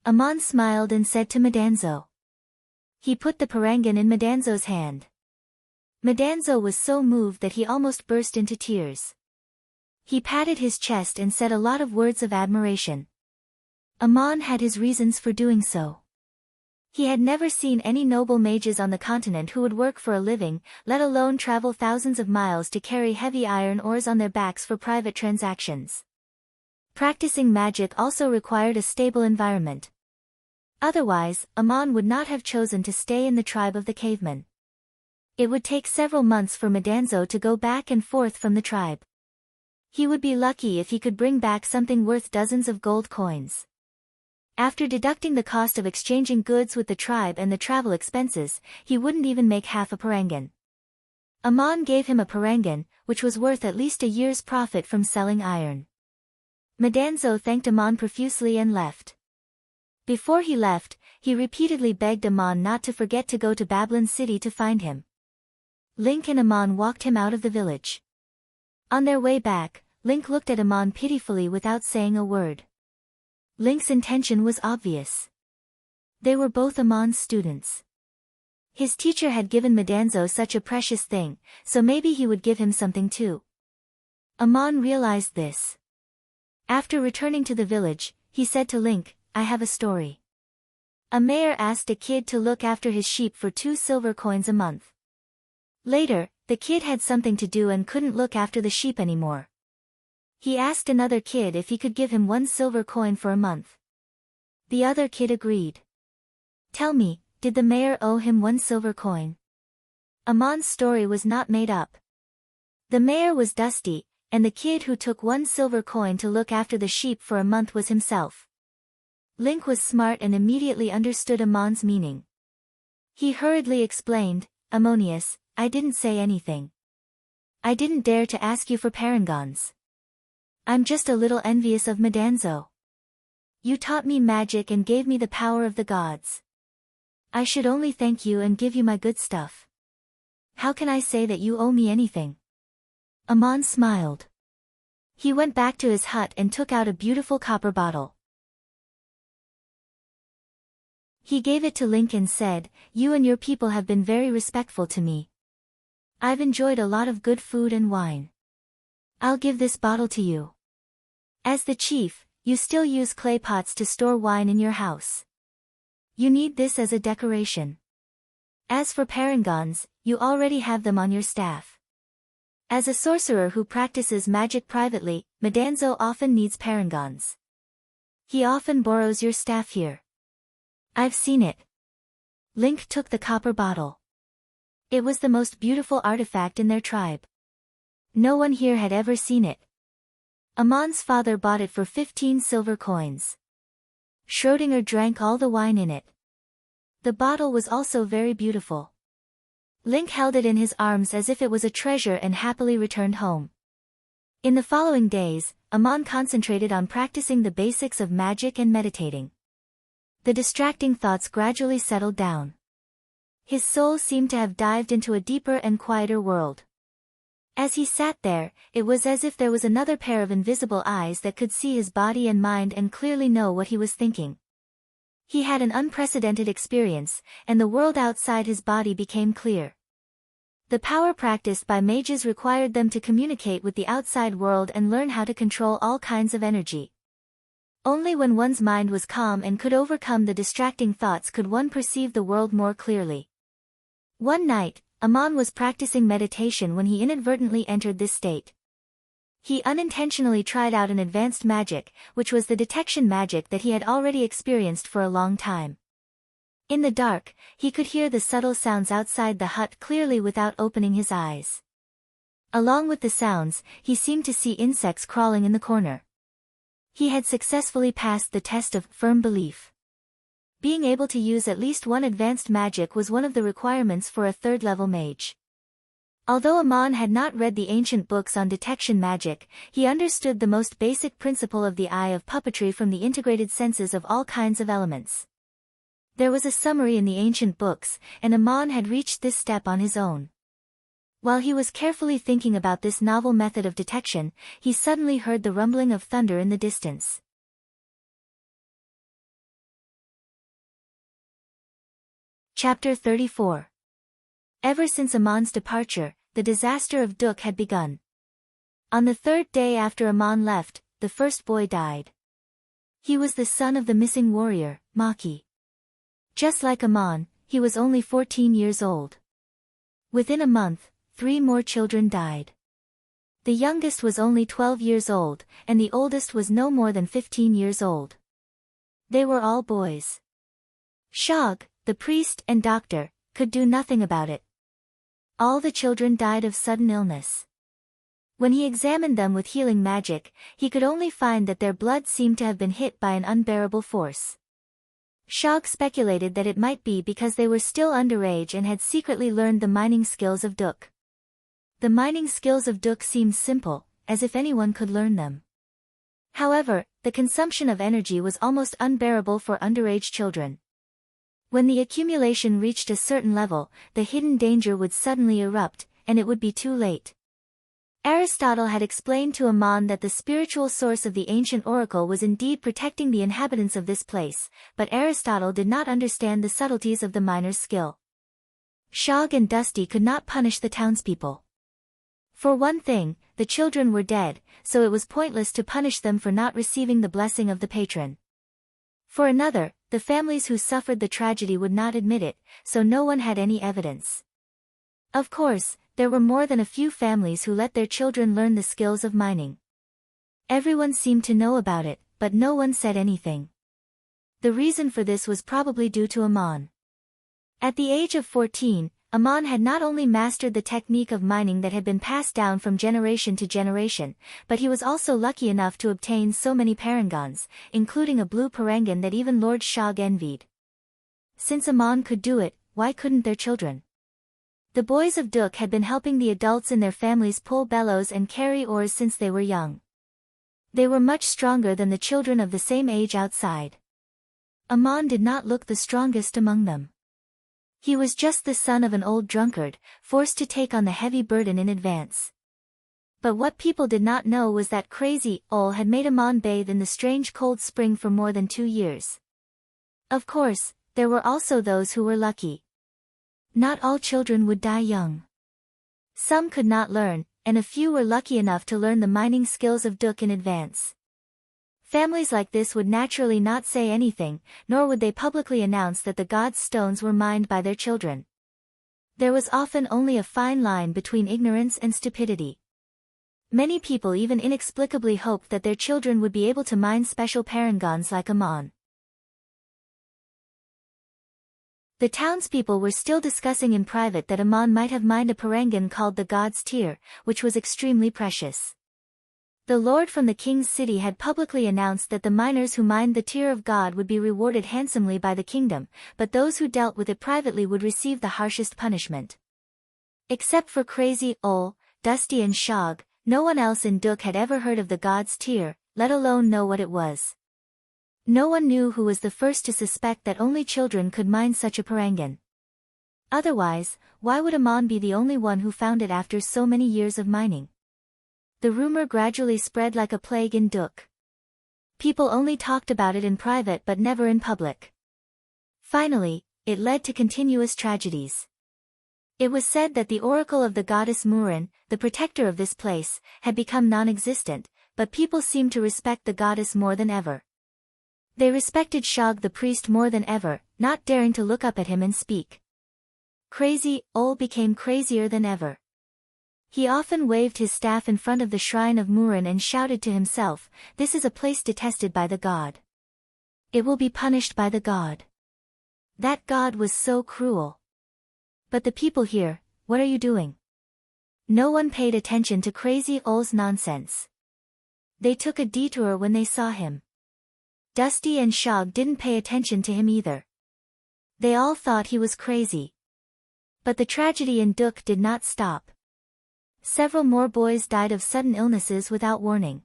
Amon smiled and said to Madanzo. He put the parangan in Madanzo's hand. Madanzo was so moved that he almost burst into tears. He patted his chest and said a lot of words of admiration. Amon had his reasons for doing so. He had never seen any noble mages on the continent who would work for a living, let alone travel thousands of miles to carry heavy iron ores on their backs for private transactions. Practicing magic also required a stable environment. Otherwise, Amon would not have chosen to stay in the tribe of the cavemen. It would take several months for Madanzo to go back and forth from the tribe. He would be lucky if he could bring back something worth dozens of gold coins. After deducting the cost of exchanging goods with the tribe and the travel expenses, he wouldn't even make half a parangan. Amon gave him a parangan, which was worth at least a year's profit from selling iron. Madanzo thanked Amon profusely and left. Before he left, he repeatedly begged Amon not to forget to go to Babylon City to find him. Link and Amon walked him out of the village. On their way back, Link looked at Amon pitifully without saying a word. Link's intention was obvious. They were both Amon's students. His teacher had given Madanzo such a precious thing, so maybe he would give him something too. Amon realized this. After returning to the village, he said to Link, I have a story. A mayor asked a kid to look after his sheep for 2 silver coins a month. Later, the kid had something to do and couldn't look after the sheep anymore. He asked another kid if he could give him 1 silver coin for a month. The other kid agreed. Tell me, did the mayor owe him 1 silver coin? Amon's story was not made up. The mayor was Dusty, and the kid who took 1 silver coin to look after the sheep for a month was himself. Link was smart and immediately understood Amon's meaning. He hurriedly explained, Ammonius, I didn't say anything. I didn't dare to ask you for parangons. I'm just a little envious of Madanzo. You taught me magic and gave me the power of the gods. I should only thank you and give you my good stuff. How can I say that you owe me anything? Amon smiled. He went back to his hut and took out a beautiful copper bottle. He gave it to Link and said, You and your people have been very respectful to me. I've enjoyed a lot of good food and wine. I'll give this bottle to you. As the chief, you still use clay pots to store wine in your house. You need this as a decoration. As for parangons, you already have them on your staff. As a sorcerer who practices magic privately, Madanzo often needs parangons. He often borrows your staff here. I've seen it. Link took the copper bottle. It was the most beautiful artifact in their tribe. No one here had ever seen it. Amon's father bought it for 15 silver coins. Schrödinger drank all the wine in it. The bottle was also very beautiful. Link held it in his arms as if it was a treasure and happily returned home. In the following days, Amon concentrated on practicing the basics of magic and meditating. The distracting thoughts gradually settled down. His soul seemed to have dived into a deeper and quieter world. As he sat there, it was as if there was another pair of invisible eyes that could see his body and mind and clearly know what he was thinking. He had an unprecedented experience, and the world outside his body became clear. The power practiced by mages required them to communicate with the outside world and learn how to control all kinds of energy. Only when one's mind was calm and could overcome the distracting thoughts could one perceive the world more clearly. One night, Aman was practicing meditation when he inadvertently entered this state. He unintentionally tried out an advanced magic, which was the detection magic that he had already experienced for a long time. In the dark, he could hear the subtle sounds outside the hut clearly without opening his eyes. Along with the sounds, he seemed to see insects crawling in the corner. He had successfully passed the test of firm belief. Being able to use at least one advanced magic was one of the requirements for a third-level mage. Although Aman had not read the ancient books on detection magic, he understood the most basic principle of the eye of puppetry from the integrated senses of all kinds of elements. There was a summary in the ancient books, and Aman had reached this step on his own. While he was carefully thinking about this novel method of detection, he suddenly heard the rumbling of thunder in the distance. Chapter 34. Ever since Aman's departure, the disaster of Duk had begun. On the third day after Aman left, the first boy died. He was the son of the missing warrior, Maki. Just like Aman, he was only 14 years old. Within a month, 3 more children died. The youngest was only 12 years old, and the oldest was no more than 15 years old. They were all boys. Shog, the priest and doctor, could do nothing about it. All the children died of sudden illness. When he examined them with healing magic, he could only find that their blood seemed to have been hit by an unbearable force. Shog speculated that it might be because they were still underage and had secretly learned the mining skills of Duk. The mining skills of Duk seemed simple, as if anyone could learn them. However, the consumption of energy was almost unbearable for underage children. When the accumulation reached a certain level, the hidden danger would suddenly erupt, and it would be too late. Aristotle had explained to Aman that the spiritual source of the ancient oracle was indeed protecting the inhabitants of this place, but Aristotle did not understand the subtleties of the miner's skill. Shog and Dusty could not punish the townspeople. For one thing, the children were dead, so it was pointless to punish them for not receiving the blessing of the patron. For another, the families who suffered the tragedy would not admit it, so no one had any evidence. Of course, there were more than a few families who let their children learn the skills of mining. Everyone seemed to know about it, but no one said anything. The reason for this was probably due to Aman. At the age of 14, Aman had not only mastered the technique of mining that had been passed down from generation to generation, but he was also lucky enough to obtain so many parangons, including a blue parangon that even Lord Shog envied. Since Aman could do it, why couldn't their children? The boys of Duk had been helping the adults in their families pull bellows and carry oars since they were young. They were much stronger than the children of the same age outside. Aman did not look the strongest among them. He was just the son of an old drunkard, forced to take on the heavy burden in advance. But what people did not know was that Crazy Ol had made Aman bathe in the strange cold spring for more than 2 years. Of course, there were also those who were lucky. Not all children would die young. Some could not learn, and a few were lucky enough to learn the mining skills of Duk in advance. Families like this would naturally not say anything, nor would they publicly announce that the gods' stones were mined by their children. There was often only a fine line between ignorance and stupidity. Many people even inexplicably hoped that their children would be able to mine special parangons like Aman. The townspeople were still discussing in private that Aman might have mined a parangon called the God's Tear, which was extremely precious. The lord from the king's city had publicly announced that the miners who mined the Tear of God would be rewarded handsomely by the kingdom, but those who dealt with it privately would receive the harshest punishment. Except for Crazy Ol, Dusty and Shog, no one else in Duk had ever heard of the God's Tear, let alone know what it was. No one knew who was the first to suspect that only children could mine such a parangan. Otherwise, why would Amon be the only one who found it after so many years of mining? The rumor gradually spread like a plague in Duk. People only talked about it in private but never in public. Finally, it led to continuous tragedies. It was said that the oracle of the goddess Murin, the protector of this place, had become non-existent, but people seemed to respect the goddess more than ever. They respected Shog the priest more than ever, not daring to look up at him and speak. Crazy Ol became crazier than ever. He often waved his staff in front of the shrine of Murin and shouted to himself, "This is a place detested by the god. It will be punished by the god." That god was so cruel. But the people here, what are you doing? No one paid attention to Crazy Ol's nonsense. They took a detour when they saw him. Dusty and Shog didn't pay attention to him either. They all thought he was crazy. But the tragedy in Duk did not stop. Several more boys died of sudden illnesses without warning.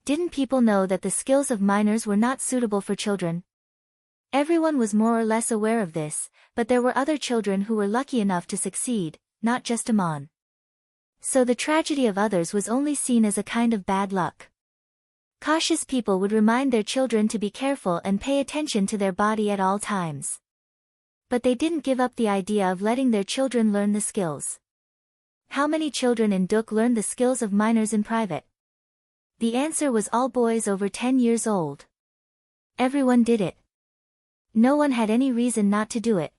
Didn't people know that the skills of miners were not suitable for children? Everyone was more or less aware of this, but there were other children who were lucky enough to succeed, not just Amon. So the tragedy of others was only seen as a kind of bad luck. Cautious people would remind their children to be careful and pay attention to their body at all times. But they didn't give up the idea of letting their children learn the skills. How many children in Duk learned the skills of miners in private? The answer was all boys over 10 years old. Everyone did it. No one had any reason not to do it.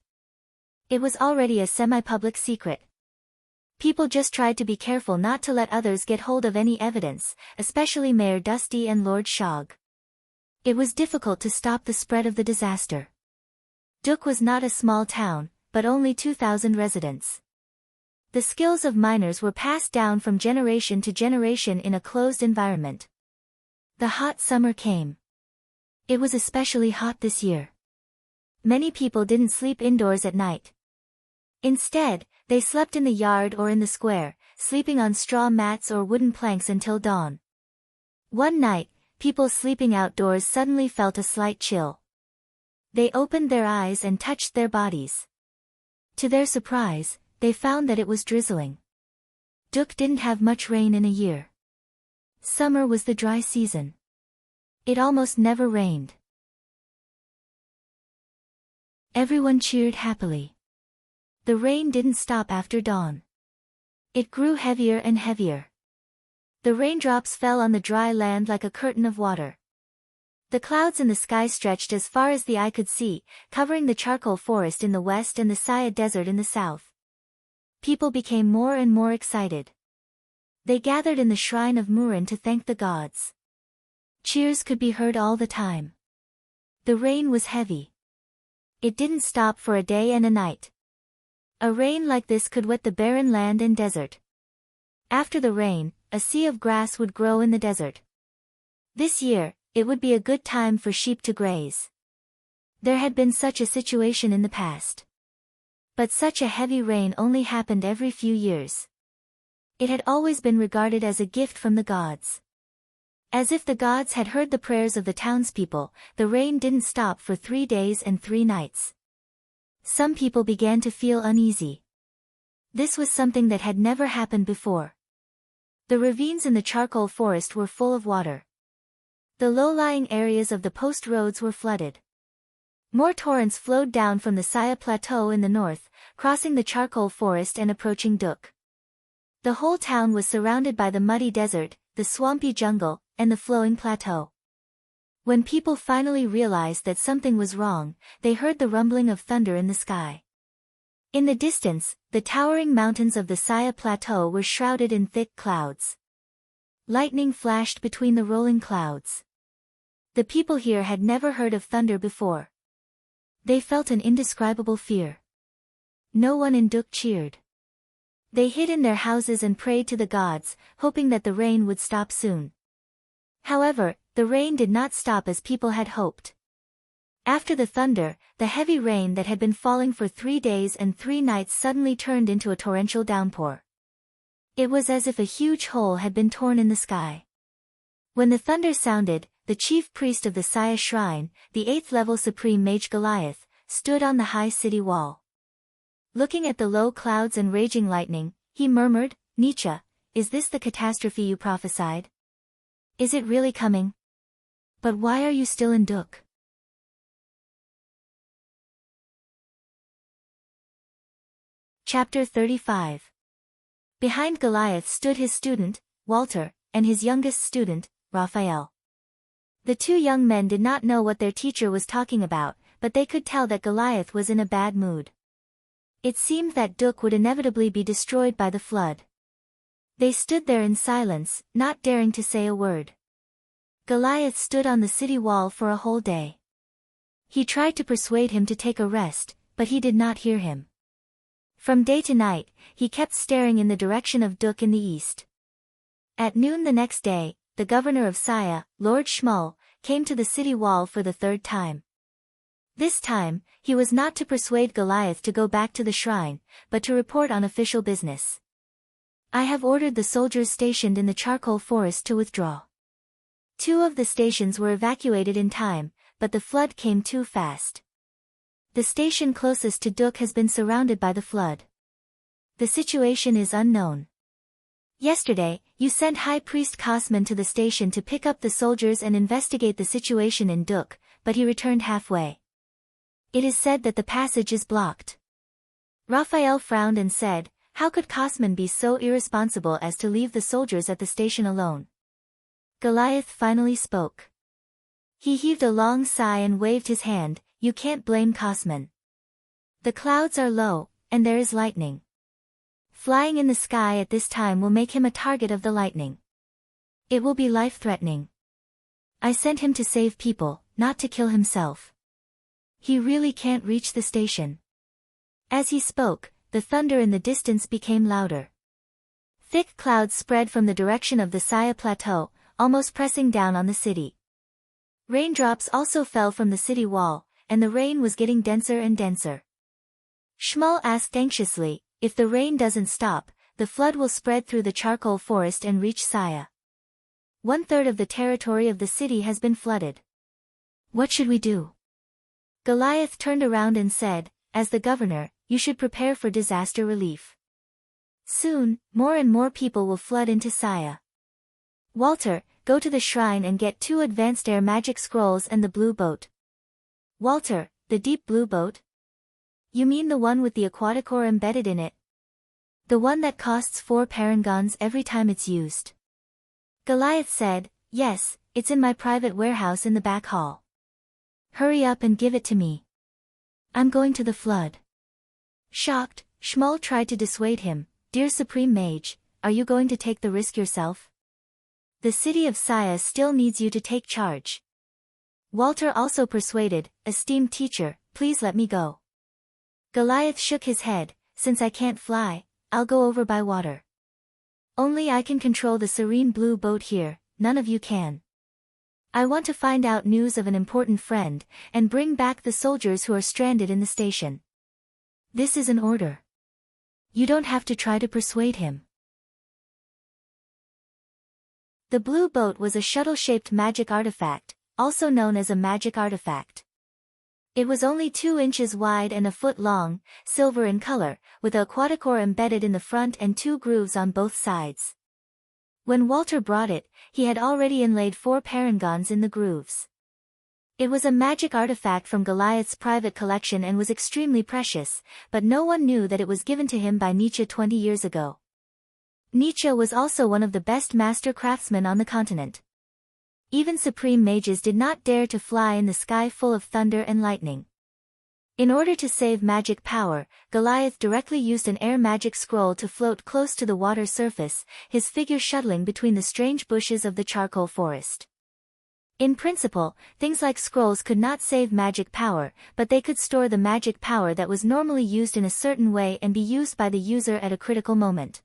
It was already a semi-public secret. People just tried to be careful not to let others get hold of any evidence, especially Mayor Dusty and Lord Shog. It was difficult to stop the spread of the disaster. Duk was not a small town, but only 2,000 residents. The skills of miners were passed down from generation to generation in a closed environment. The hot summer came. It was especially hot this year. Many people didn't sleep indoors at night. Instead, they slept in the yard or in the square, sleeping on straw mats or wooden planks until dawn. One night, people sleeping outdoors suddenly felt a slight chill. They opened their eyes and touched their bodies. To their surprise, they found that it was drizzling. Duk didn't have much rain in a year. Summer was the dry season. It almost never rained. Everyone cheered happily. The rain didn't stop after dawn. It grew heavier and heavier. The raindrops fell on the dry land like a curtain of water. The clouds in the sky stretched as far as the eye could see, covering the charcoal forest in the west and the Saya desert in the south. People became more and more excited. They gathered in the shrine of Murin to thank the gods. Cheers could be heard all the time. The rain was heavy. It didn't stop for a day and a night. A rain like this could wet the barren land and desert. After the rain, a sea of grass would grow in the desert. This year, it would be a good time for sheep to graze. There had been such a situation in the past. But such a heavy rain only happened every few years. It had always been regarded as a gift from the gods. As if the gods had heard the prayers of the townspeople, the rain didn't stop for 3 days and 3 nights. Some people began to feel uneasy. This was something that had never happened before. The ravines in the charcoal forest were full of water. The low-lying areas of the post roads were flooded. More torrents flowed down from the Saya Plateau in the north, crossing the charcoal forest and approaching Duk. The whole town was surrounded by the muddy desert, the swampy jungle, and the flowing plateau. When people finally realized that something was wrong, they heard the rumbling of thunder in the sky. In the distance, the towering mountains of the Saya Plateau were shrouded in thick clouds. Lightning flashed between the rolling clouds. The people here had never heard of thunder before. They felt an indescribable fear. No one in Duk cheered. They hid in their houses and prayed to the gods, hoping that the rain would stop soon. However, the rain did not stop as people had hoped. After the thunder, the heavy rain that had been falling for 3 days and 3 nights suddenly turned into a torrential downpour. It was as if a huge hole had been torn in the sky. When the thunder sounded, the chief priest of the Saya shrine, the 8th-level supreme mage Goliath, stood on the high city wall. Looking at the low clouds and raging lightning, he murmured, "Nietzsche, is this the catastrophe you prophesied? Is it really coming? But why are you still in Duk?" Chapter 35. Behind Goliath stood his student, Walter, and his youngest student, Raphael. The two young men did not know what their teacher was talking about, but they could tell that Goliath was in a bad mood. It seemed that Duk would inevitably be destroyed by the flood. They stood there in silence, not daring to say a word. Goliath stood on the city wall for a whole day. He tried to persuade him to take a rest, but he did not hear him. From day to night, he kept staring in the direction of Duk in the east. At noon the next day, the governor of Saya, Lord Shmuel, came to the city wall for the 3rd time. This time, he was not to persuade Goliath to go back to the shrine, but to report on official business. "I have ordered the soldiers stationed in the charcoal forest to withdraw." 2 of the stations were evacuated in time, but the flood came too fast. The station closest to Duk has been surrounded by the flood. The situation is unknown. Yesterday, you sent High Priest Kosman to the station to pick up the soldiers and investigate the situation in Duk, but he returned halfway. It is said that the passage is blocked. Raphael frowned and said, "How could Kosman be so irresponsible as to leave the soldiers at the station alone?" Goliath finally spoke. He heaved a long sigh and waved his hand. "You can't blame Kosman. The clouds are low, and there is lightning. Flying in the sky at this time will make him a target of the lightning. It will be life-threatening. I sent him to save people, not to kill himself. He really can't reach the station." As he spoke, the thunder in the distance became louder. Thick clouds spread from the direction of the Saya plateau, almost pressing down on the city. Raindrops also fell from the city wall, and the rain was getting denser and denser. Shmuel asked anxiously, "If the rain doesn't stop, the flood will spread through the charcoal forest and reach Saya. 1/3 of the territory of the city has been flooded. What should we do?" Goliath turned around and said, "As the governor, you should prepare for disaster relief. Soon, more and more people will flood into Saya. Walter, go to the shrine and get 2 advanced air magic scrolls and the blue boat." "Walter, the deep blue boat? You mean the one with the aquatic ore embedded in it? The one that costs 4 parangons every time it's used?" Goliath said, "Yes, it's in my private warehouse in the back hall. Hurry up and give it to me. I'm going to the flood." Shocked, Shmuel tried to dissuade him. "Dear Supreme Mage, are you going to take the risk yourself? The city of Saya still needs you to take charge." Walter also persuaded, "Esteemed teacher, please let me go." Goliath shook his head, "Since I can't fly, I'll go over by water. Only I can control the serene blue boat here, none of you can. I want to find out news of an important friend, and bring back the soldiers who are stranded in the station. This is an order. You don't have to try to persuade him." The blue boat was a shuttle-shaped magic artifact, also known as a magic artifact. It was only 2 inches wide and a foot long, silver in color, with a aquatic ore embedded in the front and 2 grooves on both sides. When Walter brought it, he had already inlaid 4 parangons in the grooves. It was a magic artifact from Goliath's private collection and was extremely precious, but no one knew that it was given to him by Nietzsche 20 years ago. Nietzsche was also one of the best master craftsmen on the continent. Even supreme mages did not dare to fly in the sky full of thunder and lightning. In order to save magic power, Goliath directly used an air magic scroll to float close to the water surface, his figure shuttling between the strange bushes of the charcoal forest. In principle, things like scrolls could not save magic power, but they could store the magic power that was normally used in a certain way and be used by the user at a critical moment.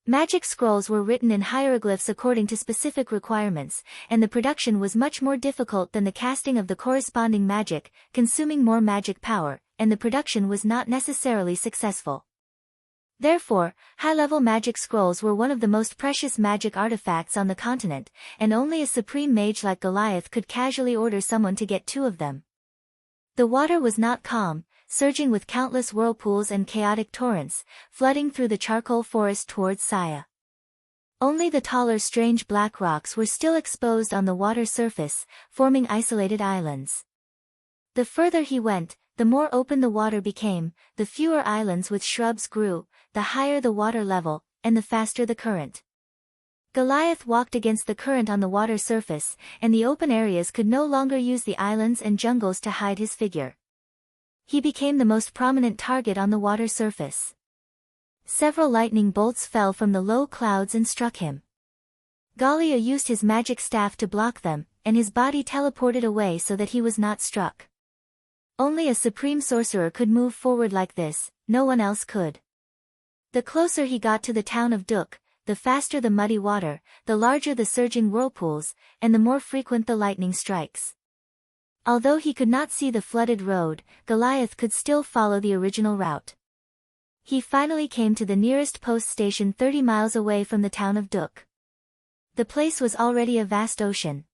Magic scrolls were written in hieroglyphs according to specific requirements, and the production was much more difficult than the casting of the corresponding magic, consuming more magic power, and the production was not necessarily successful. Therefore, high-level magic scrolls were one of the most precious magic artifacts on the continent, and only a supreme mage like Goliath could casually order someone to get 2 of them. The water was not calm, surging with countless whirlpools and chaotic torrents, flooding through the charcoal forest towards Saya. Only the taller strange black rocks were still exposed on the water surface, forming isolated islands. The further he went, the more open the water became, the fewer islands with shrubs grew, the higher the water level, and the faster the current. Goliath walked against the current on the water surface, and the open areas could no longer use the islands and jungles to hide his figure. He became the most prominent target on the water surface. Several lightning bolts fell from the low clouds and struck him. Galia used his magic staff to block them, and his body teleported away so that he was not struck. Only a supreme sorcerer could move forward like this, no one else could. The closer he got to the town of Duk, the faster the muddy water, the larger the surging whirlpools, and the more frequent the lightning strikes. Although he could not see the flooded road, Goliath could still follow the original route. He finally came to the nearest post station 30 miles away from the town of Duk. The place was already a vast ocean.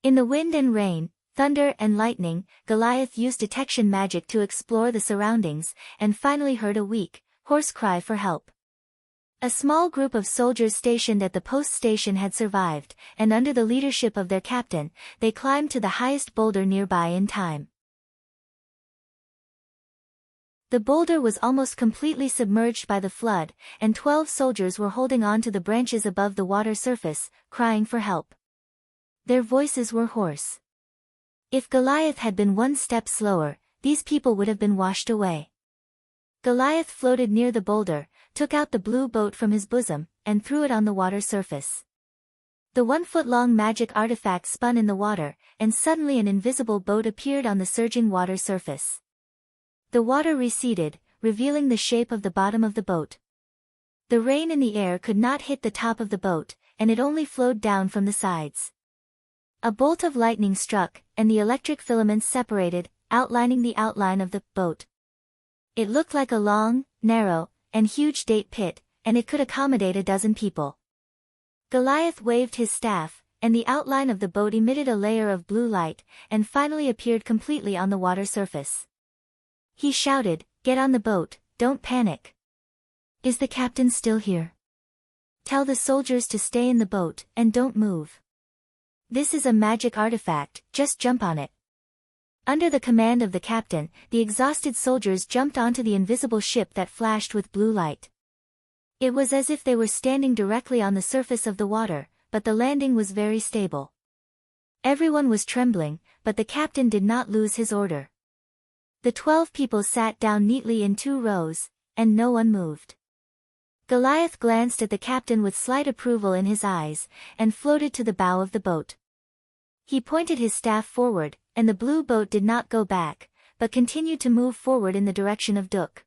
In the wind and rain, thunder and lightning, Goliath used detection magic to explore the surroundings, and finally heard a weak, hoarse cry for help. A small group of soldiers stationed at the post station had survived, and under the leadership of their captain, they climbed to the highest boulder nearby in time. The boulder was almost completely submerged by the flood, and 12 soldiers were holding on to the branches above the water surface, crying for help. Their voices were hoarse. If Goliath had been 1 step slower, these people would have been washed away. Goliath floated near the boulder, took out the blue boat from his bosom, and threw it on the water surface. The 1-foot-long magic artifact spun in the water, and suddenly an invisible boat appeared on the surging water surface. The water receded, revealing the shape of the bottom of the boat. The rain in the air could not hit the top of the boat, and it only flowed down from the sides. A bolt of lightning struck, and the electric filaments separated, outlining the outline of the boat. It looked like a long, narrow, and huge date pit, and it could accommodate a dozen people. Goliath waved his staff, and the outline of the boat emitted a layer of blue light, and finally appeared completely on the water surface. He shouted, "Get on the boat, don't panic. Is the captain still here? Tell the soldiers to stay in the boat, and don't move. This is a magic artifact, just jump on it." Under the command of the captain, the exhausted soldiers jumped onto the invisible ship that flashed with blue light. It was as if they were standing directly on the surface of the water, but the landing was very stable. Everyone was trembling, but the captain did not lose his order. The 12 people sat down neatly in 2 rows, and no one moved. Goliath glanced at the captain with slight approval in his eyes, and floated to the bow of the boat. He pointed his staff forward, and the blue boat did not go back, but continued to move forward in the direction of Duk.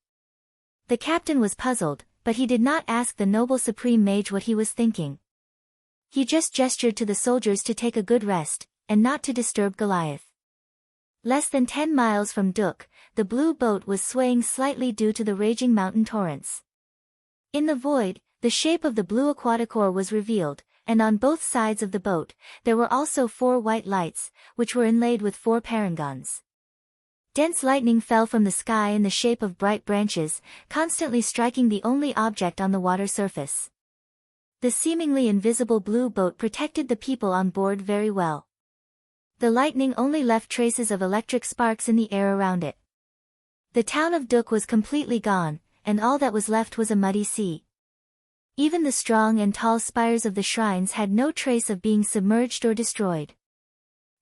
The captain was puzzled, but he did not ask the noble supreme mage what he was thinking. He just gestured to the soldiers to take a good rest, and not to disturb Goliath. Less than 10 miles from Duk, the blue boat was swaying slightly due to the raging mountain torrents. In the void, the shape of the blue aquaticor was revealed, and on both sides of the boat, there were also 4 white lights, which were inlaid with 4 parangons. Dense lightning fell from the sky in the shape of bright branches, constantly striking the only object on the water surface. The seemingly invisible blue boat protected the people on board very well. The lightning only left traces of electric sparks in the air around it. The town of Duk was completely gone, and all that was left was a muddy sea. Even the strong and tall spires of the shrines had no trace of being submerged or destroyed.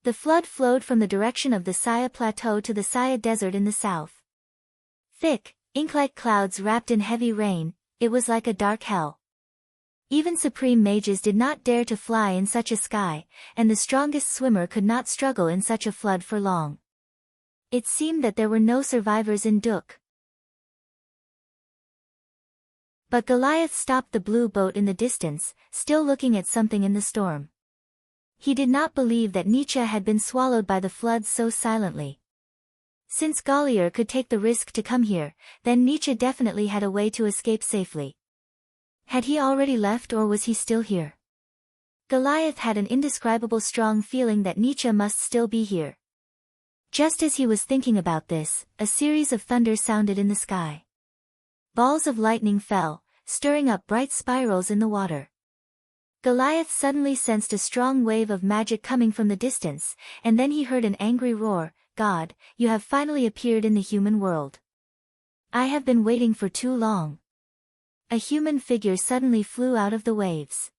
The flood flowed from the direction of the Saya Plateau to the Saya Desert in the south. Thick, ink-like clouds wrapped in heavy rain, it was like a dark hell. Even supreme mages did not dare to fly in such a sky, and the strongest swimmer could not struggle in such a flood for long. It seemed that there were no survivors in Duk. But Goliath stopped the blue boat in the distance, still looking at something in the storm. He did not believe that Nietzsche had been swallowed by the floods so silently. Since Goliath could take the risk to come here, then Nietzsche definitely had a way to escape safely. Had he already left or was he still here? Goliath had an indescribable strong feeling that Nietzsche must still be here. Just as he was thinking about this, a series of thunder sounded in the sky. Balls of lightning fell, stirring up bright spirals in the water. Goliath suddenly sensed a strong wave of magic coming from the distance, and then he heard an angry roar, "God, you have finally appeared in the human world. I have been waiting for too long." A human figure suddenly flew out of the waves.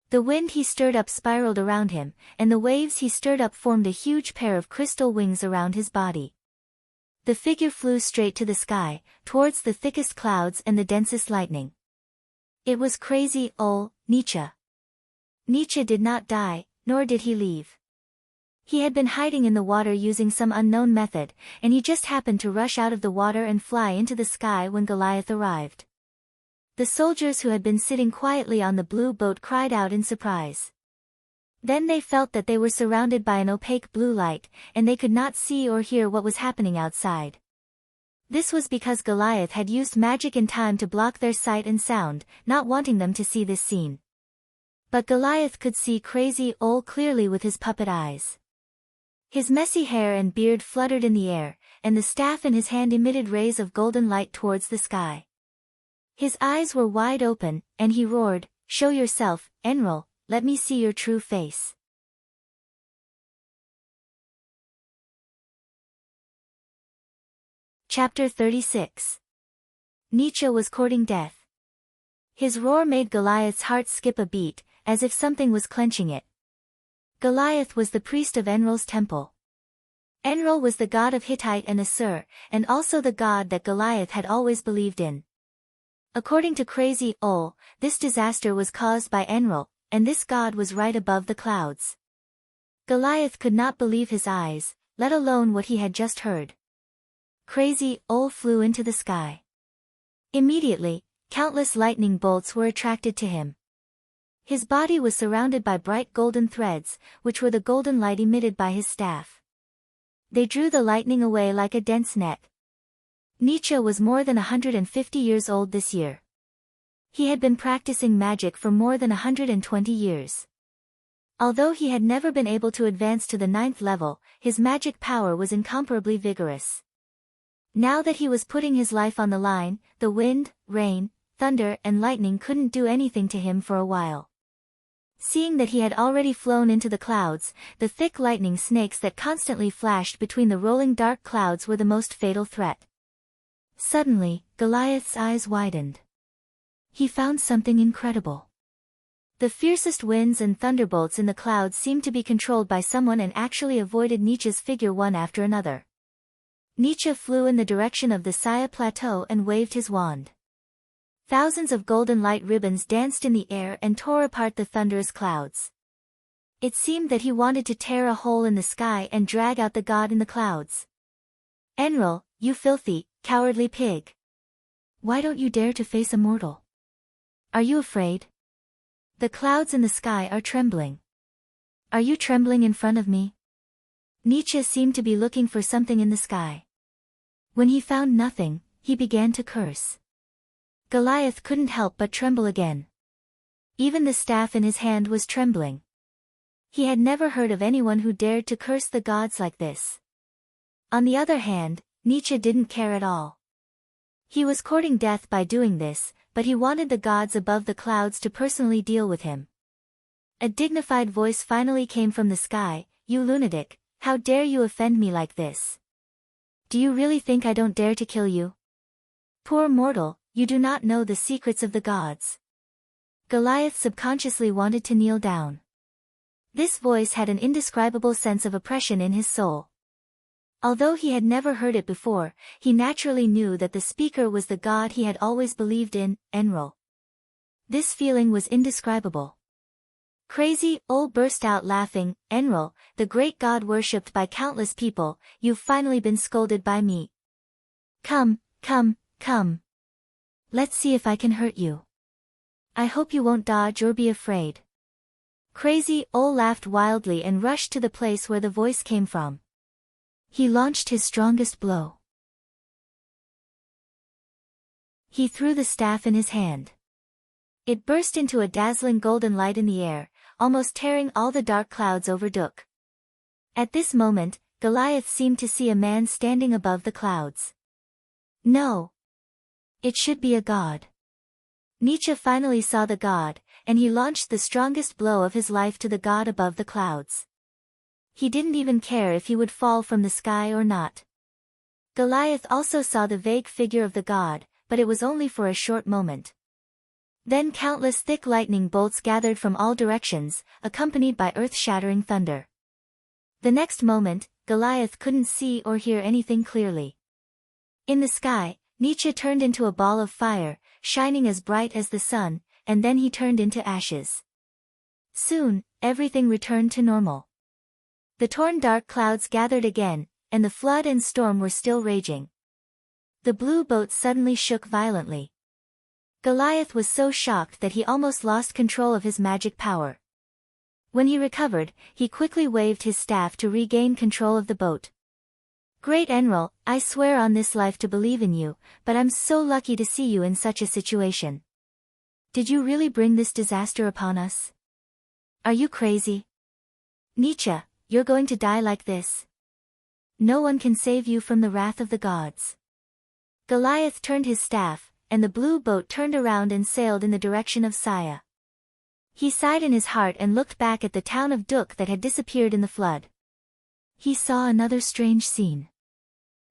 The wind he stirred up spiraled around him, and the waves he stirred up formed a huge pair of crystal wings around his body. The figure flew straight to the sky, towards the thickest clouds and the densest lightning. It was crazy old Nietzsche. Nietzsche did not die, nor did he leave. He had been hiding in the water using some unknown method, and he just happened to rush out of the water and fly into the sky when Goliath arrived. The soldiers who had been sitting quietly on the blue boat cried out in surprise. Then they felt that they were surrounded by an opaque blue light, and they could not see or hear what was happening outside. This was because Goliath had used magic in time to block their sight and sound, not wanting them to see this scene. But Goliath could see crazy old clearly with his puppet eyes. His messy hair and beard fluttered in the air, and the staff in his hand emitted rays of golden light towards the sky. His eyes were wide open, and he roared, "Show yourself, Enrol, let me see your true face." Chapter 36. Nietzsche was courting death. His roar made Goliath's heart skip a beat, as if something was clenching it. Goliath was the priest of Enrol's temple. Enrol was the god of Hittite and Assur, and also the god that Goliath had always believed in. According to Crazy Ol, this disaster was caused by Enrol, and this god was right above the clouds. Goliath could not believe his eyes, let alone what he had just heard. Crazy Ol flew into the sky. Immediately, countless lightning bolts were attracted to him. His body was surrounded by bright golden threads, which were the golden light emitted by his staff. They drew the lightning away like a dense net. Nietzsche was more than 150 years old this year. He had been practicing magic for more than 120 years. Although he had never been able to advance to the 9th level, his magic power was incomparably vigorous. Now that he was putting his life on the line, the wind, rain, thunder and lightning couldn't do anything to him for a while. Seeing that he had already flown into the clouds, the thick lightning snakes that constantly flashed between the rolling dark clouds were the most fatal threat. Suddenly, Goliath's eyes widened. He found something incredible. The fiercest winds and thunderbolts in the clouds seemed to be controlled by someone and actually avoided Nietzsche's figure one after another. Nietzsche flew in the direction of the Saya Plateau and waved his wand. Thousands of golden light ribbons danced in the air and tore apart the thunderous clouds. It seemed that he wanted to tear a hole in the sky and drag out the god in the clouds. "Enrol, you filthy, cowardly pig. Why don't you dare to face a mortal? Are you afraid? The clouds in the sky are trembling. Are you trembling in front of me?" Nietzsche seemed to be looking for something in the sky. When he found nothing, he began to curse. Goliath couldn't help but tremble again. Even the staff in his hand was trembling. He had never heard of anyone who dared to curse the gods like this. On the other hand, Nietzsche didn't care at all. He was courting death by doing this, but he wanted the gods above the clouds to personally deal with him. A dignified voice finally came from the sky, "You lunatic, how dare you offend me like this? Do you really think I don't dare to kill you? Poor mortal, you do not know the secrets of the gods." Goliath subconsciously wanted to kneel down. This voice had an indescribable sense of oppression in his soul. Although he had never heard it before, he naturally knew that the speaker was the god he had always believed in, Enrol. This feeling was indescribable. Crazy Ol burst out laughing, "Enrol, the great god worshipped by countless people, you've finally been scolded by me. Come, come, come. Let's see if I can hurt you. I hope you won't dodge or be afraid." Crazy Ol laughed wildly and rushed to the place where the voice came from. He launched his strongest blow. He threw the staff in his hand. It burst into a dazzling golden light in the air, almost tearing all the dark clouds over Duk. At this moment, Goliath seemed to see a man standing above the clouds. No. It should be a god. Nietzsche finally saw the god, and he launched the strongest blow of his life to the god above the clouds. He didn't even care if he would fall from the sky or not. Goliath also saw the vague figure of the god, but it was only for a short moment. Then countless thick lightning bolts gathered from all directions, accompanied by earth-shattering thunder. The next moment, Goliath couldn't see or hear anything clearly. In the sky, Nietzsche turned into a ball of fire, shining as bright as the sun, and then he turned into ashes. Soon, everything returned to normal. The torn dark clouds gathered again, and the flood and storm were still raging. The blue boat suddenly shook violently. Goliath was so shocked that he almost lost control of his magic power. When he recovered, he quickly waved his staff to regain control of the boat. "Great Enril, I swear on this life to believe in you, but I'm so lucky to see you in such a situation. Did you really bring this disaster upon us? Are you crazy? Nietzsche, you're going to die like this. No one can save you from the wrath of the gods." Goliath turned his staff, and the blue boat turned around and sailed in the direction of Saya. He sighed in his heart and looked back at the town of Duk that had disappeared in the flood. He saw another strange scene.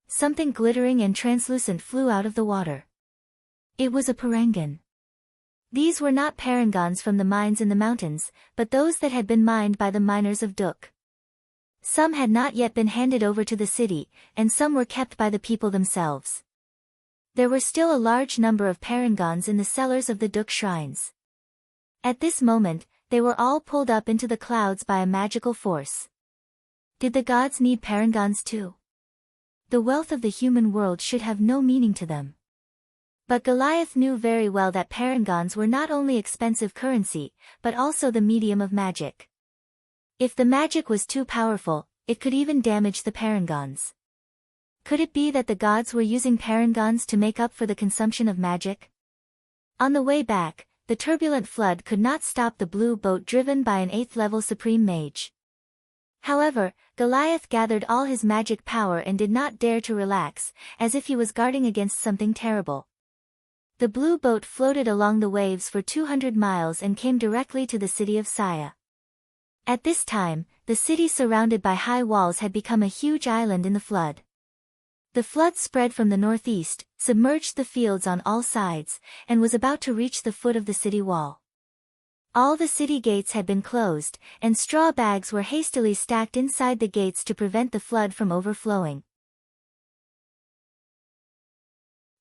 Something glittering and translucent flew out of the water. It was a parangan. These were not parangons from the mines in the mountains, but those that had been mined by the miners of Duk. Some had not yet been handed over to the city, and some were kept by the people themselves. There were still a large number of parangons in the cellars of the Duk shrines. At this moment, they were all pulled up into the clouds by a magical force. Did the gods need parangons too? The wealth of the human world should have no meaning to them. But Goliath knew very well that parangons were not only expensive currency, but also the medium of magic. If the magic was too powerful, it could even damage the parangons. Could it be that the gods were using parangons to make up for the consumption of magic? On the way back, the turbulent flood could not stop the blue boat driven by an 8th-level supreme mage. However, Goliath gathered all his magic power and did not dare to relax, as if he was guarding against something terrible. The blue boat floated along the waves for 200 miles and came directly to the city of Saya. At this time, the city surrounded by high walls had become a huge island in the flood. The flood spread from the northeast, submerged the fields on all sides, and was about to reach the foot of the city wall. All the city gates had been closed, and straw bags were hastily stacked inside the gates to prevent the flood from overflowing.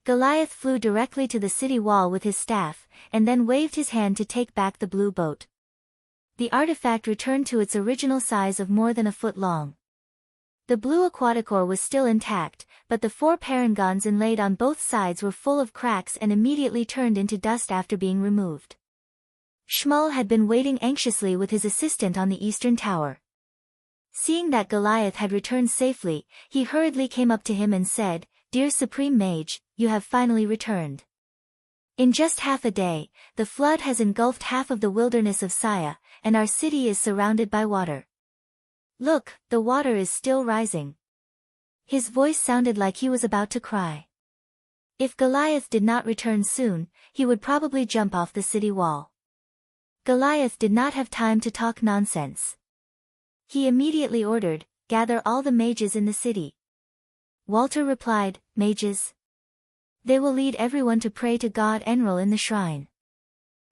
Goliath flew directly to the city wall with his staff, and then waved his hand to take back the blue boat. The artifact returned to its original size of more than a foot long. The blue aquaticore was still intact, but the 4 parangons inlaid on both sides were full of cracks and immediately turned into dust after being removed. Shmuel had been waiting anxiously with his assistant on the eastern tower. Seeing that Goliath had returned safely, he hurriedly came up to him and said, "Dear Supreme Mage, you have finally returned. In just half a day, the flood has engulfed half of the wilderness of Saya, and our city is surrounded by water. Look, the water is still rising." His voice sounded like he was about to cry. If Goliath did not return soon, he would probably jump off the city wall. Goliath did not have time to talk nonsense. He immediately ordered, "Gather all the mages in the city." Walter replied, "Mages? They will lead everyone to pray to God Enril in the shrine."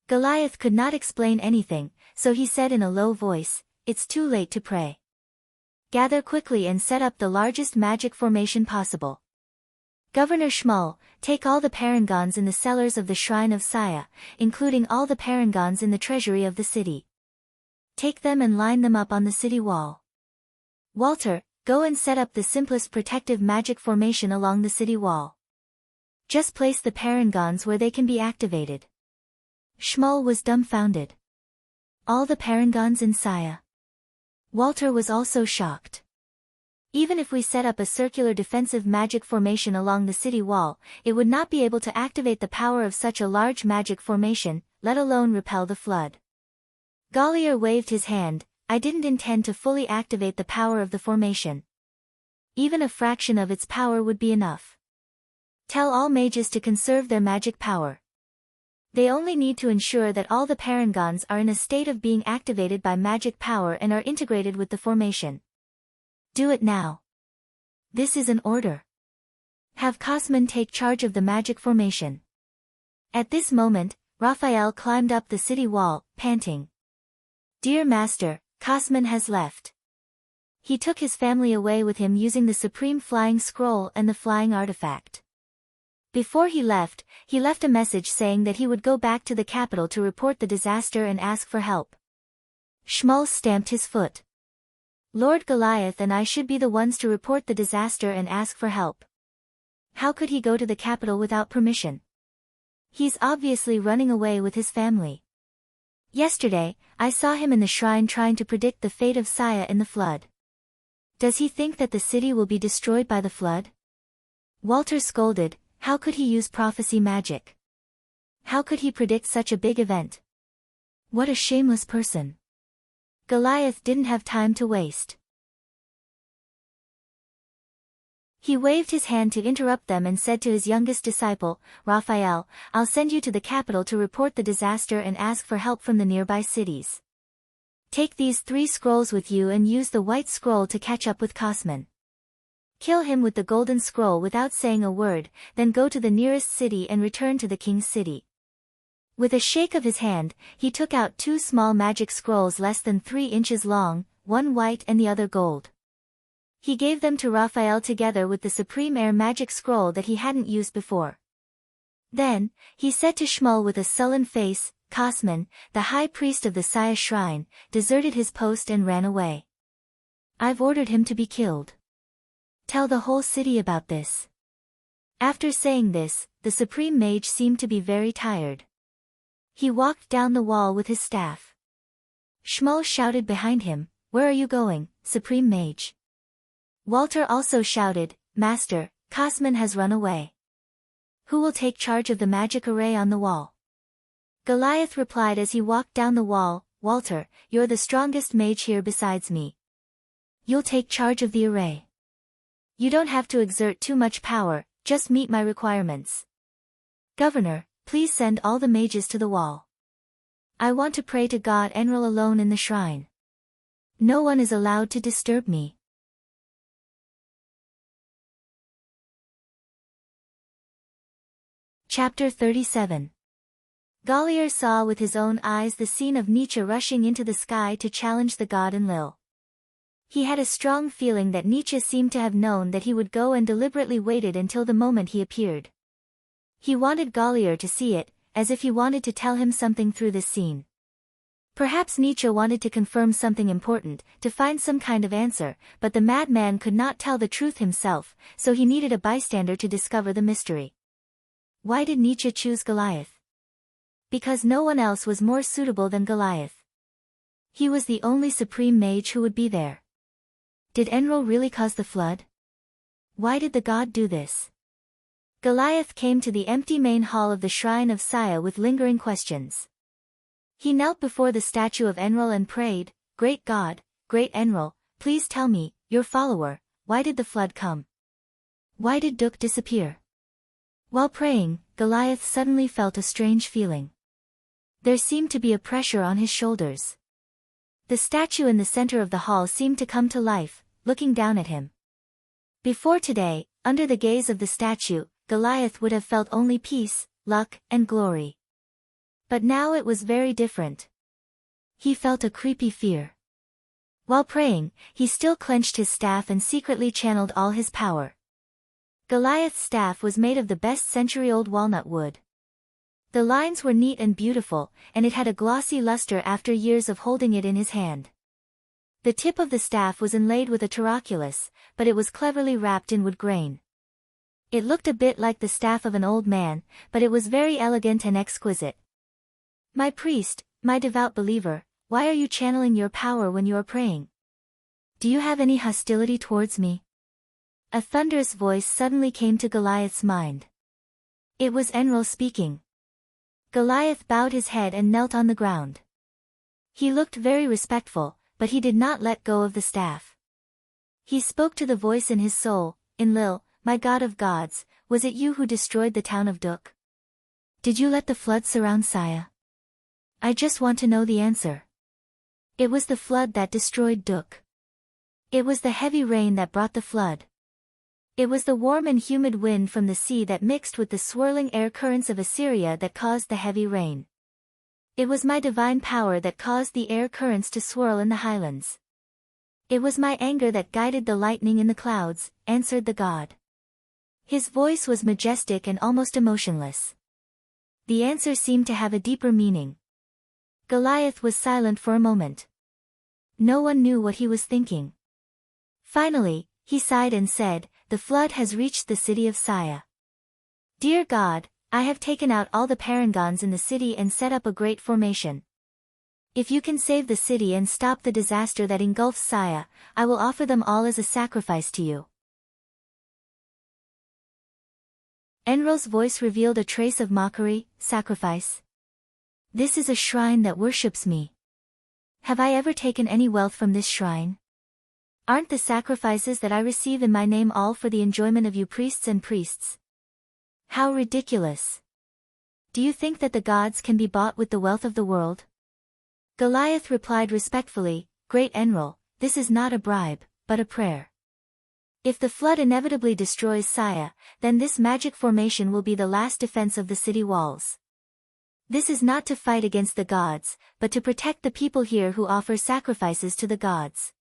Goliath could not explain anything, so he said in a low voice, "It's too late to pray. Gather quickly and set up the largest magic formation possible. Governor Shmuel, take all the parangons in the cellars of the shrine of Saya, including all the parangons in the treasury of the city. Take them and line them up on the city wall. Walter, go and set up the simplest protective magic formation along the city wall. Just place the parangons where they can be activated." Shmuel was dumbfounded. All the parangons in Saya? Walter was also shocked. Even if we set up a circular defensive magic formation along the city wall, it would not be able to activate the power of such a large magic formation, let alone repel the flood. Gallier waved his hand. I didn't intend to fully activate the power of the formation. Even a fraction of its power would be enough. Tell all mages to conserve their magic power. They only need to ensure that all the parangons are in a state of being activated by magic power and are integrated with the formation. Do it now. This is an order. Have Cosman take charge of the magic formation. At this moment, Raphael climbed up the city wall, panting. Dear master, Cosman has left. He took his family away with him using the supreme flying scroll and the flying artifact. Before he left a message saying that he would go back to the capital to report the disaster and ask for help. Schmalz stamped his foot. Lord Goliath and I should be the ones to report the disaster and ask for help. How could he go to the capital without permission? He's obviously running away with his family. Yesterday, I saw him in the shrine trying to predict the fate of Saya in the flood. Does he think that the city will be destroyed by the flood? Walter scolded. How could he use prophecy magic? How could he predict such a big event? What a shameless person. Goliath didn't have time to waste. He waved his hand to interrupt them and said to his youngest disciple, Raphael, I'll send you to the capital to report the disaster and ask for help from the nearby cities. Take these 3 scrolls with you and use the white scroll to catch up with Cosman. Kill him with the golden scroll without saying a word, then go to the nearest city and return to the king's city. With a shake of his hand, he took out 2 small magic scrolls less than 3 inches long, one white and the other gold. He gave them to Raphael together with the supreme air magic scroll that he hadn't used before. Then, he said to Schmalz with a sullen face, Cosman, the high priest of the Saya shrine, deserted his post and ran away. I've ordered him to be killed. Tell the whole city about this. After saying this, the supreme mage seemed to be very tired. He walked down the wall with his staff. Schmalz shouted behind him, Where are you going, supreme mage? Walter also shouted, Master, Cosman has run away. Who will take charge of the magic array on the wall? Goliath replied as he walked down the wall, Walter, you're the strongest mage here besides me. You'll take charge of the array. You don't have to exert too much power, just meet my requirements. Governor, please send all the mages to the wall. I want to pray to God Enril alone in the shrine. No one is allowed to disturb me. Chapter 37. Gallier saw with his own eyes the scene of Nietzsche rushing into the sky to challenge the god Enlil. He had a strong feeling that Nietzsche seemed to have known that he would go and deliberately waited until the moment he appeared. He wanted Gallier to see it, as if he wanted to tell him something through this scene. Perhaps Nietzsche wanted to confirm something important, to find some kind of answer, but the madman could not tell the truth himself, so he needed a bystander to discover the mystery. Why did Nietzsche choose Goliath? Because no one else was more suitable than Goliath. He was the only supreme mage who would be there. Did Enril really cause the flood? Why did the god do this? Goliath came to the empty main hall of the shrine of Saya with lingering questions. He knelt before the statue of Enril and prayed, Great God, great Enril, please tell me, your follower, why did the flood come? Why did Duk disappear? While praying, Goliath suddenly felt a strange feeling. There seemed to be a pressure on his shoulders. The statue in the center of the hall seemed to come to life, looking down at him. Before today, under the gaze of the statue, Goliath would have felt only peace, luck, and glory. But now it was very different. He felt a creepy fear. While praying, he still clenched his staff and secretly channeled all his power. Goliath's staff was made of the best century-old walnut wood. The lines were neat and beautiful, and it had a glossy luster after years of holding it in his hand. The tip of the staff was inlaid with a turquoise, but it was cleverly wrapped in wood grain. It looked a bit like the staff of an old man, but it was very elegant and exquisite. My priest, my devout believer, why are you channeling your power when you are praying? Do you have any hostility towards me? A thunderous voice suddenly came to Goliath's mind. It was Enlil speaking. Goliath bowed his head and knelt on the ground. He looked very respectful, but he did not let go of the staff. He spoke to the voice in his soul, "Enlil, my god of gods, was it you who destroyed the town of Duk? Did you let the flood surround Saya? I just want to know the answer." It was the flood that destroyed Duk. It was the heavy rain that brought the flood. It was the warm and humid wind from the sea that mixed with the swirling air currents of Assyria that caused the heavy rain. It was my divine power that caused the air currents to swirl in the highlands. It was my anger that guided the lightning in the clouds, answered the god. His voice was majestic and almost emotionless. The answer seemed to have a deeper meaning. Goliath was silent for a moment. No one knew what he was thinking. Finally, he sighed and said, "The flood has reached the city of Saya. Dear God, I have taken out all the parangons in the city and set up a great formation. If you can save the city and stop the disaster that engulfs Saya, I will offer them all as a sacrifice to you." Enlil's voice revealed a trace of mockery. "Sacrifice? This is a shrine that worships me. Have I ever taken any wealth from this shrine? Aren't the sacrifices that I receive in my name all for the enjoyment of you priests and priests? How ridiculous! Do you think that the gods can be bought with the wealth of the world?" Goliath replied respectfully, "Great Enlil, this is not a bribe, but a prayer. If the flood inevitably destroys Saya, then this magic formation will be the last defense of the city walls. This is not to fight against the gods, but to protect the people here who offer sacrifices to the gods.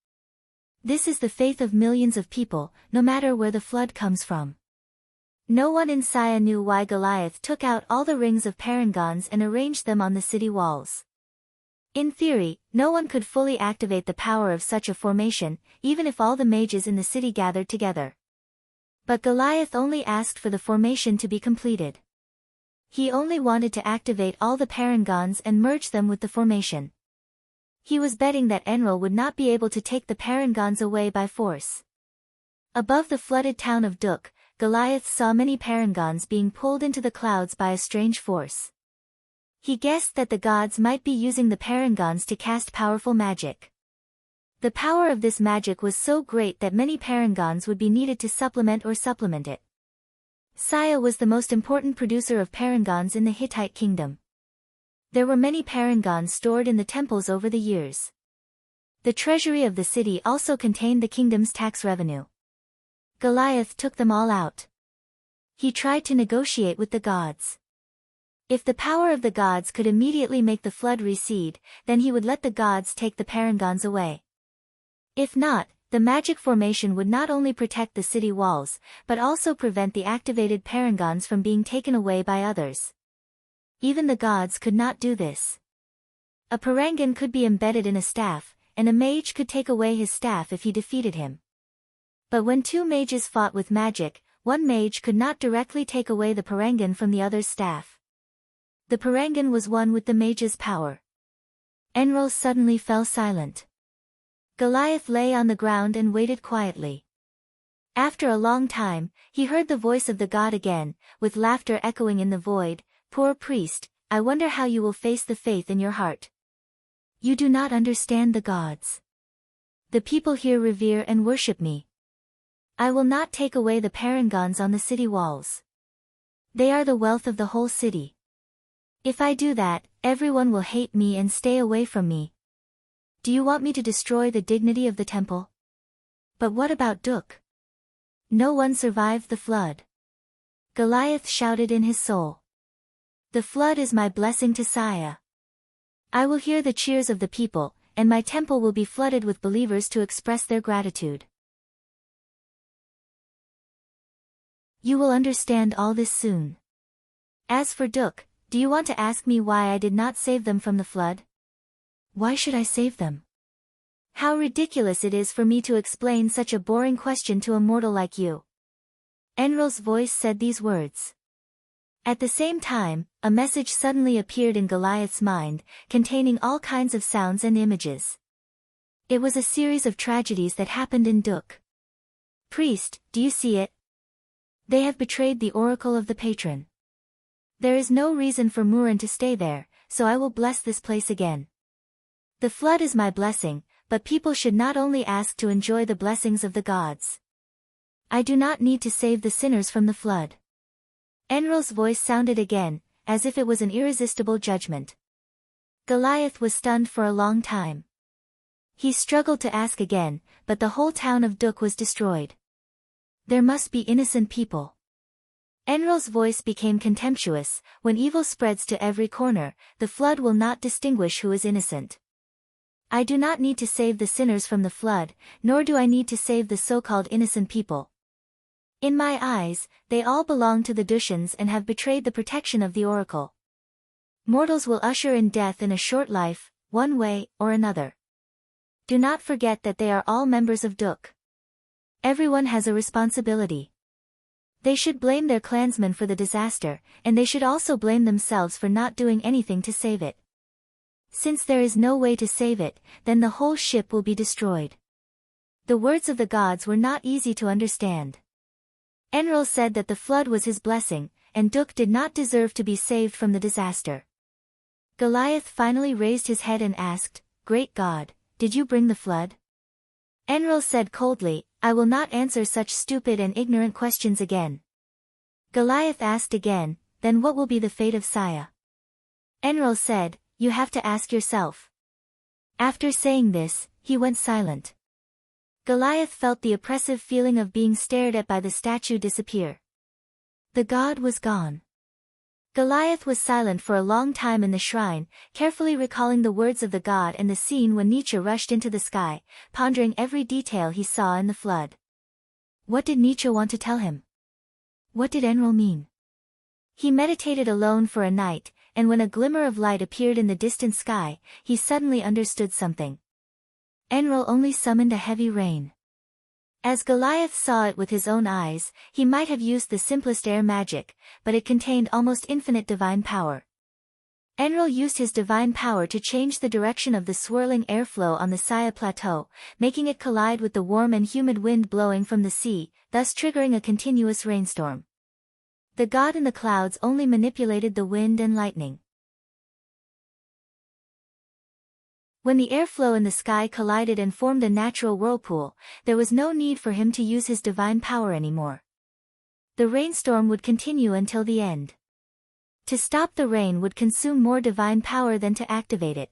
This is the faith of millions of people, no matter where the flood comes from." No one in Saya knew why Goliath took out all the rings of parangons and arranged them on the city walls. In theory, no one could fully activate the power of such a formation, even if all the mages in the city gathered together. But Goliath only asked for the formation to be completed. He only wanted to activate all the parangons and merge them with the formation. He was betting that Enlil would not be able to take the parangons away by force. Above the flooded town of Duk, Goliath saw many parangons being pulled into the clouds by a strange force. He guessed that the gods might be using the parangons to cast powerful magic. The power of this magic was so great that many parangons would be needed to supplement it. Saya was the most important producer of parangons in the Hittite kingdom. There were many parangons stored in the temples over the years. The treasury of the city also contained the kingdom's tax revenue. Goliath took them all out. He tried to negotiate with the gods. If the power of the gods could immediately make the flood recede, then he would let the gods take the parangons away. If not, the magic formation would not only protect the city walls, but also prevent the activated parangons from being taken away by others. Even the gods could not do this. A parangon could be embedded in a staff, and a mage could take away his staff if he defeated him. But when two mages fought with magic, one mage could not directly take away the parangon from the other's staff. The parangon was one with the mage's power. Enlil suddenly fell silent. Goliath lay on the ground and waited quietly. After a long time, he heard the voice of the god again, with laughter echoing in the void. "Poor priest, I wonder how you will face the faith in your heart. You do not understand the gods. The people here revere and worship me. I will not take away the parangons on the city walls. They are the wealth of the whole city. If I do that, everyone will hate me and stay away from me. Do you want me to destroy the dignity of the temple? But what about Duk? No one survived the flood." Goliath shouted in his soul. "The flood is my blessing to Saya. I will hear the cheers of the people, and my temple will be flooded with believers to express their gratitude. You will understand all this soon. As for Duk, do you want to ask me why I did not save them from the flood? Why should I save them? How ridiculous it is for me to explain such a boring question to a mortal like you." Enlil's voice said these words. At the same time, a message suddenly appeared in Goliath's mind, containing all kinds of sounds and images. It was a series of tragedies that happened in Duk. Priest, do you see it? They have betrayed the oracle of the patron. There is no reason for Murin to stay there, so I will bless this place again. The flood is my blessing, but people should not only ask to enjoy the blessings of the gods. I do not need to save the sinners from the flood. Enrol's voice sounded again, as if it was an irresistible judgment. Goliath was stunned for a long time. He struggled to ask again, but the whole town of Duk was destroyed. There must be innocent people. Enrol's voice became contemptuous. When evil spreads to every corner, the flood will not distinguish who is innocent. I do not need to save the sinners from the flood, nor do I need to save the so-called innocent people. In my eyes, they all belong to the Dushians and have betrayed the protection of the oracle. Mortals will usher in death in a short life, one way or another. Do not forget that they are all members of Duk. Everyone has a responsibility. They should blame their clansmen for the disaster, and they should also blame themselves for not doing anything to save it. Since there is no way to save it, then the whole ship will be destroyed. The words of the gods were not easy to understand. Enrol said that the flood was his blessing, and Duk did not deserve to be saved from the disaster. Goliath finally raised his head and asked, "Great God, did you bring the flood?" Enrol said coldly, "I will not answer such stupid and ignorant questions again." Goliath asked again, "Then what will be the fate of Saya?" Enrol said, "You have to ask yourself." After saying this, he went silent. Goliath felt the oppressive feeling of being stared at by the statue disappear. The god was gone. Goliath was silent for a long time in the shrine, carefully recalling the words of the god and the scene when Nietzsche rushed into the sky, pondering every detail he saw in the flood. What did Nietzsche want to tell him? What did Enrol mean? He meditated alone for a night, and when a glimmer of light appeared in the distant sky, he suddenly understood something. Enrol only summoned a heavy rain. As Goliath saw it with his own eyes, he might have used the simplest air magic, but it contained almost infinite divine power. Enrol used his divine power to change the direction of the swirling airflow on the Saya Plateau, making it collide with the warm and humid wind blowing from the sea, thus triggering a continuous rainstorm. The god in the clouds only manipulated the wind and lightning. When the airflow in the sky collided and formed a natural whirlpool, there was no need for him to use his divine power anymore. The rainstorm would continue until the end. To stop the rain would consume more divine power than to activate it.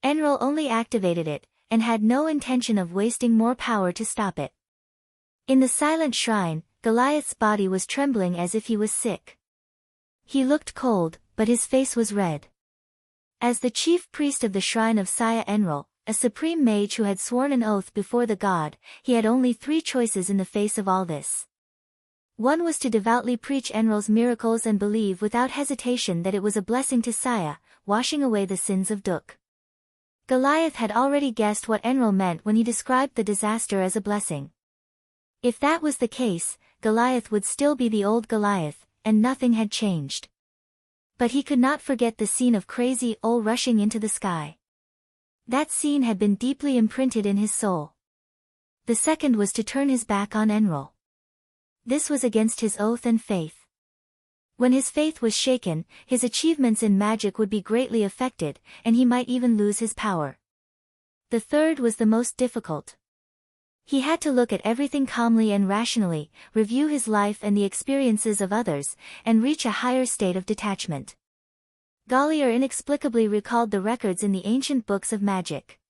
Enrol only activated it, and had no intention of wasting more power to stop it. In the silent shrine, Goliath's body was trembling as if he was sick. He looked cold, but his face was red. As the chief priest of the shrine of Saya Enrol, a supreme mage who had sworn an oath before the god, he had only three choices in the face of all this. One was to devoutly preach Enrol's miracles and believe without hesitation that it was a blessing to Saya, washing away the sins of Duk. Goliath had already guessed what Enrol meant when he described the disaster as a blessing. If that was the case, Goliath would still be the old Goliath, and nothing had changed. But he could not forget the scene of crazy Ol rushing into the sky. That scene had been deeply imprinted in his soul. The second was to turn his back on Enrol. This was against his oath and faith. When his faith was shaken, his achievements in magic would be greatly affected, and he might even lose his power. The third was the most difficult. He had to look at everything calmly and rationally, review his life and the experiences of others, and reach a higher state of detachment. Gallier inexplicably recalled the records in the ancient books of magic.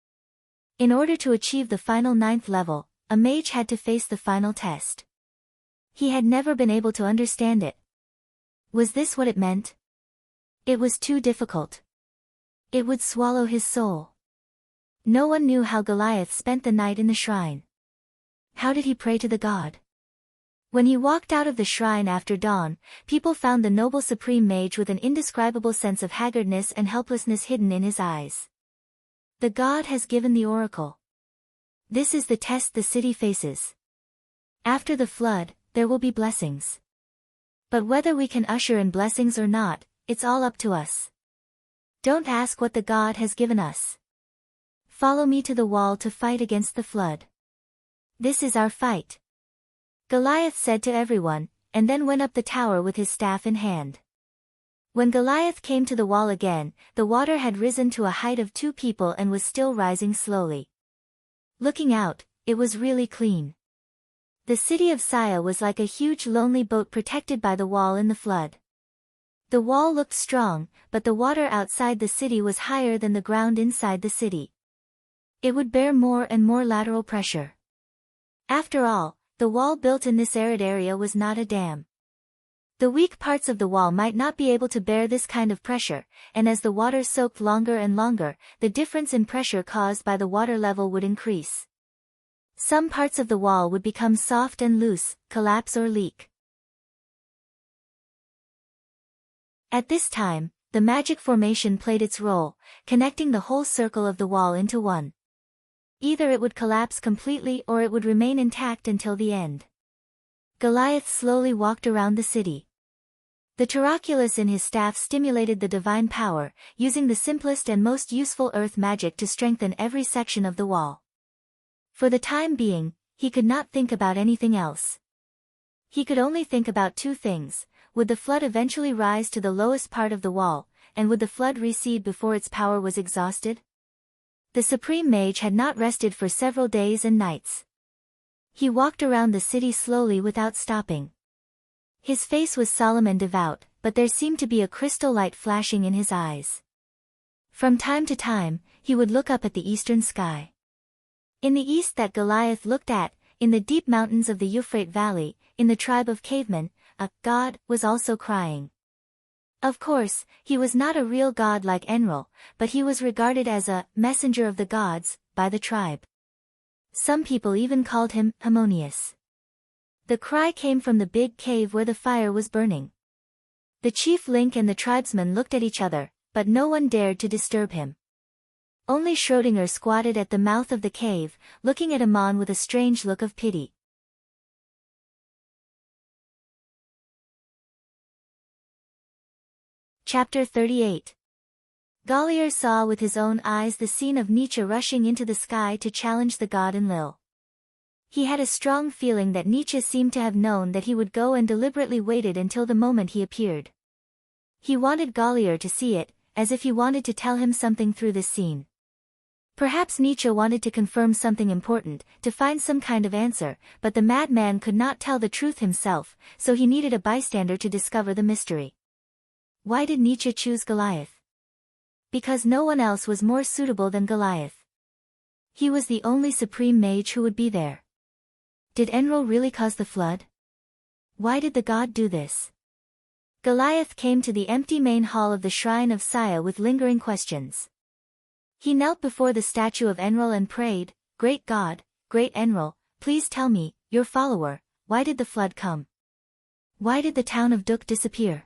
In order to achieve the final 9th level, a mage had to face the final test. He had never been able to understand it. Was this what it meant? It was too difficult. It would swallow his soul. No one knew how Goliath spent the night in the shrine. How did he pray to the god? When he walked out of the shrine after dawn, people found the noble supreme mage with an indescribable sense of haggardness and helplessness hidden in his eyes. The god has given the oracle. This is the test the city faces. After the flood, there will be blessings. But whether we can usher in blessings or not, it's all up to us. Don't ask what the god has given us. Follow me to the wall to fight against the flood. This is our fight. Goliath said to everyone, and then went up the tower with his staff in hand. When Goliath came to the wall again, the water had risen to a height of 2 people and was still rising slowly. Looking out, it was really clean. The city of Saya was like a huge lonely boat protected by the wall in the flood. The wall looked strong, but the water outside the city was higher than the ground inside the city. It would bear more and more lateral pressure. After all, the wall built in this arid area was not a dam. The weak parts of the wall might not be able to bear this kind of pressure, and as the water soaked longer and longer, the difference in pressure caused by the water level would increase. Some parts of the wall would become soft and loose, collapse or leak. At this time, the magic formation played its role, connecting the whole circle of the wall into one. Either it would collapse completely or it would remain intact until the end. Goliath slowly walked around the city. The Taraculus in his staff stimulated the divine power, using the simplest and most useful earth magic to strengthen every section of the wall. For the time being, he could not think about anything else. He could only think about 2 things. Would the flood eventually rise to the lowest part of the wall, and would the flood recede before its power was exhausted? The Supreme Mage had not rested for several days and nights. He walked around the city slowly without stopping. His face was solemn and devout, but there seemed to be a crystal light flashing in his eyes. From time to time, he would look up at the eastern sky. In the east that Goliath looked at, in the deep mountains of the Euphrates Valley, in the tribe of cavemen, a god was also crying. Of course, he was not a real god like Enlil, but he was regarded as a messenger of the gods by the tribe. Some people even called him Harmonious. The cry came from the big cave where the fire was burning. The chief Link and the tribesmen looked at each other, but no one dared to disturb him. Only Schrödinger squatted at the mouth of the cave, looking at Amon with a strange look of pity. Chapter 38. Goliath saw with his own eyes the scene of Nietzsche rushing into the sky to challenge the god Enlil. He had a strong feeling that Nietzsche seemed to have known that he would go and deliberately waited until the moment he appeared. He wanted Goliath to see it, as if he wanted to tell him something through this scene. Perhaps Nietzsche wanted to confirm something important, to find some kind of answer, but the madman could not tell the truth himself, so he needed a bystander to discover the mystery. Why did Nietzsche choose Goliath? Because no one else was more suitable than Goliath. He was the only supreme mage who would be there. Did Enlil really cause the flood? Why did the god do this? Goliath came to the empty main hall of the shrine of Saya with lingering questions. He knelt before the statue of Enlil and prayed, "Great God, great Enlil, please tell me, your follower, why did the flood come? Why did the town of Duk disappear?"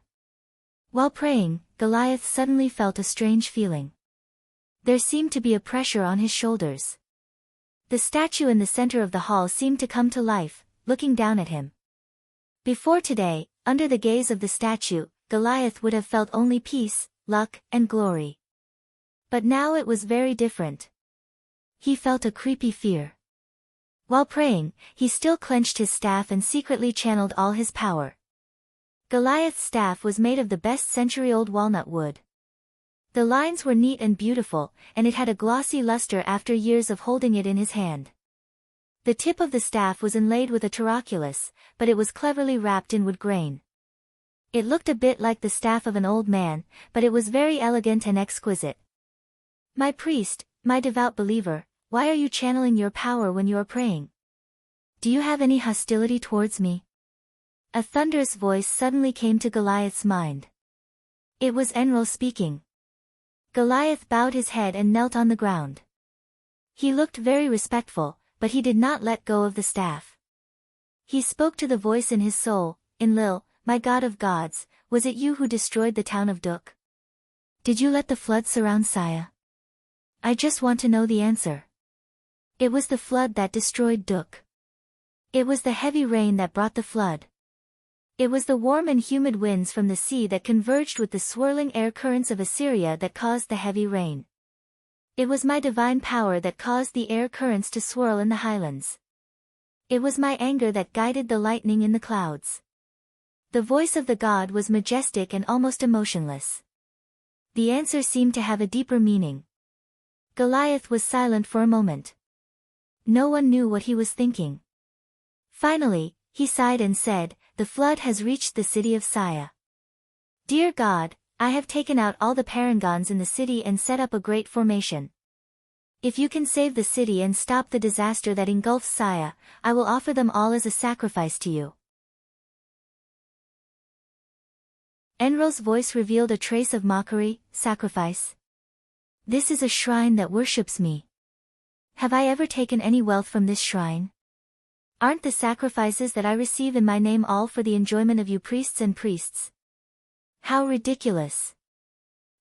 While praying, Goliath suddenly felt a strange feeling. There seemed to be a pressure on his shoulders. The statue in the center of the hall seemed to come to life, looking down at him. Before today, under the gaze of the statue, Goliath would have felt only peace, luck, and glory. But now it was very different. He felt a creepy fear. While praying, he still clenched his staff and secretly channeled all his power. Goliath's staff was made of the best century-old walnut wood. The lines were neat and beautiful, and it had a glossy luster after years of holding it in his hand. The tip of the staff was inlaid with a taraculus, but it was cleverly wrapped in wood grain. It looked a bit like the staff of an old man, but it was very elegant and exquisite. "My priest, my devout believer, why are you channeling your power when you are praying? Do you have any hostility towards me?" A thunderous voice suddenly came to Goliath's mind. It was Enlil speaking. Goliath bowed his head and knelt on the ground. He looked very respectful, but he did not let go of the staff. He spoke to the voice in his soul, "Enlil, my god of gods, was it you who destroyed the town of Duk? Did you let the flood surround Saya? I just want to know the answer." It was the flood that destroyed Duk. It was the heavy rain that brought the flood. It was the warm and humid winds from the sea that converged with the swirling air currents of Assyria that caused the heavy rain. It was my divine power that caused the air currents to swirl in the highlands. It was my anger that guided the lightning in the clouds. The voice of the god was majestic and almost emotionless. The answer seemed to have a deeper meaning. Goliath was silent for a moment. No one knew what he was thinking. Finally, he sighed and said, "The flood has reached the city of Saya. Dear God, I have taken out all the parangons in the city and set up a great formation. If you can save the city and stop the disaster that engulfs Saya, I will offer them all as a sacrifice to you." Enrol's voice revealed a trace of mockery. "Sacrifice? This is a shrine that worships me. Have I ever taken any wealth from this shrine? Aren't the sacrifices that I receive in my name all for the enjoyment of you priests and priests? How ridiculous!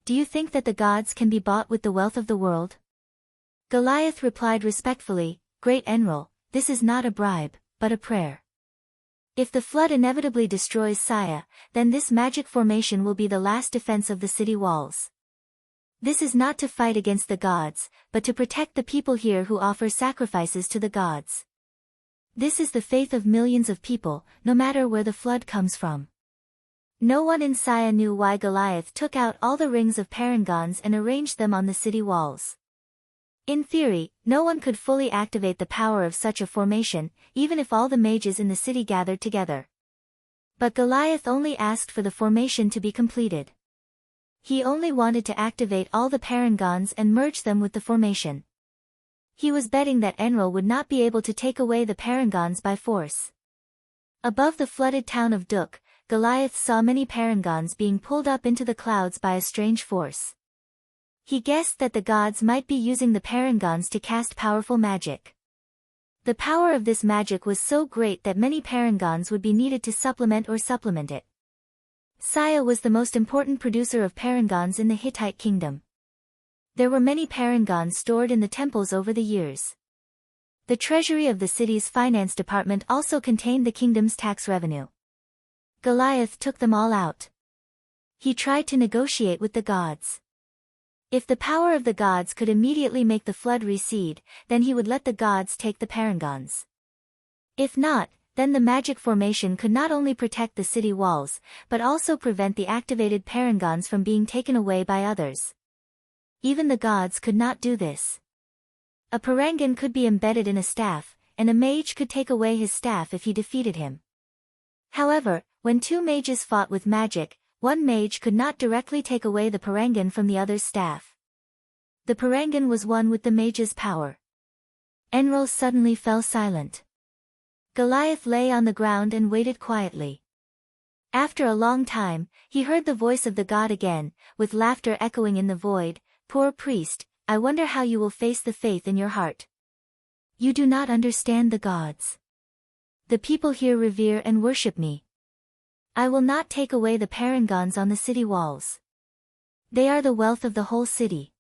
Do you think that the gods can be bought with the wealth of the world?" Goliath replied respectfully, "Great Enrol, this is not a bribe, but a prayer. If the flood inevitably destroys Saya, then this magic formation will be the last defense of the city walls. This is not to fight against the gods, but to protect the people here who offer sacrifices to the gods. This is the faith of millions of people, no matter where the flood comes from." No one in Saya knew why Goliath took out all the rings of parangons and arranged them on the city walls. In theory, no one could fully activate the power of such a formation, even if all the mages in the city gathered together. But Goliath only asked for the formation to be completed. He only wanted to activate all the parangons and merge them with the formation. He was betting that Enrol would not be able to take away the parangons by force. Above the flooded town of Duk, Goliath saw many parangons being pulled up into the clouds by a strange force. He guessed that the gods might be using the parangons to cast powerful magic. The power of this magic was so great that many parangons would be needed to supplement it. Saya was the most important producer of parangons in the Hittite kingdom. There were many parangons stored in the temples over the years. The treasury of the city's finance department also contained the kingdom's tax revenue. Goliath took them all out. He tried to negotiate with the gods. If the power of the gods could immediately make the flood recede, then he would let the gods take the parangons. If not, then the magic formation could not only protect the city walls, but also prevent the activated parangons from being taken away by others. Even the gods could not do this. A parangon could be embedded in a staff, and a mage could take away his staff if he defeated him. However, when two mages fought with magic, one mage could not directly take away the parangon from the other's staff. The parangon was one with the mage's power. Enrol suddenly fell silent. Goliath lay on the ground and waited quietly. After a long time, he heard the voice of the god again, with laughter echoing in the void. "Poor priest, I wonder how you will face the faith in your heart. You do not understand the gods. The people here revere and worship me. I will not take away the parangons on the city walls. They are the wealth of the whole city.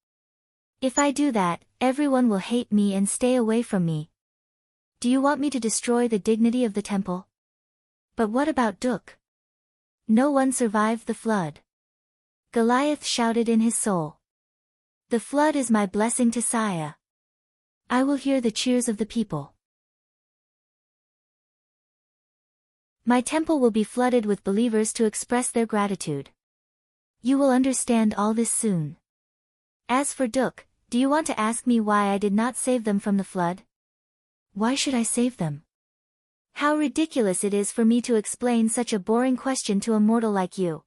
If I do that, everyone will hate me and stay away from me. Do you want me to destroy the dignity of the temple? But what about Duk? No one survived the flood." Goliath shouted in his soul. "The flood is my blessing to Saya. I will hear the cheers of the people. My temple will be flooded with believers to express their gratitude. You will understand all this soon. As for Duk, do you want to ask me why I did not save them from the flood? Why should I save them? How ridiculous it is for me to explain such a boring question to a mortal like you."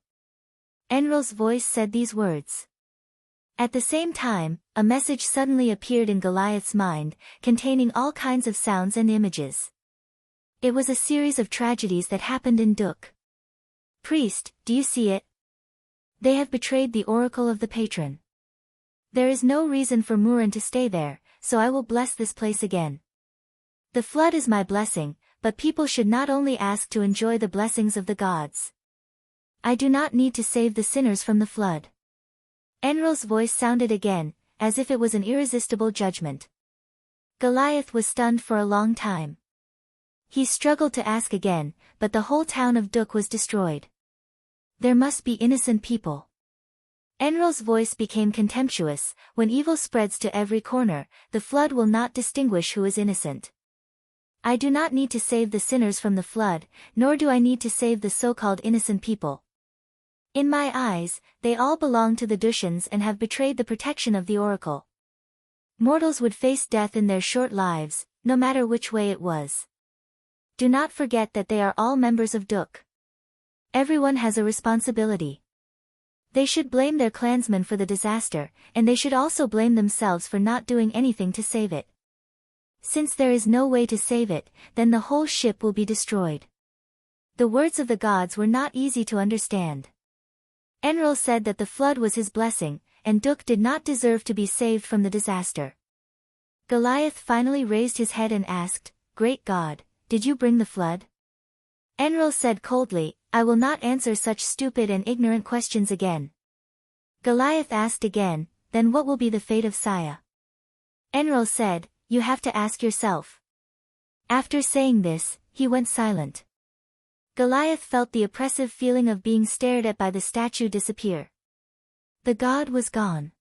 Enrol's voice said these words. At the same time, a message suddenly appeared in Goliath's mind, containing all kinds of sounds and images. It was a series of tragedies that happened in Duk. "Priest, do you see it? They have betrayed the oracle of the patron. There is no reason for Muran to stay there, so I will bless this place again. The flood is my blessing, but people should not only ask to enjoy the blessings of the gods. I do not need to save the sinners from the flood." Enrol's voice sounded again, as if it was an irresistible judgment. Goliath was stunned for a long time. He struggled to ask again, but the whole town of Duk was destroyed. There must be innocent people. Enrol's voice became contemptuous. When evil spreads to every corner, the flood will not distinguish who is innocent. I do not need to save the sinners from the flood, nor do I need to save the so-called innocent people. In my eyes, they all belong to the Dushyans and have betrayed the protection of the oracle. Mortals would face death in their short lives, no matter which way it was. Do not forget that they are all members of Duk. Everyone has a responsibility. They should blame their clansmen for the disaster, and they should also blame themselves for not doing anything to save it. Since there is no way to save it, then the whole ship will be destroyed. The words of the gods were not easy to understand. Enlil said that the flood was his blessing, and Duk did not deserve to be saved from the disaster. Goliath finally raised his head and asked, "Great God, did you bring the flood?" Enlil said coldly, "I will not answer such stupid and ignorant questions again." Goliath asked again, "Then what will be the fate of Saya?" Enlil said, "You have to ask yourself." After saying this, he went silent. Goliath felt the oppressive feeling of being stared at by the statue disappear. The god was gone.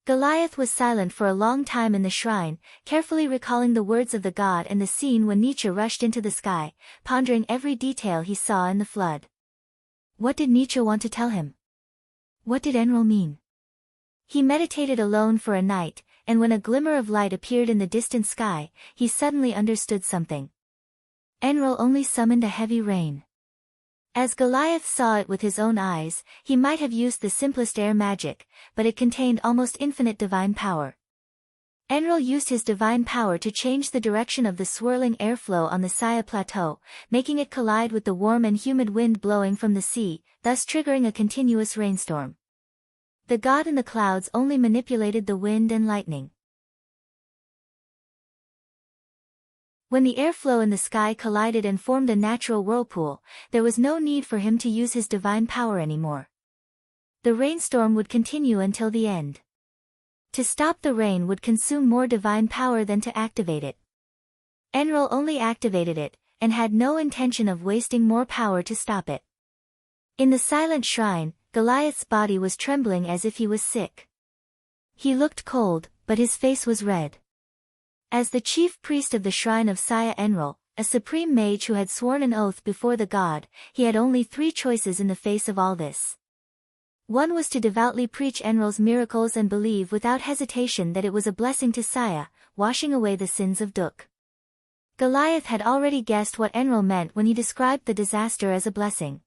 Goliath was silent for a long time in the shrine, carefully recalling the words of the god and the scene when Nietzsche rushed into the sky, pondering every detail he saw in the flood. What did Nietzsche want to tell him? What did Enlil mean? He meditated alone for a night, and when a glimmer of light appeared in the distant sky, he suddenly understood something. Enlil only summoned a heavy rain. As Goliath saw it with his own eyes, he might have used the simplest air magic, but it contained almost infinite divine power. Enlil used his divine power to change the direction of the swirling airflow on the Saya plateau, making it collide with the warm and humid wind blowing from the sea, thus triggering a continuous rainstorm. The god in the clouds only manipulated the wind and lightning. When the airflow in the sky collided and formed a natural whirlpool, there was no need for him to use his divine power anymore. The rainstorm would continue until the end. To stop the rain would consume more divine power than to activate it. Enlil only activated it, and had no intention of wasting more power to stop it. In the silent shrine, Goliath's body was trembling as if he was sick. He looked cold, but his face was red. As the chief priest of the shrine of Saya Enlil, a supreme mage who had sworn an oath before the god, he had only 3 choices in the face of all this. One was to devoutly preach Enlil's miracles and believe without hesitation that it was a blessing to Saya, washing away the sins of Duk. Goliath had already guessed what Enlil meant when he described the disaster as a blessing.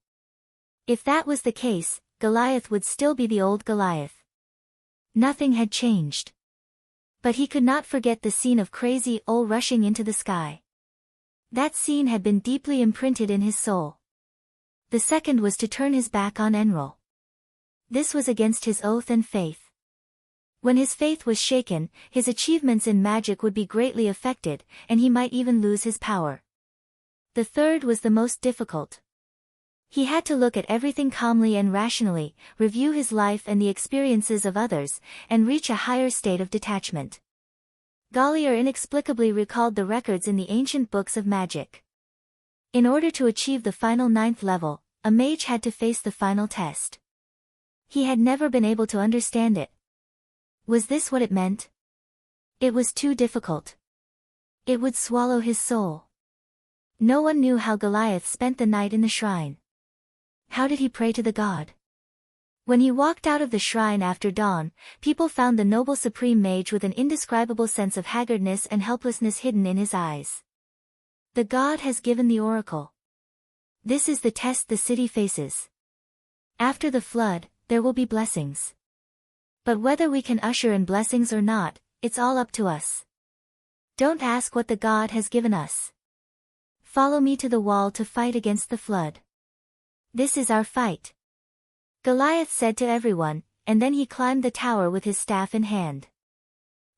If that was the case, Goliath would still be the old Goliath. Nothing had changed. But he could not forget the scene of crazy Ol rushing into the sky. That scene had been deeply imprinted in his soul. The second was to turn his back on Enlil. This was against his oath and faith. When his faith was shaken, his achievements in magic would be greatly affected, and he might even lose his power. The third was the most difficult. He had to look at everything calmly and rationally, review his life and the experiences of others, and reach a higher state of detachment. Gallier inexplicably recalled the records in the ancient books of magic. In order to achieve the final 9th level, a mage had to face the final test. He had never been able to understand it. Was this what it meant? It was too difficult. It would swallow his soul. No one knew how Goliath spent the night in the shrine. How did he pray to the god? When he walked out of the shrine after dawn, people found the noble supreme mage with an indescribable sense of haggardness and helplessness hidden in his eyes. The god has given the oracle. This is the test the city faces. After the flood, there will be blessings. But whether we can usher in blessings or not, it's all up to us. Don't ask what the god has given us. Follow me to the wall to fight against the flood. This is our fight. Goliath said to everyone, and then he climbed the tower with his staff in hand.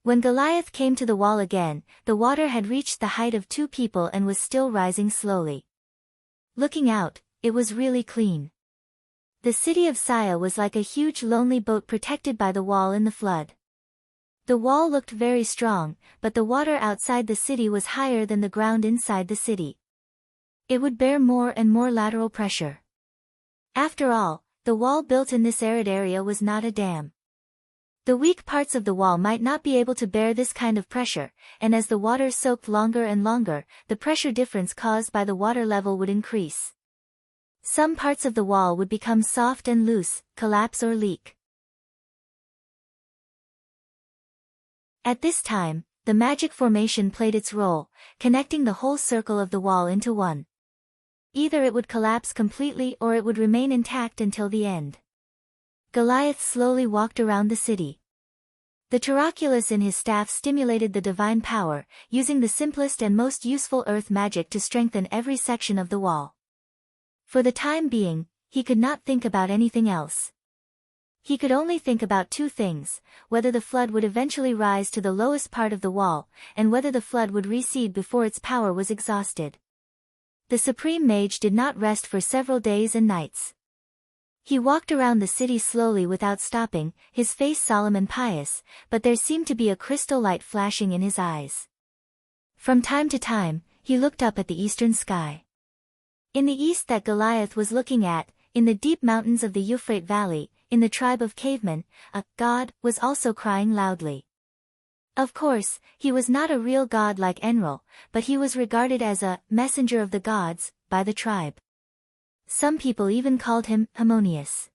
When Goliath came to the wall again, the water had reached the height of 2 people and was still rising slowly. Looking out, it was really clean. The city of Saya was like a huge lonely boat protected by the wall in the flood. The wall looked very strong, but the water outside the city was higher than the ground inside the city. It would bear more and more lateral pressure. After all, the wall built in this arid area was not a dam. The weak parts of the wall might not be able to bear this kind of pressure, and as the water soaked longer and longer, the pressure difference caused by the water level would increase. Some parts of the wall would become soft and loose, collapse or leak. At this time, the magic formation played its role, connecting the whole circle of the wall into one. Either it would collapse completely or it would remain intact until the end. Goliath slowly walked around the city. The Taroculus in his staff stimulated the divine power, using the simplest and most useful earth magic to strengthen every section of the wall. For the time being, he could not think about anything else. He could only think about two things: whether the flood would eventually rise to the lowest part of the wall, and whether the flood would recede before its power was exhausted. The Supreme Mage did not rest for several days and nights. He walked around the city slowly without stopping, his face solemn and pious, but there seemed to be a crystal light flashing in his eyes. From time to time, he looked up at the eastern sky. In the east that Goliath was looking at, in the deep mountains of the Euphrates Valley, in the tribe of cavemen, a god was also crying loudly. Of course, he was not a real god like Enlil, but he was regarded as a messenger of the gods by the tribe. Some people even called him Harmonious.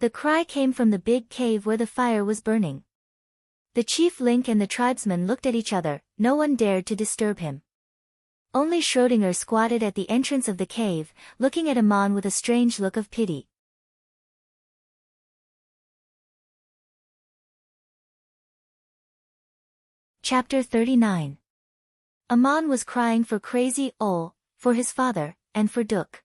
The cry came from the big cave where the fire was burning. The chief Link and the tribesmen looked at each other, no one dared to disturb him. Only Schrödinger squatted at the entrance of the cave, looking at Amon with a strange look of pity. Chapter 39. Amon was crying for Crazy Ol, for his father, and for Duk.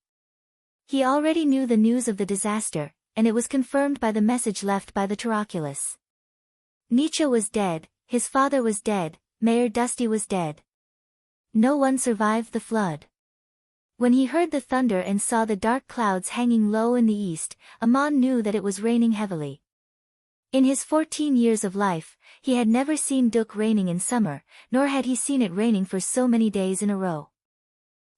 He already knew the news of the disaster, and it was confirmed by the message left by the Taroculus. Nietzsche was dead, his father was dead, Mayor Dusty was dead. No one survived the flood. When he heard the thunder and saw the dark clouds hanging low in the east, Amon knew that it was raining heavily. In his 14 years of life, he had never seen Duk raining in summer, nor had he seen it raining for so many days in a row.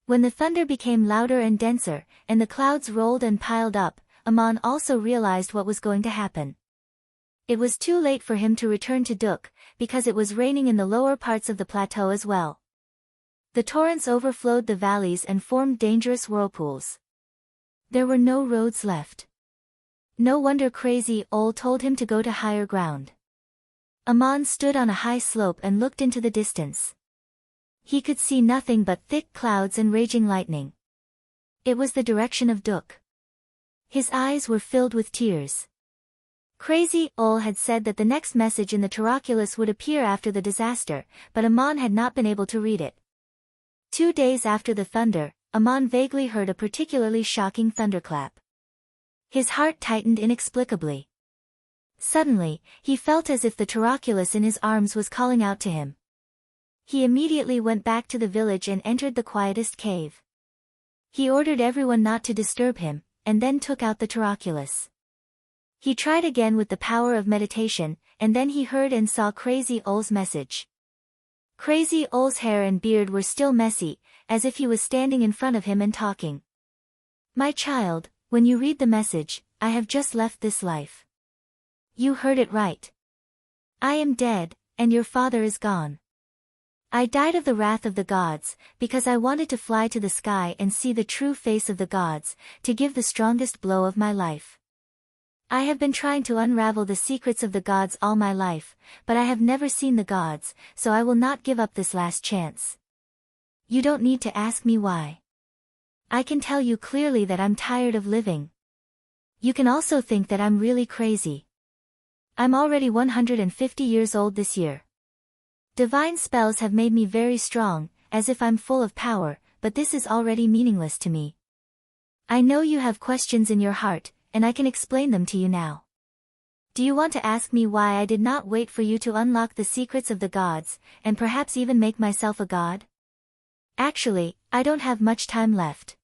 When the thunder became louder and denser, and the clouds rolled and piled up, Amon also realized what was going to happen. It was too late for him to return to Duk, because it was raining in the lower parts of the plateau as well. The torrents overflowed the valleys and formed dangerous whirlpools. There were no roads left. No wonder Crazy Ol told him to go to higher ground. Amon stood on a high slope and looked into the distance. He could see nothing but thick clouds and raging lightning. It was the direction of Duk. His eyes were filled with tears. Crazy Ol had said that the next message in the Taroculus would appear after the disaster, but Amon had not been able to read it. 2 days after the thunder, Amon vaguely heard a particularly shocking thunderclap. His heart tightened inexplicably. Suddenly, he felt as if the Taroculus in his arms was calling out to him. He immediately went back to the village and entered the quietest cave. He ordered everyone not to disturb him, and then took out the Taroculus. He tried again with the power of meditation, and then he heard and saw Crazy Ol's message. Crazy Ol's hair and beard were still messy, as if he was standing in front of him and talking. "My child, when you read the message, I have just left this life. You heard it right. I am dead, and your father is gone. I died of the wrath of the gods, because I wanted to fly to the sky and see the true face of the gods, to give the strongest blow of my life. I have been trying to unravel the secrets of the gods all my life, but I have never seen the gods, so I will not give up this last chance. You don't need to ask me why. I can tell you clearly that I'm tired of living. You can also think that I'm really crazy. I'm already 150 years old this year. Divine spells have made me very strong, as if I'm full of power, but this is already meaningless to me. I know you have questions in your heart, and I can explain them to you now. Do you want to ask me why I did not wait for you to unlock the secrets of the gods, and perhaps even make myself a god? Actually, I don't have much time left.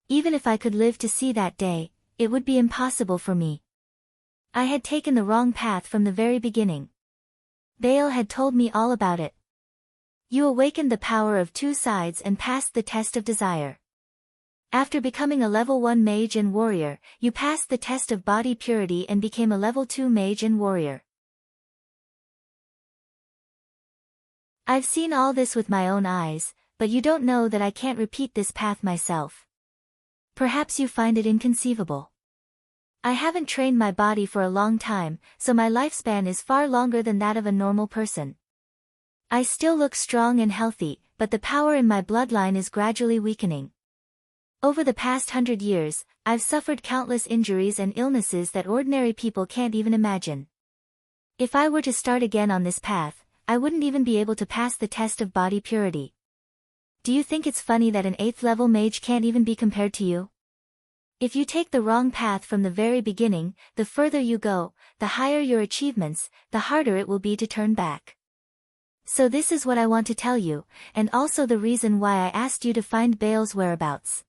Even if I could live to see that day, it would be impossible for me. I had taken the wrong path from the very beginning. Baal had told me all about it. You awakened the power of 2 sides and passed the test of desire. After becoming a level 1 mage and warrior, you passed the test of body purity and became a level 2 mage and warrior. I've seen all this with my own eyes, but you don't know that I can't repeat this path myself. Perhaps you find it inconceivable. I haven't trained my body for a long time, so my lifespan is far longer than that of a normal person. I still look strong and healthy, but the power in my bloodline is gradually weakening. Over the past 100 years, I've suffered countless injuries and illnesses that ordinary people can't even imagine. If I were to start again on this path, I wouldn't even be able to pass the test of body purity. Do you think it's funny that an 8th level mage can't even be compared to you? If you take the wrong path from the very beginning, the further you go, the higher your achievements, the harder it will be to turn back. So this is what I want to tell you, and also the reason why I asked you to find Baal's whereabouts.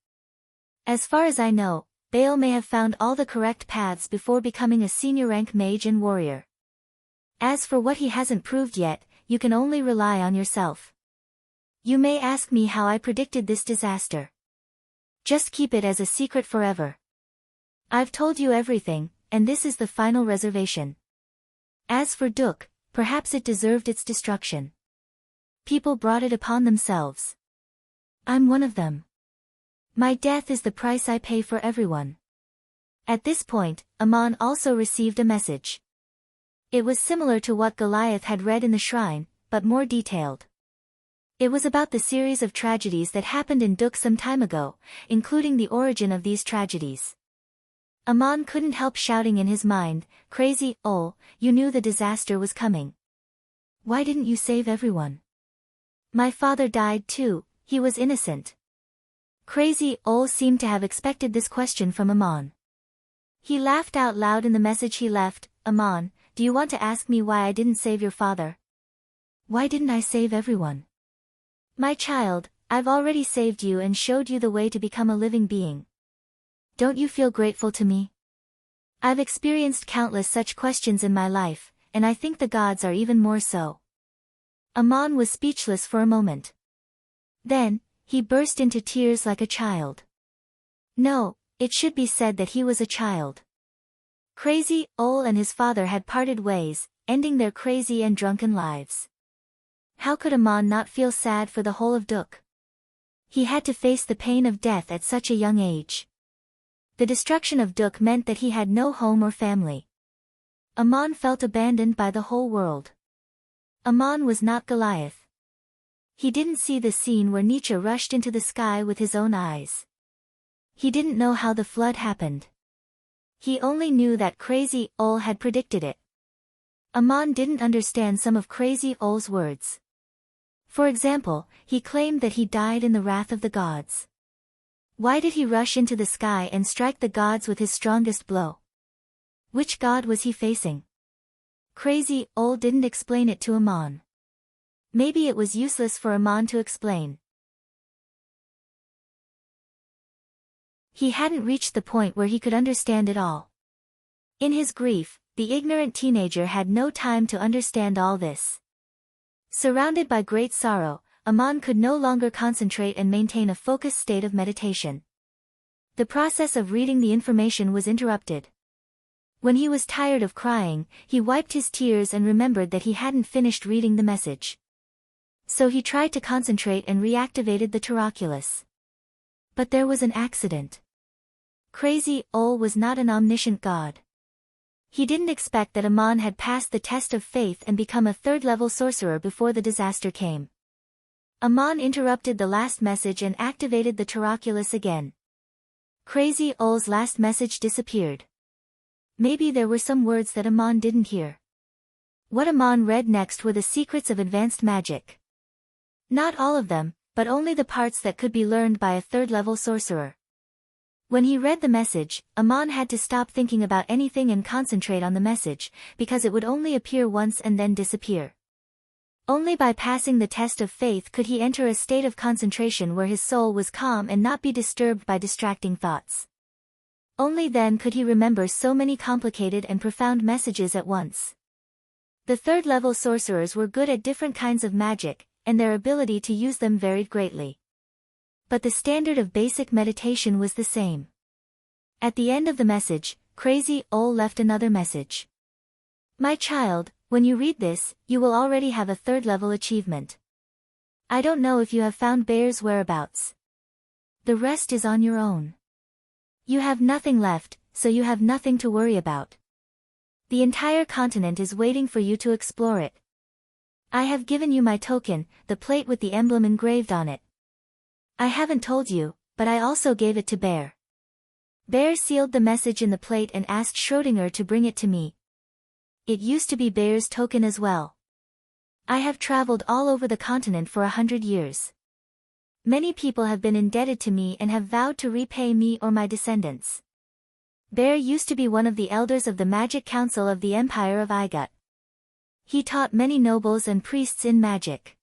As far as I know, Baal may have found all the correct paths before becoming a senior rank mage and warrior. As for what he hasn't proved yet, you can only rely on yourself. You may ask me how I predicted this disaster. Just keep it as a secret forever. I've told you everything, and this is the final reservation. As for Duk, perhaps it deserved its destruction. People brought it upon themselves. I'm one of them. My death is the price I pay for everyone. At this point, Amon also received a message. It was similar to what Goliath had read in the shrine, but more detailed. It was about the series of tragedies that happened in Duk some time ago, including the origin of these tragedies. Amon couldn't help shouting in his mind, "Crazy, Ol, you knew the disaster was coming. Why didn't you save everyone? My father died too, he was innocent." Crazy, Ol seemed to have expected this question from Amon. He laughed out loud in the message he left, "Amon, do you want to ask me why I didn't save your father? Why didn't I save everyone? My child, I've already saved you and showed you the way to become a living being. Don't you feel grateful to me? I've experienced countless such questions in my life, and I think the gods are even more so." Amon was speechless for a moment. Then, he burst into tears like a child. No, it should be said that he was a child. Crazy, Ol and his father had parted ways, ending their crazy and drunken lives. How could Amon not feel sad for the whole of Duk? He had to face the pain of death at such a young age. The destruction of Duk meant that he had no home or family. Amon felt abandoned by the whole world. Amon was not Goliath. He didn't see the scene where Nietzsche rushed into the sky with his own eyes. He didn't know how the flood happened. He only knew that Crazy, Ol had predicted it. Amon didn't understand some of Crazy, Ol's words. For example, he claimed that he died in the wrath of the gods. Why did he rush into the sky and strike the gods with his strongest blow? Which god was he facing? Crazy, Ol didn't explain it to Amon. Maybe it was useless for Amon to explain. He hadn't reached the point where he could understand it all. In his grief, the ignorant teenager had no time to understand all this. Surrounded by great sorrow, Amon could no longer concentrate and maintain a focused state of meditation. The process of reading the information was interrupted. When he was tired of crying, he wiped his tears and remembered that he hadn't finished reading the message. So he tried to concentrate and reactivated the Taraculus. But there was an accident. Crazy, Ol was not an omniscient god. He didn't expect that Amon had passed the test of faith and become a 3rd-level sorcerer before the disaster came. Amon interrupted the last message and activated the Taraculus again. Crazy, Ol's last message disappeared. Maybe there were some words that Amon didn't hear. What Amon read next were the secrets of advanced magic. Not all of them, but only the parts that could be learned by a 3rd-level sorcerer. When he read the message, Amon had to stop thinking about anything and concentrate on the message, because it would only appear once and then disappear. Only by passing the test of faith could he enter a state of concentration where his soul was calm and not be disturbed by distracting thoughts. Only then could he remember so many complicated and profound messages at once. The 3rd-level sorcerers were good at different kinds of magic, and their ability to use them varied greatly. But the standard of basic meditation was the same. At the end of the message, Crazy, Ol left another message. My child, when you read this, you will already have a 3rd-level achievement. I don't know if you have found Bear's whereabouts. The rest is on your own. You have nothing left, so you have nothing to worry about. The entire continent is waiting for you to explore it. I have given you my token, the plate with the emblem engraved on it. I haven't told you, but I also gave it to Bear. Bear sealed the message in the plate and asked Schrödinger to bring it to me. It used to be Bear's token as well. I have traveled all over the continent for 100 years. Many people have been indebted to me and have vowed to repay me or my descendants. Bear used to be one of the elders of the Magic Council of the Empire of Igut. He taught many nobles and priests in magic.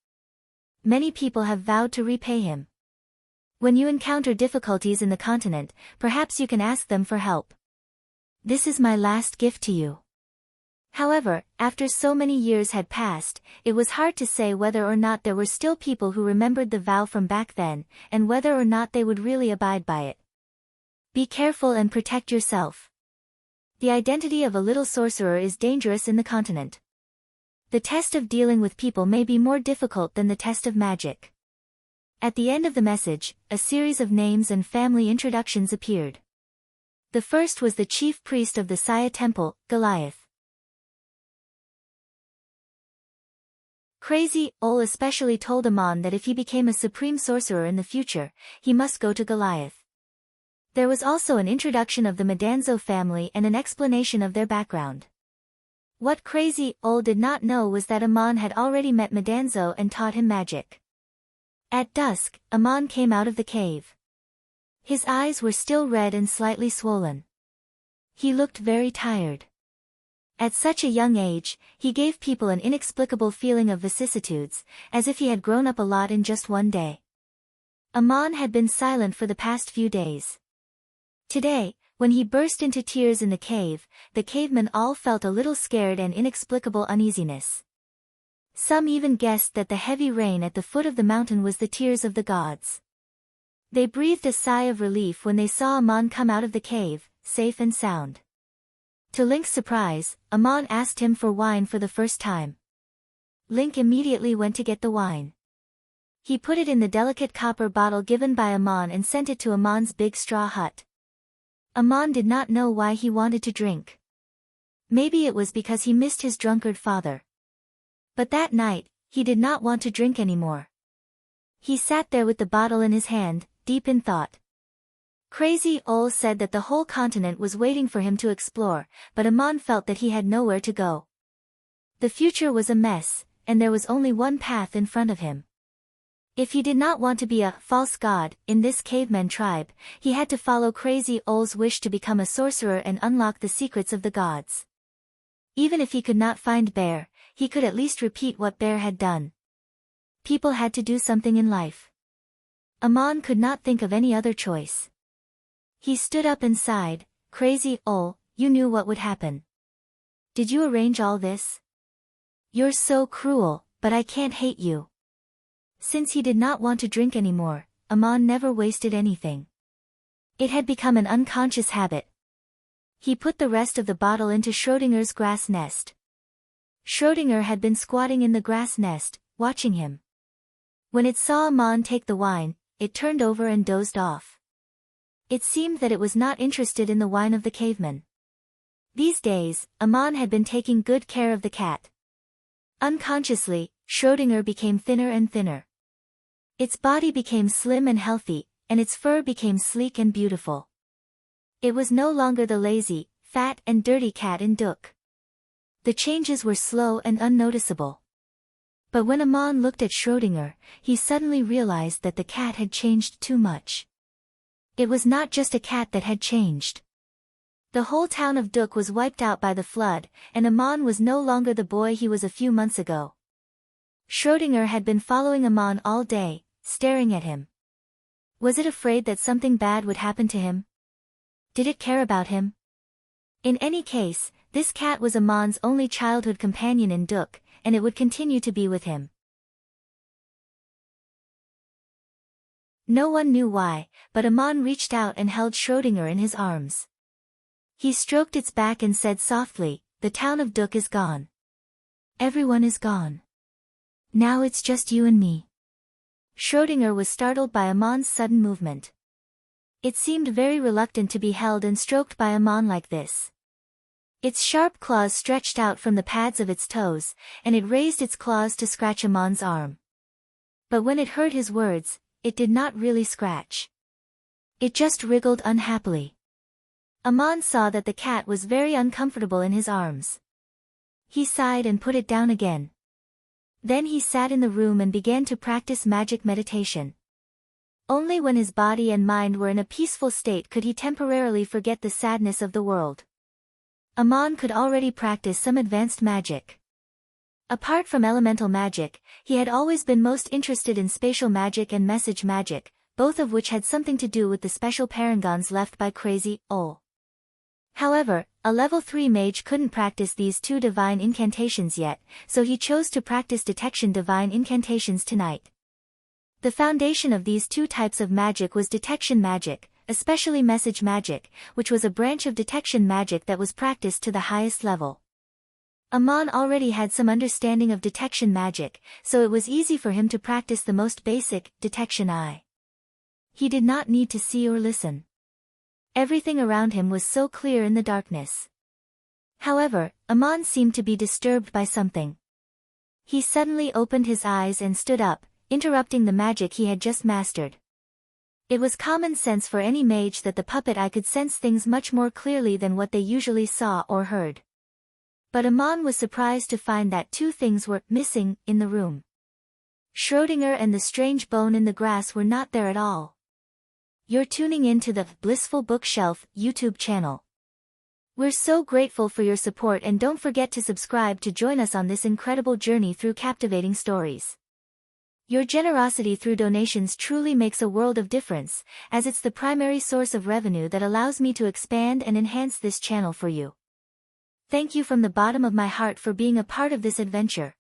Many people have vowed to repay him. When you encounter difficulties in the continent, perhaps you can ask them for help. This is my last gift to you. However, after so many years had passed, it was hard to say whether or not there were still people who remembered the vow from back then, and whether or not they would really abide by it. Be careful and protect yourself. The identity of a little sorcerer is dangerous in the continent. The test of dealing with people may be more difficult than the test of magic. At the end of the message, a series of names and family introductions appeared. The first was the chief priest of the Saya Temple, Goliath. Crazy Ol especially told Amon that if he became a supreme sorcerer in the future, he must go to Goliath. There was also an introduction of the Madanzo family and an explanation of their background. What Crazy Ol did not know was that Amon had already met Madanzo and taught him magic. At dusk, Amon came out of the cave. His eyes were still red and slightly swollen. He looked very tired. At such a young age, he gave people an inexplicable feeling of vicissitudes, as if he had grown up a lot in just one day. Amon had been silent for the past few days. Today, when he burst into tears in the cavemen all felt a little scared and inexplicable uneasiness. Some even guessed that the heavy rain at the foot of the mountain was the tears of the gods. They breathed a sigh of relief when they saw Amon come out of the cave, safe and sound. To Link's surprise, Amon asked him for wine for the first time. Link immediately went to get the wine. He put it in the delicate copper bottle given by Amon and sent it to Amon's big straw hut. Amon did not know why he wanted to drink. Maybe it was because he missed his drunkard father. But that night, he did not want to drink anymore. He sat there with the bottle in his hand, deep in thought. Crazy Ol said that the whole continent was waiting for him to explore, but Amon felt that he had nowhere to go. The future was a mess, and there was only one path in front of him. If he did not want to be a false god in this caveman tribe, he had to follow Crazy Ol's wish to become a sorcerer and unlock the secrets of the gods. Even if he could not find Bear, he could at least repeat what Bear had done. People had to do something in life. Amon could not think of any other choice. He stood up and sighed. Crazy Ol, you knew what would happen. Did you arrange all this? You're so cruel, but I can't hate you. Since he did not want to drink anymore, Amon never wasted anything. It had become an unconscious habit. He put the rest of the bottle into Schrödinger's grass nest. Schrödinger had been squatting in the grass nest, watching him. When it saw Amon take the wine, it turned over and dozed off. It seemed that it was not interested in the wine of the caveman. These days, Amon had been taking good care of the cat. Unconsciously, Schrödinger became thinner and thinner. Its body became slim and healthy, and its fur became sleek and beautiful. It was no longer the lazy, fat and dirty cat in Duk. The changes were slow and unnoticeable. But when Amon looked at Schrödinger, he suddenly realized that the cat had changed too much. It was not just a cat that had changed. The whole town of Duk was wiped out by the flood, and Amon was no longer the boy he was a few months ago. Schrödinger had been following Amon all day, staring at him. Was it afraid that something bad would happen to him? Did it care about him? In any case, this cat was Amon's only childhood companion in Duk, and it would continue to be with him. No one knew why, but Amon reached out and held Schrödinger in his arms. He stroked its back and said softly, "The town of Duk is gone. Everyone is gone. Now it's just you and me." Schrödinger was startled by Amon's sudden movement. It seemed very reluctant to be held and stroked by Amon like this. Its sharp claws stretched out from the pads of its toes, and it raised its claws to scratch Amon's arm. But when it heard his words, it did not really scratch. It just wriggled unhappily. Amon saw that the cat was very uncomfortable in his arms. He sighed and put it down again. Then he sat in the room and began to practice magic meditation. Only when his body and mind were in a peaceful state could he temporarily forget the sadness of the world. Amon could already practice some advanced magic. Apart from elemental magic, he had always been most interested in spatial magic and message magic, both of which had something to do with the special parangons left by Crazy Ol. However, a level 3 mage couldn't practice these two divine incantations yet, so he chose to practice detection divine incantations tonight. The foundation of these two types of magic was detection magic, especially message magic, which was a branch of detection magic that was practiced to the highest level. Amon already had some understanding of detection magic, so it was easy for him to practice the most basic, detection eye. He did not need to see or listen. Everything around him was so clear in the darkness. However, Amon seemed to be disturbed by something. He suddenly opened his eyes and stood up, interrupting the magic he had just mastered. It was common sense for any mage that the puppet eye could sense things much more clearly than what they usually saw or heard. But Amon was surprised to find that two things were missing in the room. Schrödinger and the strange bone in the grass were not there at all. You're tuning in to the Blissful Bookshelf YouTube channel. We're so grateful for your support, and don't forget to subscribe to join us on this incredible journey through captivating stories. Your generosity through donations truly makes a world of difference, as it's the primary source of revenue that allows me to expand and enhance this channel for you. Thank you from the bottom of my heart for being a part of this adventure.